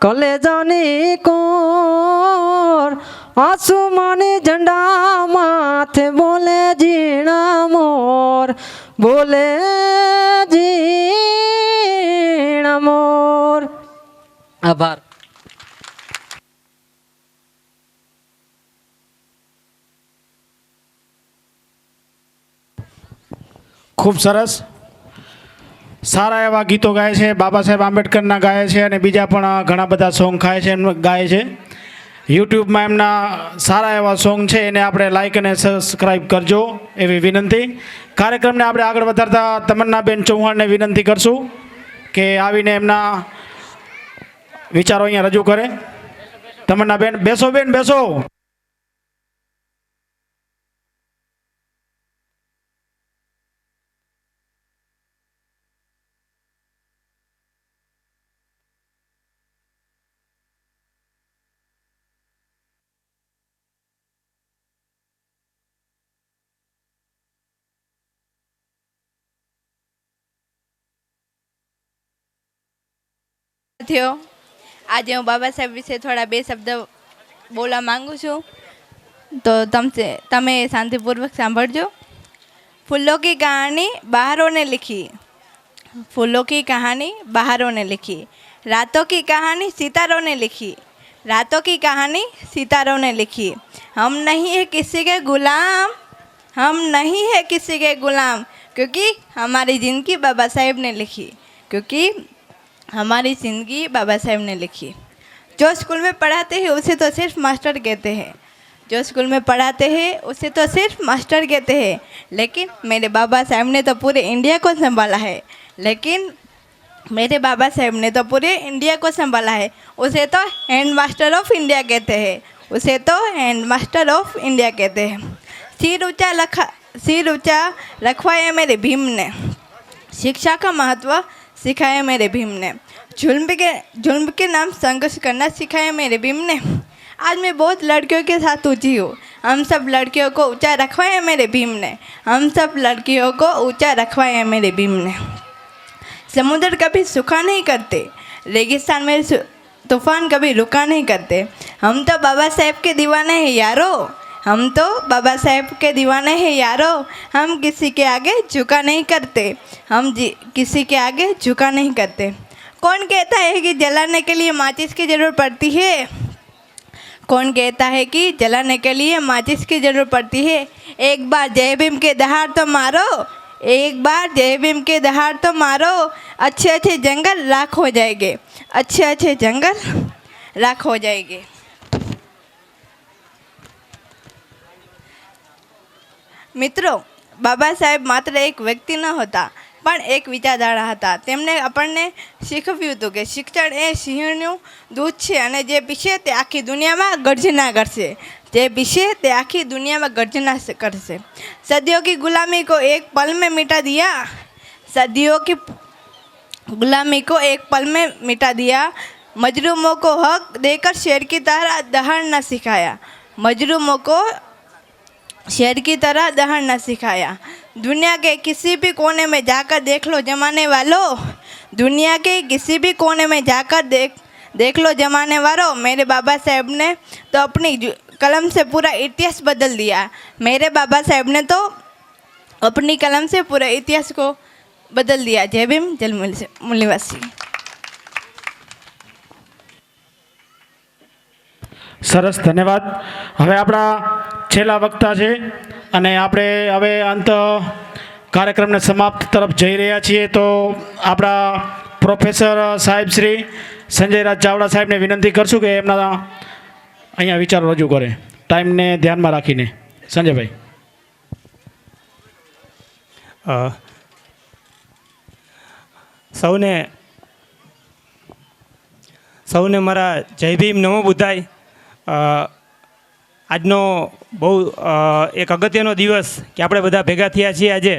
કલેજાની કોર, આસમાની ઝંડા માથે બોલે ઝીણા મોર, બોલે ઝીણા મોર. આભાર. ખૂબ સરસ. સારા એવા ગીતો ગાય છે, બાબા સાહેબ આંબેડકરના ગાય છે અને બીજા પણ ઘણા બધા સોંગ ગાય છે. યુટ્યુબમાં એમના સારા એવા સોંગ છે, એને આપણે લાઈક અને સબસ્ક્રાઈબ કરજો એવી વિનંતી. કાર્યક્રમને આપણે આગળ વધારતા તમન્નાબેન ચૌહાણને વિનંતી કરશું કે આવીને એમના વિચારો અહીંયા રજૂ કરે. તમન્નાબેન બેસો, બેન બેસો. થયો. આજે હું બાબા સાહેબ વિશે થોડા 2 શબ્દ બોલવા માંગુ છું, તો તમે શાંતિપૂર્વક સાંભળજો. फूलों की कहानी बाहरों ने लिखी, फूलों की कहानी बाहरों ने लिखी, रातों की कहानी सितारों ने लिखी, रातों की कहानी सितारों ने लिखी है। हम नहीं है किसी के गुलाम, हम नहीं है किसी के गुलाम, क्योंकि हमारी ज़िंदगी बाबा साहेब ने लिखी, क्योंकि हमारी ज़िंदगी बाबा साहेब ने लिखी। जो स्कूल में पढ़ाते हैं उसे तो सिर्फ मास्टर कहते हैं, जो स्कूल में पढ़ाते हैं उसे तो सिर्फ मास्टर कहते हैं, लेकिन मेरे बाबा साहेब ने तो पूरे इंडिया को संभाला है, लेकिन मेरे बाबा साहेब ने तो पूरे इंडिया को संभाला है। उसे तो हैंड मास्टर ऑफ इंडिया कहते हैं, उसे तो हैंड मास्टर ऑफ इंडिया कहते हैं। सिर ऊंचा रखवाया मेरे भीम ने, शिक्षा का महत्व सिखाया मेरे भीम ने, जुल्म के नाम संघर्ष करना सिखाया मेरे भीम ने। आज मैं बहुत लड़कियों के साथ ऊँची हूँ, हम सब लड़कियों को ऊंचा रखवाया मेरे भीम ने, हम सब लड़कियों को ऊंचा रखवाया मेरे भीम ने। समुद्र कभी सूखा नहीं करते, रेगिस्तान में तूफान कभी रुका नहीं करते। हम तो बाबा साहेब के दीवाने हैं यारो, हम तो बाबा साहेब के दीवाने हैं यारो। हम किसी के आगे झुका नहीं करते, किसी के आगे झुका नहीं करते। कौन कहता है कि जलाने के लिए माचिस की ज़रूरत पड़ती है? कौन कहता है कि जलाने के लिए माचिस की ज़रूरत पड़ती है? एक बार जय भीम के दहाड़ तो मारो, एक बार जय भीम के दहाड़ तो मारो, अच्छे अच्छे जंगल राख हो जाएंगे, अच्छे अच्छे जंगल राख हो जाएंगे। મિત્રો, બાબા સાહેબ માત્ર એક વ્યક્તિ ન હતા, પણ એક વિચારધારા હતા. તેમણે આપણને શીખવ્યું હતું કે શિક્ષણ એ સિંહણનું દૂધ છે અને જે પીશે તે આખી દુનિયામાં ગર્જના કરશે, જે પીશે તે આખી દુનિયામાં ગર્જના કરશે. સદીઓ की गुलामी को एक पल में मिटा दिया, सदियों की गुलामी को एक पल में मिटा दिया, मजलूमों को हक देकर शेर की तरह दहाड़ना सिखाया, मजलूमों को शेर की तरह दहाड़ना सिखाया. दुनिया के किसी भी कोने में जाकर देख लो जमाने वालों, दुनिया के किसी भी कोने में जाकर देख लो जमाने वालों, मेरे बाबा साहेब ने तो अपनी कलम से पूरा इतिहास बदल दिया. मेरे बाबा साहेब ने तो अपनी कलम से पूरे इतिहास को बदल दिया. जय भीम, जय मूल्यवासी. સરસ, ધન્યવાદ. હવે આપણા છેલ્લા વક્તા છે અને આપણે હવે અંત કાર્યક્રમને સમાપ્ત તરફ જઈ રહ્યા છીએ. તો આપણા પ્રોફેસર સાહેબ શ્રી સંજયરાજ ચાવડા સાહેબને વિનંતી કરશું કે એમના અહીંયા વિચારો રજૂ કરે, ટાઈમને ધ્યાનમાં રાખીને. સંજયભાઈ. સૌને મારા જય ભીમ, નમો બુદ્ધાય. આજનો બહુ એક અગત્યનો દિવસ કે આપણે બધા ભેગા થયા છીએ. આજે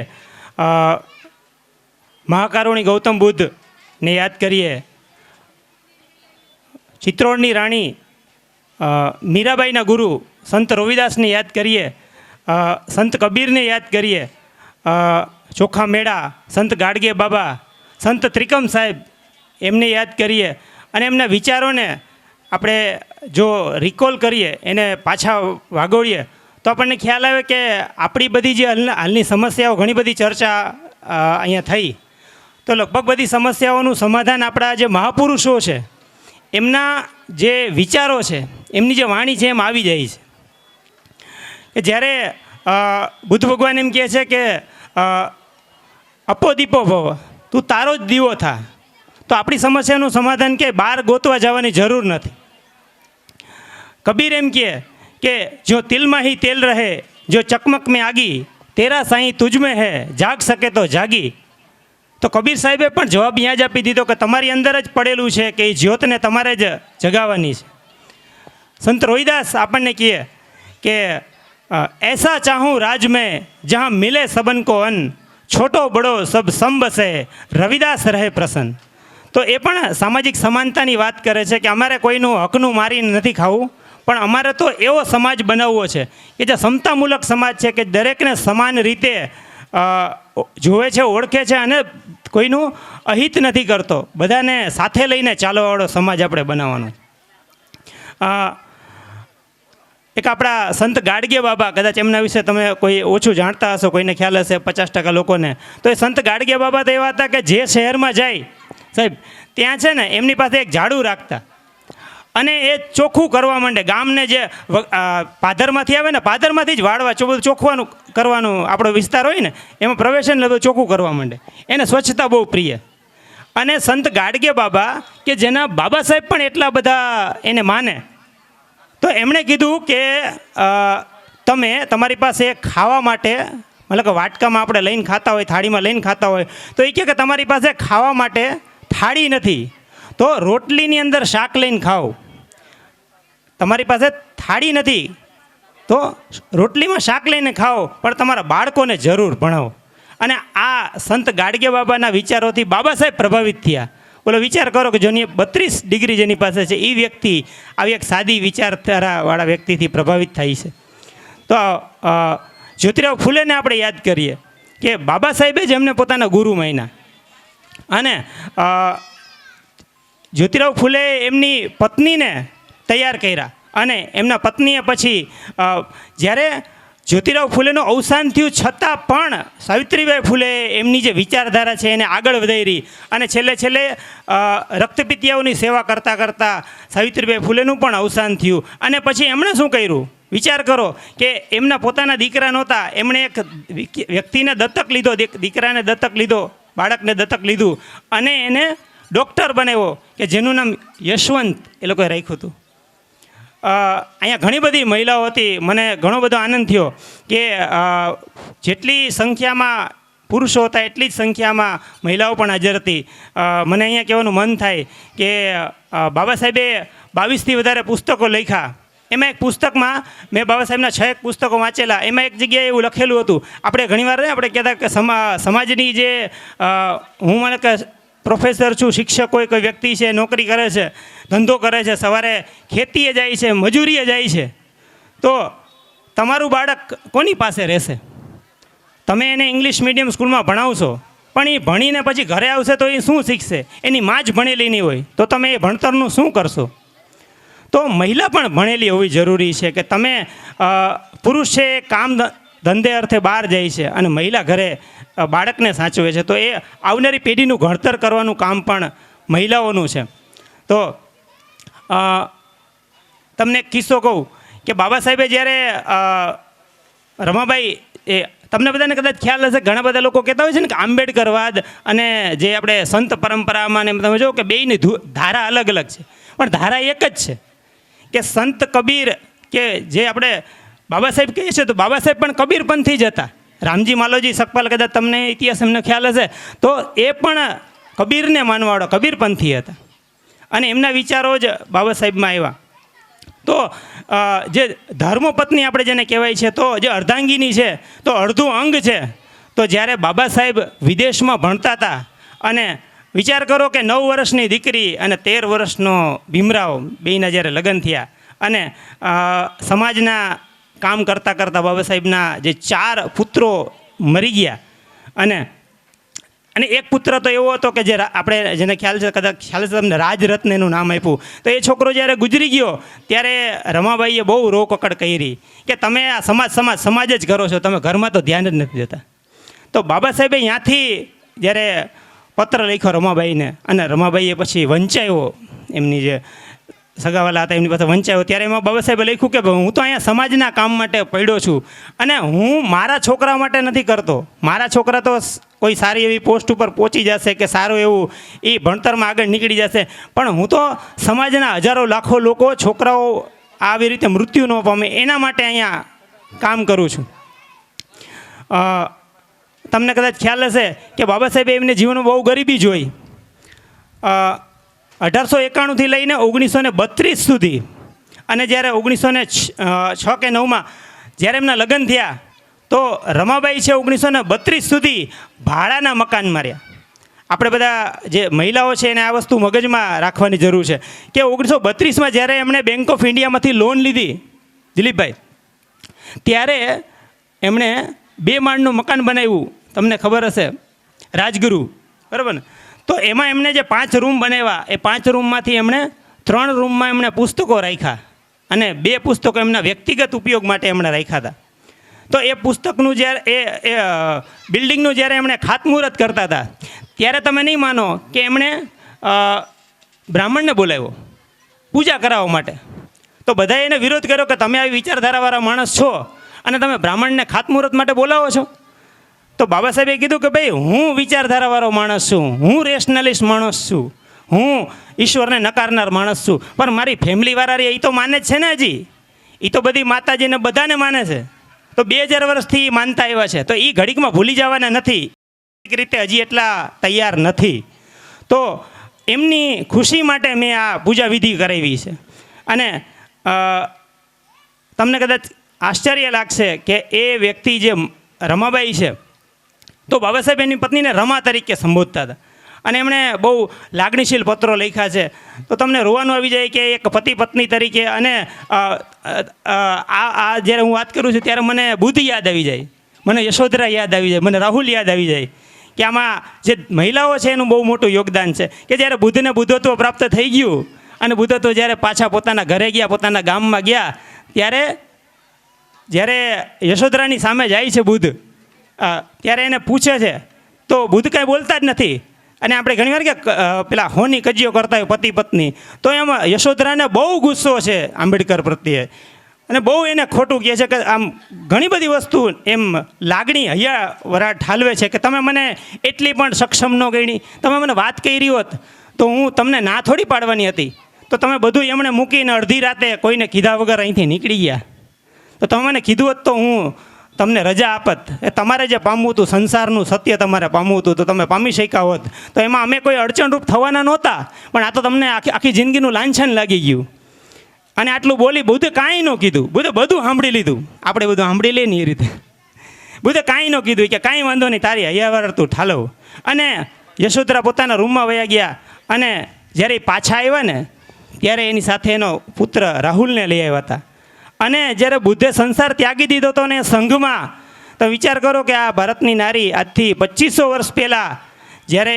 મહાકારુણી ગૌતમ બુદ્ધને યાદ કરીએ, ચિત્તોડની રાણી મીરાબાઈના ગુરુ સંત રવિદાસને યાદ કરીએ, સંત કબીરને યાદ કરીએ, ચોખા મેળા સંત ગાડગે બાબા, સંત ત્રિકમ સાહેબ એમને યાદ કરીએ અને એમના વિચારોને આપણે જો રિકોલ કરીએ, એને પાછા વાગોળીએ તો આપણને ખ્યાલ આવે કે આપણી બધી જે હાલની સમસ્યાઓ, ઘણી બધી ચર્ચા અહીંયા થઈ, તો લગભગ બધી સમસ્યાઓનું સમાધાન આપણા જે મહાપુરુષો છે એમના જે વિચારો છે, એમની જે વાણી છે એમ આવી જાય છે. કે જ્યારે બુદ્ધ ભગવાન એમ કહે છે કે અપો દીપો ભવ, તું તારો જ દીવો થા, તો આપણી સમસ્યાનું સમાધાન કે બહાર ગોતવા જવાની જરૂર નથી. કબીર એમ કહે કે જો તિલમાં હી તેલ રહે, જો ચકમક મેં આગી, તેરા સાંઈ તુજ મેં હે, જાગ શકે તો જાગી. તો કબીર સાહેબે પણ જવાબ ત્યાં જ આપી દીધો કે તમારી અંદર જ પડેલું છે કે એ જ્યોતને તમારે જ જગાવવાની છે. સંત રોહિદાસ આપણને કહે કે ऐसा चाहूँ राज में जहाँ मिले सबन को अन्न, छोटो बड़ो सब संबसे, રવિદાસ રહે પ્રસન્ન. તો એ પણ સામાજિક સમાનતાની વાત કરે છે કે અમારે કોઈનું હકનું મારીને નથી ખાવું, પણ અમારે તો એવો સમાજ બનાવવો છે કે જે સમતામૂલક સમાજ છે, કે દરેકને સમાન રીતે જોવે છે, ઓળખે છે અને કોઈનું અહિત નથી કરતો, બધાને સાથે લઈને ચાલવાવાળો સમાજ આપણે બનાવવાનો. એક આપણા સંત ગાડગે બાબા, કદાચ એમના વિશે તમે કોઈ ઓછું જાણતા હશો, કોઈને ખ્યાલ હશે 50% લોકોને, તો એ સંત ગાડગે બાબા તો એવા હતા કે જે શહેરમાં જાય સાહેબ ત્યાં છે ને એમની પાસે એક ઝાડુ રાખતા અને એ ચોખ્ખું કરવા માંડે. ગામને જે પાદરમાંથી આવે ને, પાદરમાંથી જ વાળવા બધું ચોખ્ખવાનું કરવાનું આપણો વિસ્તાર હોય ને, એમાં પ્રવેશન બધું ચોખ્ખું કરવા માંડે. એને સ્વચ્છતા બહુ પ્રિય. અને સંત ગાડગે બાબા કે જેના બાબા સાહેબ પણ એટલા બધા એને માને, તો એમણે કીધું કે તમે તમારી પાસે ખાવા માટે, મતલબ કે વાટકામાં આપણે લઈને ખાતા હોય, થાળીમાં લઈને ખાતા હોય, તો એ કહે કે તમારી પાસે ખાવા માટે થાળી નથી તો રોટલીની અંદર શાક લઈને ખાઓ. તમારી પાસે થાળી નથી તો રોટલીમાં શાક લઈને ખાઓ, પણ તમારા બાળકોને જરૂર ભણાવો. અને આ સંત ગાડગે બાબાના વિચારોથી બાબા સાહેબ પ્રભાવિત થયા. બોલો, વિચાર કરો કે જેની 32 ડિગ્રી જેની પાસે છે, એ વ્યક્તિ આવી એક સાદી વિચારધારાવાળા વ્યક્તિથી પ્રભાવિત થાય છે. તો જ્યોતિરાવ ફૂલેને આપણે યાદ કરીએ કે બાબા સાહેબે જ એમને પોતાના ગુરુ માન્યા. અને જ્યોતિરાવ ફૂલે એમની પત્નીને તૈયાર કર્યા, અને એમના પત્નીએ પછી જ્યારે જ્યોતિરાવ ફૂલેનું અવસાન થયું છતાં પણ સાવિત્રીબાઈ ફૂલે એમની જે વિચારધારા છે એને આગળ વધારી, અને છેલ્લે રક્તપિતિયાઓની સેવા કરતાં કરતાં સાવિત્રીબાઈ ફૂલેનું પણ અવસાન થયું. અને પછી એમણે શું કર્યું? વિચાર કરો કે એમના પોતાના દીકરા નહોતા, એમણે એક વ્યક્તિને દત્તક લીધો, દીકરાને દત્તક લીધો, બાળકને દત્તક લીધું, અને એને ડૉક્ટર બનાવ્યો કે જેનું નામ યશવંત એ લોકોએ રાખ્યું હતું. અહીંયા ઘણી બધી મહિલાઓ હતી. મને ઘણો બધો આનંદ થયો કે જેટલી સંખ્યામાં પુરુષો હતા એટલી જ સંખ્યામાં મહિલાઓ પણ હાજર હતી. મને અહીંયા કહેવાનું મન થાય કે બાબા સાહેબે 22થી વધારે પુસ્તકો લખ્યા. એમાં એક પુસ્તકમાં મેં બાબા સાહેબના 6 પુસ્તકો વાંચેલા. એમાં એક જગ્યાએ એવું લખેલું હતું, આપણે ઘણીવાર આપણે કહેતા કે સમાજની જે હું મને કે પ્રોફેસર છું, શિક્ષક કોઈ વ્યક્તિ છે, નોકરી કરે છે, ધંધો કરે છે, સવારે ખેતીએ જાય છે, મજૂરીએ જાય છે, તો તમારું બાળક કોની પાસે રહેશે? તમે એને ઇંગ્લિશ મીડિયમ સ્કૂલમાં ભણાવશો, પણ એ ભણીને પછી ઘરે આવશે તો એ શું શીખશે? એની માં જ ભણેલી નહીં હોય તો તમે એ ભણતરનું શું કરશો? તો મહિલા પણ ભણેલી હોવી જરૂરી છે. કે તમે પુરુષ છે કામ ધંધે અર્થે બહાર જાય છે અને મહિલા ઘરે બાળકને સાચવે છે, તો એ આવનારી પેઢીનું ઘડતર કરવાનું કામ પણ મહિલાઓનું છે. તો તમને એક કિસ્સો કહું કે બાબા સાહેબે જ્યારે રમાબાઈ એ તમને બધાને કદાચ ખ્યાલ હશે, ઘણા બધા લોકો કહેતા હોય છે ને કે આંબેડકરવાદ અને જે આપણે સંત પરંપરામાં ને તમે જો કે બેયની ધારા અલગ અલગ છે, પણ ધારા એક જ છે કે સંત કબીર કે જે આપણે બાબા સાહેબ કહીએ છીએ, તો બાબા સાહેબ પણ કબીરપંથી જ હતા. રામજી માલોજી સકપાલ, કદાચ તમને ઇતિહાસ એમને ખ્યાલ હશે, તો એ પણ કબીરને માનવાવાળો કબીરપંથી હતા, અને એમના વિચારો જ બાબા સાહેબમાં આવ્યા. તો જે ધર્મપત્ની આપણે જેને કહેવાય છે, તો જે અર્ધાંગીની છે તો અડધું અંગ છે. તો જ્યારે બાબા સાહેબ વિદેશમાં ભણતા હતા, અને વિચાર કરો કે 9 વર્ષની દીકરી અને 13 વર્ષનો ભીમરાવ, બેયના જ્યારે લગ્ન થયા, અને સમાજના કામ કરતાં કરતાં બાબા સાહેબના જે 4 પુત્રો મરી ગયા, અને એક પુત્ર તો એવો હતો કે જે આપણે જેને ખ્યાલ છે, કદાચ ખ્યાલ છે તમને, રાજરત્ન એનું નામ આપ્યું. તો એ છોકરો જ્યારે ગુજરી ગયો ત્યારે રમાબાઈએ બહુ રોકકડ કરી કે તમે આ સમાજ જ કરો છો, તમે ઘરમાં તો ધ્યાન જ નથી દેતા. તો બાબા સાહેબે ત્યાંથી જ્યારે પત્ર લખ્યો રમાબાઈને, અને રમાબાઈએ પછી વંચાયો, એમની જે સગાવાલા હતા એમની પાસે વંચાયો, ત્યારે એમાં બાબા સાહેબે લખ્યું કે હું તો અહીંયા સમાજના કામ માટે પડ્યો છું, અને હું મારા છોકરા માટે નથી કરતો. મારા છોકરા તો કોઈ સારી એવી પોસ્ટ ઉપર પહોંચી જશે કે સારું એવું એ ભણતરમાં આગળ નીકળી જશે, પણ હું તો સમાજના હજારો લાખો લોકો, છોકરાઓ આવી રીતે મૃત્યુ ન પામે એના માટે અહીંયા કામ કરું છું. તમને કદાચ ખ્યાલ હશે કે બાબા સાહેબે એમને જીવનમાં બહુ ગરીબી જોઈ. 1891થી લઈને 1932 સુધી, અને જ્યારે 1906 કે 9માં જ્યારે એમના લગ્ન થયા, તો રમાબાઈ છે 1932 સુધી ભાડાના મકાન માર્યા. આપણે બધા જે મહિલાઓ છે એને આ વસ્તુ મગજમાં રાખવાની જરૂર છે કે 1932માં જ્યારે એમણે બેંક ઓફ ઇન્ડિયામાંથી લોન લીધી, દિલીપભાઈ, ત્યારે એમણે 2 માળનું મકાન બનાવ્યું. તમને ખબર હશે, રાજગુરુ, બરાબર ને? તો એમાં એમણે જે 5 રૂમ બનાવ્યા, એ 5 રૂમમાંથી એમણે 3 રૂમમાં એમણે પુસ્તકો રાખ્યા, અને 2 પુસ્તકો એમના વ્યક્તિગત ઉપયોગ માટે એમણે રાખ્યા હતા. તો એ પુસ્તકનું જ્યારે એ બિલ્ડિંગનું જ્યારે એમણે ખાતમુહૂર્ત કરતા હતા, ત્યારે તમે નહીં માનો કે એમણે બ્રાહ્મણને બોલાવ્યો, પૂજા કરાવવા માટે. તો બધાએ એને વિરોધ કર્યો કે તમે આવી વિચારધારાવાળા માણસ છો અને તમે બ્રાહ્મણને ખાતમુહૂર્ત માટે બોલાવો છો. તો બાબા સાહેબે કીધું કે ભાઈ હું વિચારધારાવાળો માણસ છું, હું રેશનલિસ્ટ માણસ છું, હું ઈશ્વરને નકારનાર માણસ છું, પણ મારી ફેમિલીવાળા એ તો માને જ છે ને હજી, એ તો બધી માતાજીને બધાને માને છે. તો 2000 વર્ષથી માનતા આવ્યા છે, તો એ ઘડીકમાં ભૂલી જવાના નથી, એક રીતે હજી એટલા તૈયાર નથી. તો એમની ખુશી માટે મેં આ પૂજા વિધિ કરાવી છે. અને તમને કદાચ આશ્ચર્ય લાગશે કે એ વ્યક્તિ જે રમાબાઈ છે, તો બાબા સાહેબ એની પત્નીને રમા તરીકે સંબોધતા હતા. અને એમણે બહુ લાગણીશીલ પત્રો લખ્યા છે. તો તમને રોવાનું આવી જાય કે એક પતિ પત્ની તરીકે. અને આ જ્યારે હું વાત કરું છું ત્યારે મને બુદ્ધ યાદ આવી જાય, મને યશોધરા યાદ આવી જાય, મને રાહુલ યાદ આવી જાય કે આમાં જે મહિલાઓ છે એનું બહુ મોટું યોગદાન છે. કે જ્યારે બુદ્ધને બુદ્ધત્વ પ્રાપ્ત થઈ ગયું અને બુદ્ધત્વ જ્યારે પાછા પોતાના ઘરે ગયા, પોતાના ગામમાં ગયા, જ્યારે યશોધરાની સામે જાય છે બુદ્ધ, ત્યારે એને પૂછે છે તો બુદ્ધ કાંઈ બોલતા જ નથી. અને આપણે ઘણીવાર કે પેલા હોની કજિયો કરતા હોય પતિ પત્ની, તો એમાં યશોધરાને બહુ ગુસ્સો છે આંબેડકર પ્રત્યે અને બહુ એને ખોટું કહે છે કે આમ ઘણી બધી વસ્તુ એમ લાગણી હૈયા વરાળ ઠાલવે છે કે તમે મને એટલી પણ સક્ષમ ન ગણી, તમે મને વાત કરી હોત તો હું તમને ના થોડી પાડવાની હતી. તો તમે બધું એમણે મૂકીને અડધી રાતે કોઈને કીધા વગર અહીંથી નીકળી ગયા. તો તમે મને કીધું હોત તો હું તમને રજા આપત. એ તમારે જે પામવું હતું, સંસારનું સત્ય તમારે પામવું હતું, તો તમે પામી શક્યા હોત. તો એમાં અમે કોઈ અડચણરૂપ થવાના નહોતા, પણ આ તો તમને આખી જિંદગીનું લાંછન લાગી ગયું. અને આટલું બોલી બુદ્ધે કાંઈ ન કીધું. બુદ્ધે બધું સાંભળી લીધું. આપણે બધું સાંભળી લઈએ ને એ રીતે બુદ્ધે કાંઈ ન કીધું કે કાંઈ વાંધો નહીં, તારી હૈયાવાર તું ઠાલવ. અને યશોધરા પોતાના રૂમમાં વયા ગયા. અને જ્યારે પાછા આવ્યા ને ત્યારે એની સાથે એનો પુત્ર રાહુલને લઈ આવ્યા હતા. અને જ્યારે બુદ્ધે સંસાર ત્યાગી દીધો હતો ને સંઘમાં, તો વિચાર કરો કે આ ભારતની નારી આજથી 2500 વર્ષ પહેલાં જ્યારે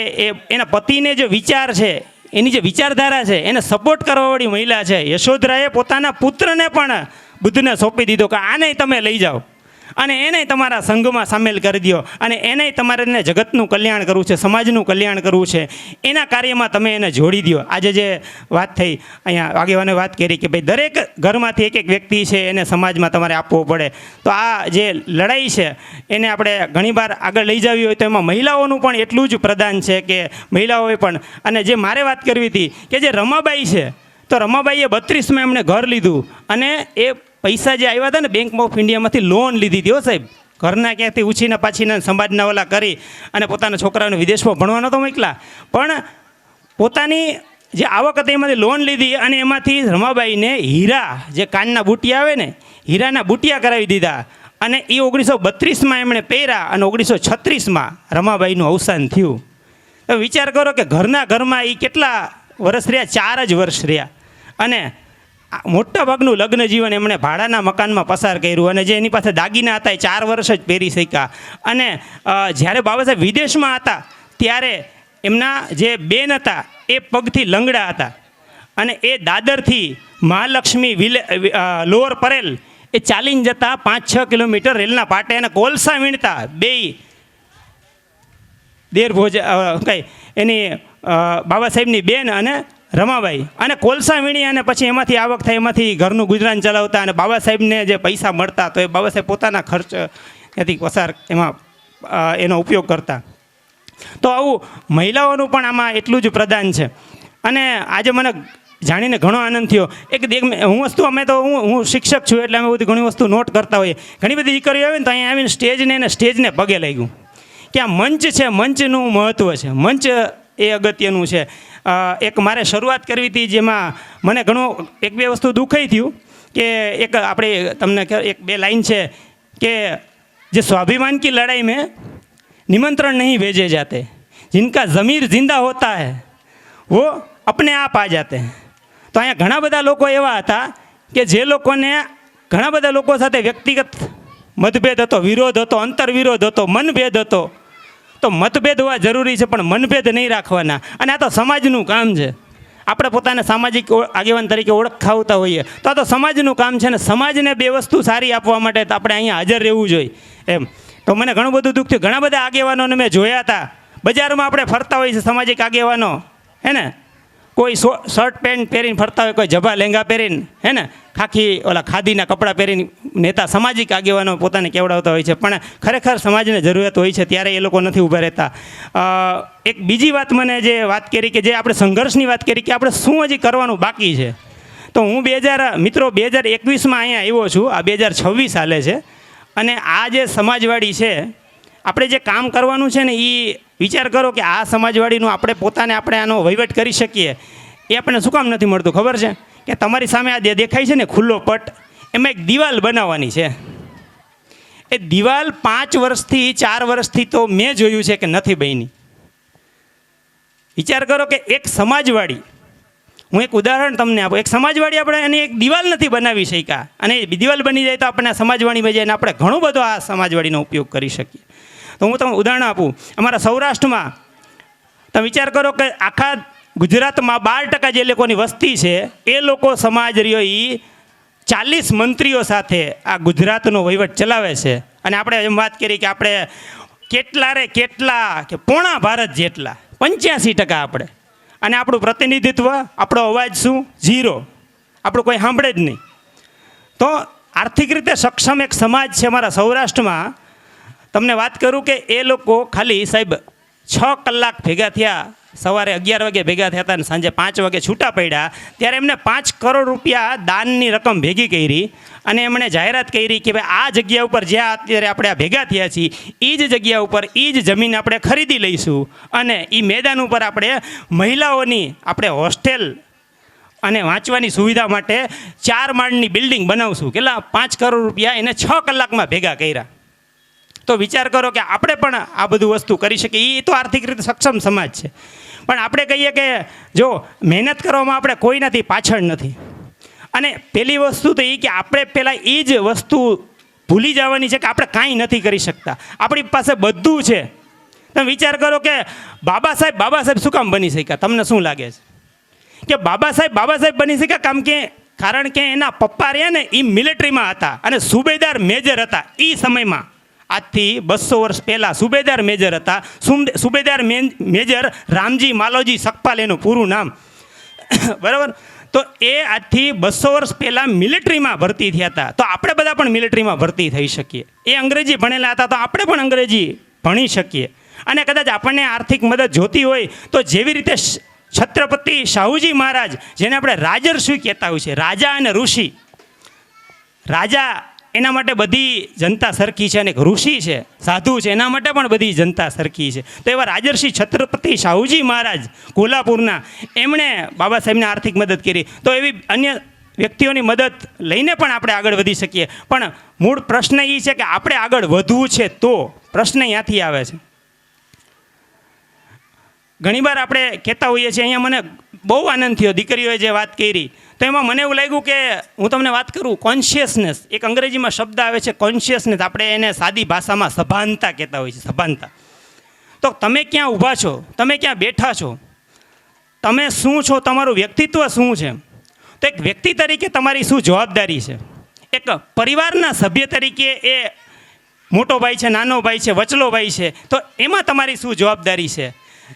એના પતિને જે વિચાર છે, એની જે વિચારધારા છે, એને સપોર્ટ કરવાવાળી મહિલા છે. યશોધરાએ પોતાના પુત્રને પણ બુદ્ધને સોંપી દીધો કે આને તમે લઈ જાઓ અને એને તમારા સંઘમાં સામેલ કરી દો અને એને તમારે જગતનું કલ્યાણ કરવું છે, સમાજનું કલ્યાણ કરવું છે, એના કાર્યમાં તમે એને જોડી દો. આજે જે વાત થઈ અહીંયા આગેવાને વાત કરી કે ભાઈ દરેક ઘરમાંથી એક વ્યક્તિ છે એને સમાજમાં તમારે આપવો પડે. તો આ જે લડાઈ છે એને આપણે ઘણીવાર આગળ લઈ જવી હોય તો એમાં મહિલાઓનું પણ એટલું જ પ્રદાન છે કે મહિલાઓએ પણ. અને જે મારે વાત કરવી હતી કે જે રમાબાઈ છે, તો રમાબાઈએ 32માં એમણે ઘર લીધું અને એ પૈસા જે આવ્યા હતા ને બેંક ઓફ ઇન્ડિયામાંથી લોન લીધી હતી. હો સાહેબ, ઘરના ક્યાંથી ઉછીને પાછીને સમાજના ઓલા કરી અને પોતાના છોકરાઓને વિદેશમાં ભણવાનો તો મોકલા, પણ પોતાની જે આવક હતી એમાંથી લોન લીધી અને એમાંથી રમાબાઈને હીરા, જે કાનના બુટિયા આવે ને, હીરાના બુટિયા કરાવી દીધા. અને એ 1932માં એમણે પહેર્યા અને 1936માં રમાબાઈનું અવસાન થયું. તો વિચાર કરો કે ઘરમાં એ કેટલા વર્ષ રહ્યા? 4 જ વર્ષ રહ્યા. અને મોટા ભાગનું લગ્ન જીવન એમણે ભાડાના મકાનમાં પસાર કર્યું. અને જે એની પાસે દાગીના હતા એ 4 વર્ષ જ પહેરી શક્યા. અને જ્યારે બાબા સાહેબ વિદેશમાં હતા ત્યારે એમના જે બેન હતા એ પગથી લંગડા હતા અને એ દાદરથી મહાલક્ષ્મી લોઅર પરેલ એ ચાલીને જતા 5-6 કિલોમીટર રેલના પાટે અને કોલસા વીણતા. બેય દેર ભોજ કંઈ એની બાબા સાહેબની બેન અને રમાબાઈ, અને કોલસા વીણી અને પછી એમાંથી આવક થાય, એમાંથી ઘરનું ગુજરાન ચલાવતા. અને બાબા સાહેબને જે પૈસા મળતા તો એ બાબા સાહેબ પોતાના ખર્ચ ત્યાંથી પસાર એમાં એનો ઉપયોગ કરતા. તો આવું મહિલાઓનું પણ આમાં એટલું જ પ્રદાન છે. અને આજે મને જાણીને ઘણો આનંદ થયો. હું શિક્ષક છું એટલે અમે બધી ઘણી વસ્તુ નોટ કરતા હોઈએ. ઘણી બધી દીકરીઓ આવે ને તો અહીંયા આવીને સ્ટેજને પગે લાગ્યું કે આ મંચ છે, મંચનું મહત્ત્વ છે, મંચ એ અગત્યનું છે. એક મારે શરૂઆત કરવી હતી જેમાં મને ઘણું 1-2 વસ્તુ દુઃખઈ થયું કે એક આપણે તમને 1-2 લાઈન છે કે જે સ્વાભિમાન કી લડાઈ મેં निमंत्रण नहीं भेजे जाते, जिनका ज़मीर जिंदा होता है वो अपने आप आ जाते हैं. તો અહીંયા ઘણા બધા લોકો એવા હતા કે જે લોકોને ઘણા બધા લોકો સાથે વ્યક્તિગત મતભેદ હતો, વિરોધ હતો, અંતરવિરોધ હતો, મનભેદ હતો. તો મતભેદ હોવા જરૂરી છે પણ મનભેદ નહીં રાખવાના. અને આ તો સમાજનું કામ છે. આપણે પોતાને સામાજિક આગેવાન તરીકે ઓળખાવતા હોઈએ તો આ તો સમાજનું કામ છે ને સમાજને 2 વસ્તુ સારી આપવા માટે તો આપણે અહીંયા હાજર રહેવું જોઈએ એમ. તો મને ઘણું બધું દુઃખ થયું. ઘણા બધા આગેવાનોને મેં જોયા હતા બજારમાં. આપણે ફરતા હોઈએ છીએ સામાજિક આગેવાનો, હે ને, કોઈ શર્ટ પેન્ટ પહેરીને ફરતા હોય, કોઈ જભા લેંગા પહેરીને, હે ને, ખાખી ઓલા ખાદીના કપડાં પહેરીને નેતા સામાજિક આગેવાનો પોતાને કેવડાવતા હોય છે, પણ ખરેખર સમાજને જરૂરિયાત હોય છે ત્યારે એ લોકો નથી ઊભા રહેતા. એક બીજી વાત મને જે વાત કરી કે જે આપણે સંઘર્ષની વાત કરી કે આપણે શું હજી કરવાનું બાકી છે, તો હું 2021માં અહીંયા આવ્યો છું. આ 2026 હાલે છે અને આ જે સમાજવાડી છે, આપણે જે કામ કરવાનું છે ને એ વિચાર કરો કે આ સમાજવાડીનું આપણે પોતાને આપણે આનો વહીવટ કરી શકીએ એ આપણને શું કામ નથી મળતું ખબર છે? કે તમારી સામે આ દેખાય છે ને ખુલ્લો પટ, એમાં એક દિવાલ બનાવવાની છે. એ દિવાલ 5 વર્ષથી 4 વર્ષથી તો મેં જોયું છે કે નથી બની. વિચાર કરો કે એક સમાજવાડી, હું એક ઉદાહરણ તમને આપું, એક સમાજવાડી આપણે એની એક દિવાલ નથી બનાવી શક્યા અને દિવાલ બની જાય તો આપણે સમાજવાડીમાં જઈને આપણે ઘણો બધો આ સમાજવાડીનો ઉપયોગ કરી શકીએ. તો હું તમને ઉદાહરણ આપું. અમારા સૌરાષ્ટ્રમાં તમે વિચાર કરો કે આખા ગુજરાતમાં 12% જે લોકોની વસ્તી છે એ લોકો સમાજ રહ્યો એ 40 મંત્રીઓ સાથે આ ગુજરાતનો વહીવટ ચલાવે છે. અને આપણે એમ વાત કરી કે આપણે કેટલા કે પોણા ભારત જેટલા 85% આપણે, અને આપણું પ્રતિનિધિત્વ, આપણો અવાજ શું? 0. આપણું કોઈ સાંભળે જ નહીં. તો આર્થિક રીતે સક્ષમ એક સમાજ છે અમારા સૌરાષ્ટ્રમાં. તમને વાત કરું કે એ લોકો ખાલી સાહેબ 6 કલાક ભેગા થયા, સવારે 11 વાગે ભેગા થયા હતા અને સાંજે 5 વાગે છૂટા પડ્યા, ત્યારે એમને 5 કરોડ રૂપિયા દાનની રકમ ભેગી કરી અને એમણે જાહેરાત કરી કે ભાઈ આ જગ્યા ઉપર જ્યાં અત્યારે આપણે આ ભેગા થયા છીએ એ જ જગ્યા ઉપર એ જ જમીન આપણે ખરીદી લઈશું અને એ મેદાન ઉપર આપણે મહિલાઓની આપણે હોસ્ટેલ અને વાંચવાની સુવિધા માટે 4 માળની બિલ્ડિંગ બનાવશું. કેટલા? 5 કરોડ રૂપિયા એને 6 કલાકમાં ભેગા કર્યા. તો વિચાર કરો કે આપણે પણ આ બધું વસ્તુ કરી શકીએ. એ તો આર્થિક રીતે સક્ષમ સમાજ છે, પણ આપણે કહીએ કે જો મહેનત કરવામાં આપણે કોઈનાથી પાછળ નથી. અને પહેલી વસ્તુ તો એ કે આપણે પહેલાં એ જ વસ્તુ ભૂલી જવાની છે કે આપણે કાંઈ નથી કરી શકતા. આપણી પાસે બધું છે. તમે વિચાર કરો કે બાબા સાહેબ શું કામ બની શક્યા? તમને શું લાગે છે કે બાબા સાહેબ બની શક્યા? કારણ કે એના પપ્પા રહ્યા ને એ મિલિટરીમાં હતા અને સુબેદાર મેજર હતા. એ સમયમાં આજથી 200 વર્ષ પહેલાં સુબેદાર મેજર હતા. સુબેદાર મેજર રામજી માલોજી સકપાલ એનું પૂરું નામ, બરાબર? તો એ આજથી 200 વર્ષ પહેલાં મિલિટરીમાં ભરતી થયા હતા. તો આપણે બધા પણ મિલિટરીમાં ભરતી થઈ શકીએ. એ અંગ્રેજી ભણેલા હતા તો આપણે પણ અંગ્રેજી ભણી શકીએ. અને કદાચ આપણને આર્થિક મદદ જોતી હોય તો જેવી રીતે છત્રપતિ શાહુજી મહારાજ, જેને આપણે રાજર્ષિ કહેતા હોય છે, રાજા અને ઋષિ. રાજા એના માટે બધી જનતા સરખી છે અને ઋષિ છે, સાધુ છે, એના માટે પણ બધી જનતા સરખી છે. તો એવા રાજર્ષિ છત્રપતિ શાહુજી મહારાજ કોલ્હાપુરના, એમણે બાબા સાહેબને આર્થિક મદદ કરી. તો એવી અન્ય વ્યક્તિઓની મદદ લઈને પણ આપણે આગળ વધી શકીએ. પણ મૂળ પ્રશ્ન એ છે કે આપણે આગળ વધવું છે તો પ્રશ્ન ત્યાંથી આવે છે. ઘણીવાર આપણે કહેતા હોઈએ છીએ, અહીંયા મને બહુ આનંદ થયો દીકરીઓએ જે વાત કરી, તો એમાં મને એવું લાગ્યું કે હું તમને વાત કરું, કોન્શિયસનેસ, એક અંગ્રેજીમાં શબ્દ આવે છે કોન્શિયસનેસ, આપણે એને સાદી ભાષામાં સભાનતા કહેતા હોઈએ છીએ, સભાનતા. તો તમે ક્યાં ઊભા છો, તમે ક્યાં બેઠા છો, તમે શું છો, તમારું વ્યક્તિત્વ શું છે, તો એક વ્યક્તિ તરીકે તમારી શું જવાબદારી છે, એક પરિવારના સભ્ય તરીકે એ મોટો ભાઈ છે, નાનો ભાઈ છે, વચલો ભાઈ છે, તો એમાં તમારી શું જવાબદારી છે.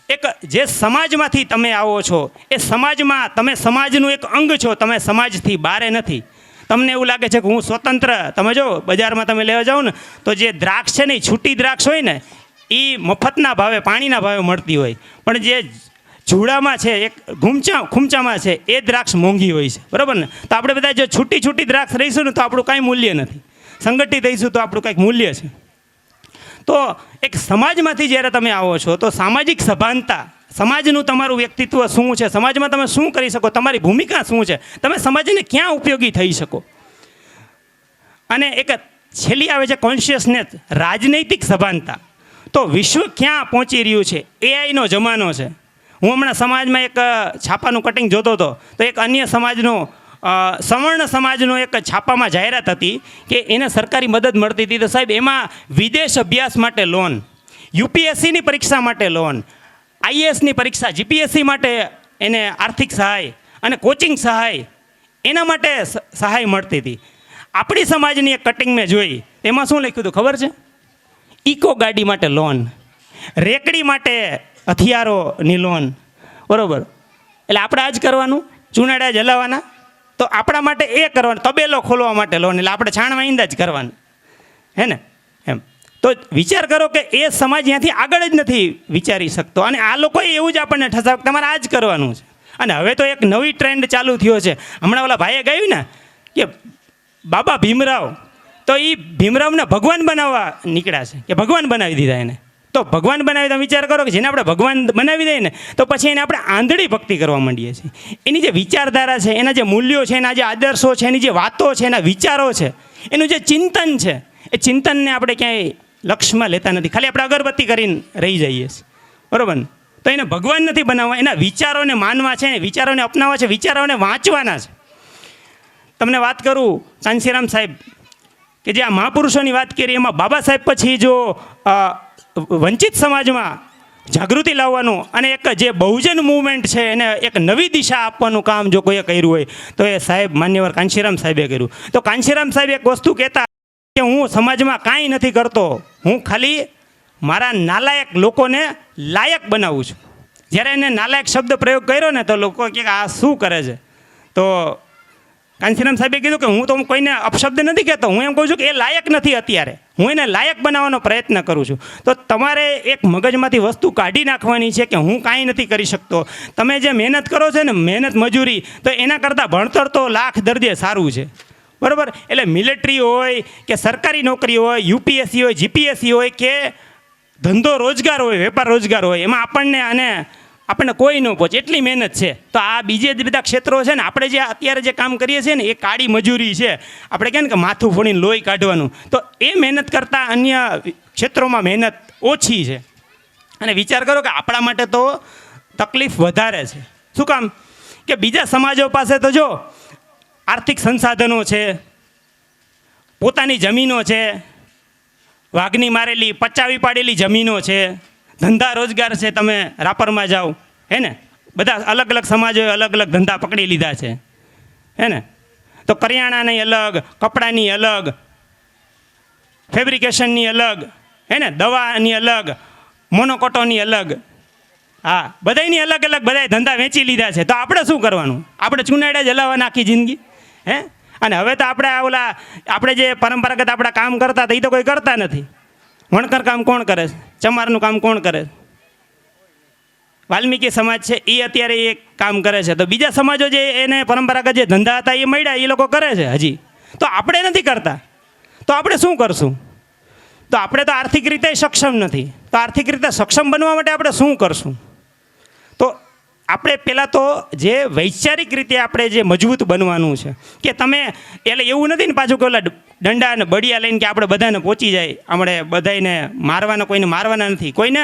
એક જે સમાજમાંથી તમે આવો છો એ સમાજમાં તમે સમાજનું એક અંગ છો, તમે સમાજથી બારે નથી. તમને એવું લાગે છે કે હું સ્વતંત્ર, તમે જો બજારમાં તમે લેવા જાઓ ને તો જે દ્રાક્ષ છે ને એ છૂટી દ્રાક્ષ હોય ને એ મફતના ભાવે, પાણીના ભાવે મળતી હોય, પણ જે ઝૂડામાં છે, એક ખૂમચામાં છે, એ દ્રાક્ષ મોંઘી હોય છે, બરાબર ને? તો આપણે બધા જો છૂટી દ્રાક્ષ રહીશું ને તો આપણું કાંઈ મૂલ્ય નથી, સંગઠિત રહીશું તો આપણું કંઈક મૂલ્ય છે. તો એક સમાજમાંથી જ્યારે તમે આવો છો તો સામાજિક સભાનતા, સમાજનું તમારું વ્યક્તિત્વ શું છે, સમાજમાં તમે શું કરી શકો, તમારી ભૂમિકા શું છે, તમે સમાજને ક્યાં ઉપયોગી થઈ શકો. અને એક છેલ્લી આવે છે કોન્શિયસનેસ, રાજનૈતિક સભાનતા. તો વિશ્વ ક્યાં પહોંચી રહ્યું છે? એઆઈનો જમાનો છે. હું હમણાં સમાજમાં એક છાપાનું કટિંગ જોતો હતો, તો એક અન્ય સમાજનો સવર્ણ સમાજનો એક છાપામાં જાહેરાત હતી કે એને સરકારી મદદ મળતી હતી. તો સાહેબ એમાં વિદેશ અભ્યાસ માટે લોન, યુપીએસસીની પરીક્ષા માટે લોન, આઈએએસની પરીક્ષા, જીપીએસસી માટે એને આર્થિક સહાય અને કોચિંગ સહાય, એના માટે સહાય મળતી હતી. આપણી સમાજની એક કટિંગ મેં જોઈ, એમાં શું લખ્યું હતું ખબર છે? ઇકો ગાડી માટે લોન, રેકડી માટે હથિયારોની લોન, બરાબર, એટલે આપણે આ જ કરવાનું, ચૂનાડા જ હલાવવાના. તો આપણા માટે એ કરવાનું, તબેલો ખોલવા માટે લોન, એટલે આપણે છાણ વાઈંદા જ કરવાનું, હે ને? એમ તો વિચાર કરો કે એ સમાજ ત્યાંથી આગળ જ નથી વિચારી શકતો, અને આ લોકોએ એવું જ આપણને ઠસાવ તમારે આ જ કરવાનું છે. અને હવે તો એક નવી ટ્રેન્ડ ચાલુ થયો છે. હમણાં ઓલા ભાઈએ કહ્યું ને કે બાબા ભીમરાવ, તો એ ભીમરાવને ભગવાન બનાવવા નીકળ્યા છે, કે ભગવાન બનાવી દીધા એને. તો ભગવાન બનાવી, તમે વિચાર કરો કે જેને આપણે ભગવાન બનાવી દઈએ ને તો પછી એને આપણે આંધળી ભક્તિ કરવા માંડીએ છીએ. એની જે વિચારધારા છે, એના જે મૂલ્યો છે, એના જે આદર્શો છે, એની જે વાતો છે, એના વિચારો છે, એનું જે ચિંતન છે, એ ચિંતનને આપણે ક્યાંય લક્ષ્યમાં લેતા નથી, ખાલી આપણે અગરબત્તી કરીને રહી જઈએ છીએ, બરાબર ને? તો એને ભગવાન નથી બનાવવા, એના વિચારોને માનવા છે, વિચારોને અપનાવવા છે, વિચારોને વાંચવાના છે. તમને વાત કરું કાંશીરામ સાહેબ, કે જે આ મહાપુરુષોની વાત કરી, એમાં બાબા સાહેબ પછી જો વંચિત સમાજમાં જાગૃતિ લાવવાનું અને એક જે બહુજન મૂવમેન્ટ છે એને એક નવી દિશા આપવાનું કામ જો કોઈએ કર્યું હોય તો એ સાહેબ માન્યવર કાંશીરામ સાહેબે કર્યું. તો કાંશીરામ સાહેબ એક વસ્તુ કહેતા કે હું સમાજમાં કાંઈ નથી કરતો, હું ખાલી મારા નાલાયક લોકોને લાયક બનાવું છું. જ્યારે એને નાલાયક શબ્દ પ્રયોગ કર્યો ને તો લોકો કે આ શું કરે છે, તો કાંશીરામ સાહેબે કીધું કે હું તો કોઈને અપશબ્દ નથી કહેતો, હું એમ કહું છું કે એ લાયક નથી અત્યારે, હું એને લાયક બનાવવાનો પ્રયત્ન કરું છું. તો તમારે એક મગજમાંથી વસ્તુ કાઢી નાખવાની છે કે હું કાંઈ નથી કરી શકતો. તમે જે મહેનત કરો છો ને, મહેનત મજૂરી, તો એના કરતાં ભણતર તો લાખ દરજે સારું છે, બરાબર? એટલે મિલિટરી હોય કે સરકારી નોકરી હોય, યુપીએસસી હોય, જીપીએસસી હોય કે ધંધો રોજગાર હોય, વેપાર રોજગાર હોય, એમાં આપણને કોઈ ન પહોંચે એટલી મહેનત છે. તો આ બીજે બધા ક્ષેત્રો છે ને, આપણે જે અત્યારે જે કામ કરીએ છીએ ને એ કાળી મજૂરી છે. આપણે કહે ને કે માથું ફોડીને લોહી કાઢવાનું, તો એ મહેનત કરતાં અન્ય ક્ષેત્રોમાં મહેનત ઓછી છે. અને વિચાર કરો કે આપણા માટે તો તકલીફ વધારે છે. શું કામ? કે બીજા સમાજો પાસે તો જો આર્થિક સંસાધનો છે, પોતાની જમીનો છે, વાઘની મારેલી પચાવી પાડેલી જમીનો છે, ધંધા રોજગાર છે. તમે રાપરમાં જાઓ, હે ને, બધા અલગ અલગ સમાજોએ અલગ અલગ ધંધા પકડી લીધા છે, હે ને? તો કરિયાણાની અલગ, કપડાની અલગ, ફેબ્રિકેશનની અલગ, હે ને, દવાની અલગ, મોનોકોટોની અલગ, હા, બધાની અલગ અલગ બધાય ધંધા વેચી લીધા છે. તો આપણે શું કરવાનું? આપણે ચૂનાડા જ હલાવવાના આખી જિંદગી, હે? અને હવે તો આપણે જે પરંપરાગત આપણા કામ કરતા હતા એ તો કોઈ કરતા નથી. વણકર કામ કોણ કરે છે? ચમારનું કામ કોણ કરે છે? વાલ્મીકી સમાજ છે એ અત્યારે એ કામ કરે છે. તો બીજા સમાજો જે એને પરંપરાગત જે ધંધા હતા એ મળ્યા, એ લોકો કરે છે હજી. તો આપણે નથી કરતા, તો આપણે શું કરશું? તો આપણે તો આર્થિક રીતે સક્ષમ નથી. તો આર્થિક રીતે સક્ષમ બનવા માટે આપણે શું કરશું? તો આપણે પહેલાં તો જે વૈચારિક રીતે આપણે જે મજબૂત બનવાનું છે, કે તમે એટલે એવું નથી ને પાછું કે ઓલા દંડા અને બળિયા લઈને કે આપણે બધાને પહોંચી જાય, આપણે બધાને મારવાના, કોઈને મારવાના નથી, કોઈને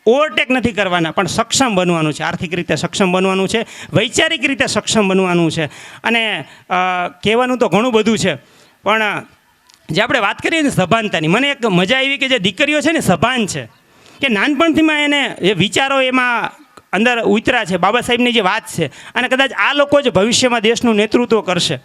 ઓવરટેક નથી કરવાના, પણ સક્ષમ બનવાનું છે, આર્થિક રીતે સક્ષમ બનવાનું છે, વૈચારિક રીતે સક્ષમ બનવાનું છે. અને કહેવાનું તો ઘણું બધું છે, પણ જે આપણે વાત કરીએ ને સભાનતાની, મને એક મજા આવી કે જે દીકરીઓ છે ને સભાન છે, કે નાનપણથીમાં એને એ વિચારો એમાં અંદર ઉતર્યા છે, બાબા સાહેબની જે વાત છે, અને કદાચ આ લોકો જ ભવિષ્યમાં દેશનું નેતૃત્વ કરશે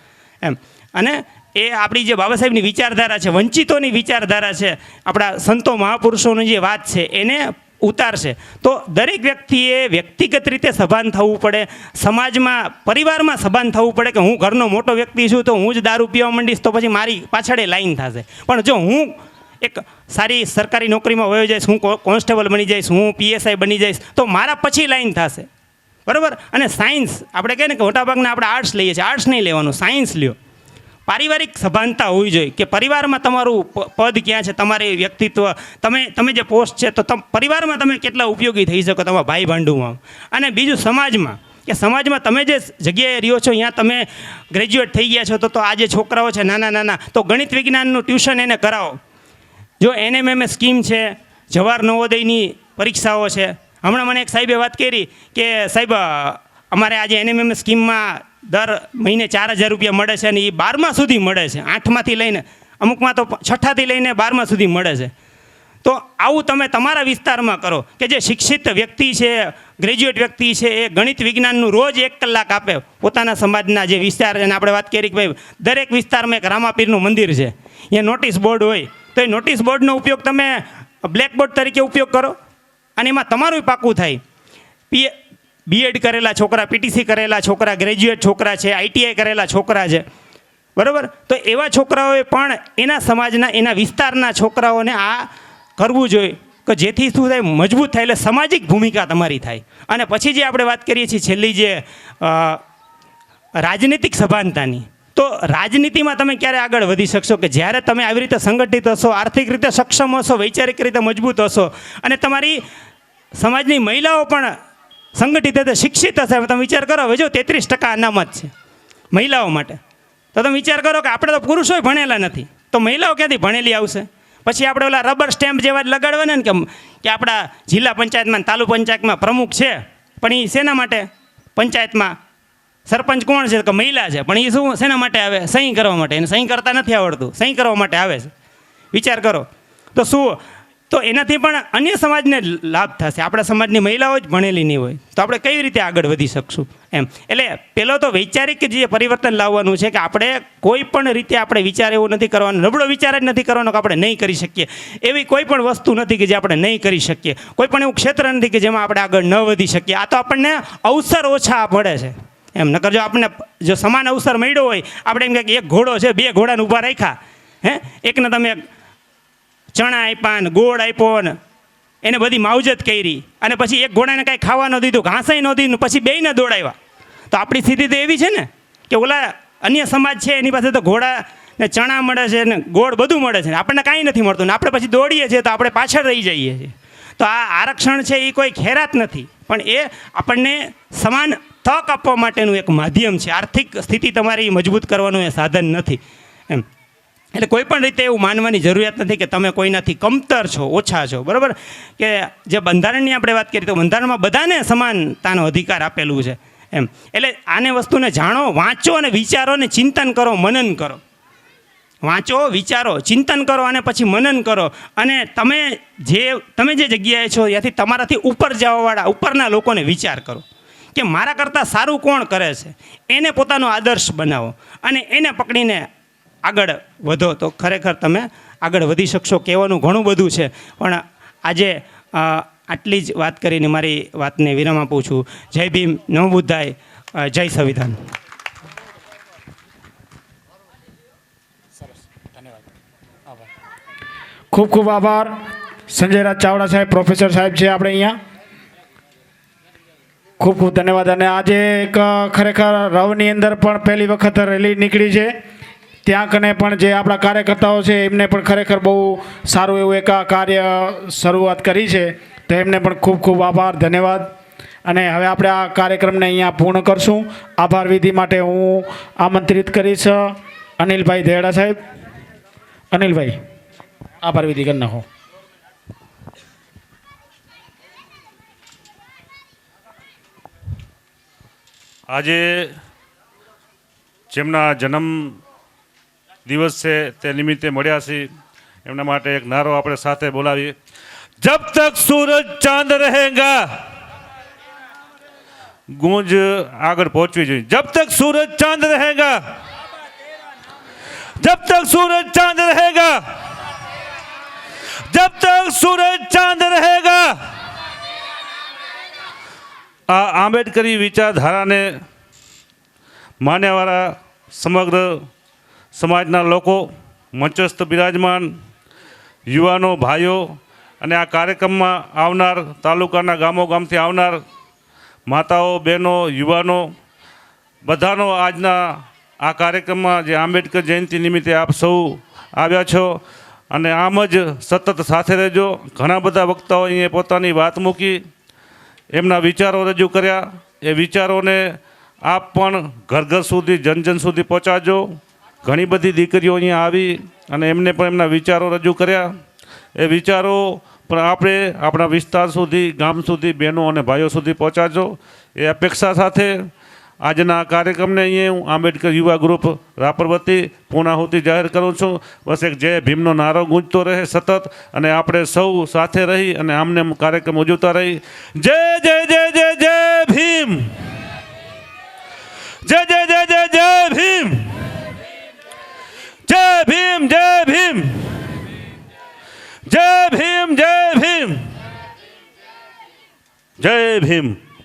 એમ. અને એ આપણી જે બાબા સાહેબની વિચારધારા છે, વંચિતોની વિચારધારા છે, આપણા સંતો મહાપુરુષોની જે વાત છે એને ઉતારશે. તો દરેક વ્યક્તિએ વ્યક્તિગત રીતે સભાન થવું પડે, સમાજમાં, પરિવારમાં સભાન થવું પડે. કે હું ઘરનો મોટો વ્યક્તિ છું તો હું જ દારૂ પીવા માંડીશ તો પછી મારી પાછળ લાઈન થશે. પણ જો હું એક સારી સરકારી નોકરીમાં વયો જઈશ, હું કોન્સ્ટેબલ બની જઈશ, હું પીએસઆઈ બની જઈશ, તો મારા પછી લાઈન થશે, બરાબર? અને સાયન્સ, આપણે કહે ને કે મોટાભાગના આપણે આર્ટ્સ લઈએ છીએ, આર્ટ્સ નહીં લેવાનું, સાયન્સ લ્યો. પારિવારિક સભાનતા હોવી જોઈએ કે પરિવારમાં તમારું પદ ક્યાં છે, તમારી વ્યક્તિત્વ, તમે જે પોસ્ટ છે, તો પરિવારમાં તમે કેટલા ઉપયોગી થઈ શકો તમારા ભાઈ ભાંડુમાં. અને બીજું સમાજમાં, કે સમાજમાં તમે જે જગ્યાએ રહ્યો છો ત્યાં તમે ગ્રેજ્યુએટ થઈ ગયા છો, તો આ જે છોકરાઓ છે નાના, તો ગણિત વિજ્ઞાનનું ટ્યુશન એને કરાવો. જો NMMS સ્કીમ છે, જવાહર નવોદયની પરીક્ષાઓ છે. હમણાં મને એક સાહેબે વાત કરી કે સાહેબ અમારે આજે NMMS સ્કીમમાં દર મહિને 4,000 રૂપિયા મળે છે, અને એ 12મા સુધી મળે છે, 8માંથી લઈને અમુકમાં તો 6ઠાથી લઈને 12મા સુધી મળે છે. તો આવું તમે તમારા વિસ્તારમાં કરો કે જે શિક્ષિત વ્યક્તિ છે, ગ્રેજ્યુએટ વ્યક્તિ છે, એ ગણિત વિજ્ઞાનનું રોજ 1 કલાક આપે પોતાના સમાજના જે વિસ્તાર છે. અને આપણે વાત કરી કે ભાઈ દરેક વિસ્તારમાં એક રામાપીરનું મંદિર છે, અહીંયા નોટિસ બોર્ડ હોય, તો એ નોટિસ બોર્ડનો ઉપયોગ તમે બ્લેકબોર્ડ તરીકે ઉપયોગ કરો, અને એમાં તમારું પાકું થાય. બીએડ કરેલા છોકરા, પીટીસી કરેલા છોકરા, ગ્રેજ્યુએટ છોકરા છે, આઈટીઆઈ કરેલા છોકરા છે, બરાબર. તો એવા છોકરાઓએ પણ એના સમાજના, એના વિસ્તારના છોકરાઓને આ કરવું જોઈએ કે જેથી શું થાય, મજબૂત થાય, એટલે સામાજિક ભૂમિકા તમારી થાય. અને પછી જે આપણે વાત કરીએ છીએ છેલ્લી જે રાજનીતિક સભાનતાની, તો રાજનીતિમાં તમે ક્યારે આગળ વધી શકશો કે જ્યારે તમે આવી રીતે સંગઠિત હશો, આર્થિક રીતે સક્ષમ હશો, વૈચારિક રીતે મજબૂત હશો, અને તમારી સમાજની મહિલાઓ પણ સંગઠિત હશે, શિક્ષિત હશે. તમે વિચાર કરો, હવે જો 33% અનામત છે મહિલાઓ માટે, તો તમે વિચાર કરો કે આપણે તો પુરુષોય ભણેલા નથી, તો મહિલાઓ ક્યાંથી ભણેલી આવશે? પછી આપણે ઓલા રબર સ્ટેમ્પ જેવા જ લગાડવાના ને કે આપણા જિલ્લા પંચાયતમાં, તાલુકા પંચાયતમાં પ્રમુખ છે, પણ એ શેના માટે? પંચાયતમાં સરપંચ કોણ છે? કે મહિલા છે, પણ એ શું શેના માટે આવે? સહી કરવા માટે. એને સહી કરતા નથી આવડતું, સહી કરવા માટે આવે છે. વિચાર કરો તો શું, તો એનાથી પણ અન્ય સમાજને લાભ થશે. આપણા સમાજની મહિલાઓ જ ભણેલી નહીં હોય તો આપણે કઈ રીતે આગળ વધી શકશું એમ. એટલે પહેલો તો વૈચારિક જે પરિવર્તન લાવવાનું છે કે આપણે કોઈ પણ રીતે આપણે વિચાર એવો નથી કરવાનો, નબળો વિચાર જ નથી કરવાનો કે આપણે નહીં કરી શકીએ. એવી કોઈ પણ વસ્તુ નથી કે જે આપણે નહીં કરી શકીએ, કોઈ પણ એવું ક્ષેત્ર નથી કે જેમાં આપણે આગળ ન વધી શકીએ. આ તો આપણને અવસર ઓછા મળે છે એમ. નકર જો આપણને જો સમાન અવસર મળ્યો હોય, આપણે એમ કે એક ઘોડો છે, 2 ઘોડાને ઊભા રાખ્યા, એકને તમે ચણા આપ્યા ને ગોળ આપ્યો ને એને બધી માવજત કરી, અને પછી એક ઘોડાને કાંઈ ખાવા ન દીધું, ઘાસાઈ ન દીધું, પછી બેયને દોડાવ્યા. તો આપણી સ્થિતિ તો એવી છે ને કે ઓલા અન્ય સમાજ છે એની પાસે તો ઘોડા ને ચણા મળે છે ને ગોળ બધું મળે છે, આપણને કાંઈ નથી મળતું, ને આપણે પછી દોડીએ છીએ તો આપણે પાછળ રહી જઈએ છીએ. તો આ આરક્ષણ છે એ કોઈ ખેરાત નથી, પણ એ આપણને સમાન તક આપવા માટેનું એક માધ્યમ છે. આર્થિક સ્થિતિ તમારી મજબૂત કરવાનું એ સાધન નથી એમ. એટલે કોઈ પણ રીતે એવું માનવાની જરૂરિયાત નથી કે તમે કોઈનાથી કમતર છો, ઓછા છો, બરાબર. કે જે બંધારણની આપણે વાત કરીએ તો બંધારણમાં બધાને સમાનતાનો અધિકાર આપેલું છે એમ. એટલે આને વસ્તુને જાણો, વાંચો અને વિચારો ને ચિંતન કરો, મનન કરો. વાંચો, વિચારો, ચિંતન કરો અને પછી મનન કરો. અને તમે જે જગ્યાએ છો ત્યાંથી તમારાથી ઉપર જવાવાળા ઉપરના લોકોને વિચાર કરો કે મારા કરતાં સારું કોણ કરે છે, એને પોતાનો આદર્શ બનાવો અને એને પકડીને આગળ વધો, તો ખરેખર તમે આગળ વધી શકશો. કહેવાનું ઘણું બધું છે, પણ આજે આટલી જ વાત કરીને મારી વાતને વિરામ આપું છું. જય ભીમ, નમો બુદ્ધાય, જય સંવિધાન. ખૂબ ખૂબ આભાર સંજય રાજ ચાવડા સાહેબ, પ્રોફેસર સાહેબ છે આપણે અહીંયા. ખૂબ ખૂબ ધન્યવાદ. અને આજે એક ખરેખર રવની અંદર પણ પહેલી વખત રેલી નીકળી છે, ત્યાં કને પણ જે આપણા કાર્યકર્તાઓ છે એમને પણ ખરેખર બહુ સારું એવું એક કાર્ય શરૂઆત કરી છે, તો એમને પણ ખૂબ ખૂબ આભાર, ધન્યવાદ. અને હવે આપણે આ કાર્યક્રમને અહીંયા પૂર્ણ કરશું. આભાર વિધિ માટે હું આમંત્રિત કરીશ અનિલભાઈ દેડા સાહેબ. અનિલભાઈ, આભાર વિધિ કરી નાખો. આજે જેમના જન્મ દિવસ છે તે નિમિત્તે મળ્યા છીએ, એમના માટે એક નારો આપણે સાથે બોલાવીએ. જબ તક સૂરજ ચાંદ રહેગા, ગૂંજ આગળ પહોંચવી જોઈએ. જબ તક સૂરજ ચાંદ રહેગા, જબ તક સૂરજ ચાંદ રહેગા, જબ તક સૂરજ ચાંદ રહેગા. આ આંબેડકરી વિચારધારાને માન્યવાળા સમગ્ર સમાજના લોકો, મંચસ્થ બિરાજમાન યુવાનો, ભાઈઓ અને આ કાર્યક્રમમાં આવનાર તાલુકાના ગામો ગામથી આવનાર માતાઓ, બહેનો, યુવાનો બધાનો આજના આ કાર્યક્રમમાં જે આંબેડકર જયંતિ નિમિત્તે આપ સૌ આવ્યા છો અને આમ જ સતત સાથે રહેજો. ઘણા બધા વક્તાઓ અહીંયા પોતાની વાત મૂકી, એમના વિચારો રજૂ કર્યા. એ વિચારોને આપ પણ ઘર ઘર સુધી, જન જન સુધી પહોંચાડજો. ઘણી બધી દીકરીઓ અહીંયા આવી અને એમને પણ એમના વિચારો રજૂ કર્યા. એ વિચારો પણ આપણે આપણા વિસ્તાર સુધી, ગામ સુધી, બહેનો અને ભાઈઓ સુધી પહોંચાડજો. એ અપેક્ષા સાથે આજના કાર્યક્રમને અહીંયા હું આંબેડકર યુવા ગ્રુપ રાપર વતી પૂર્ણાહુતિ જાહેર કરું છું. બસ એક જય ભીમનો નારો ગુંજતો રહે સતત, અને આપણે સૌ સાથે રહી અને આમને કાર્યક્રમ ઉજવતા રહી. જય જય જય જય જય ભીમ, જય જય જય જય જય ભીમ, જય ભીમ, જય ભીમ, જય ભીમ, જય ભીમ, જય ભીમ.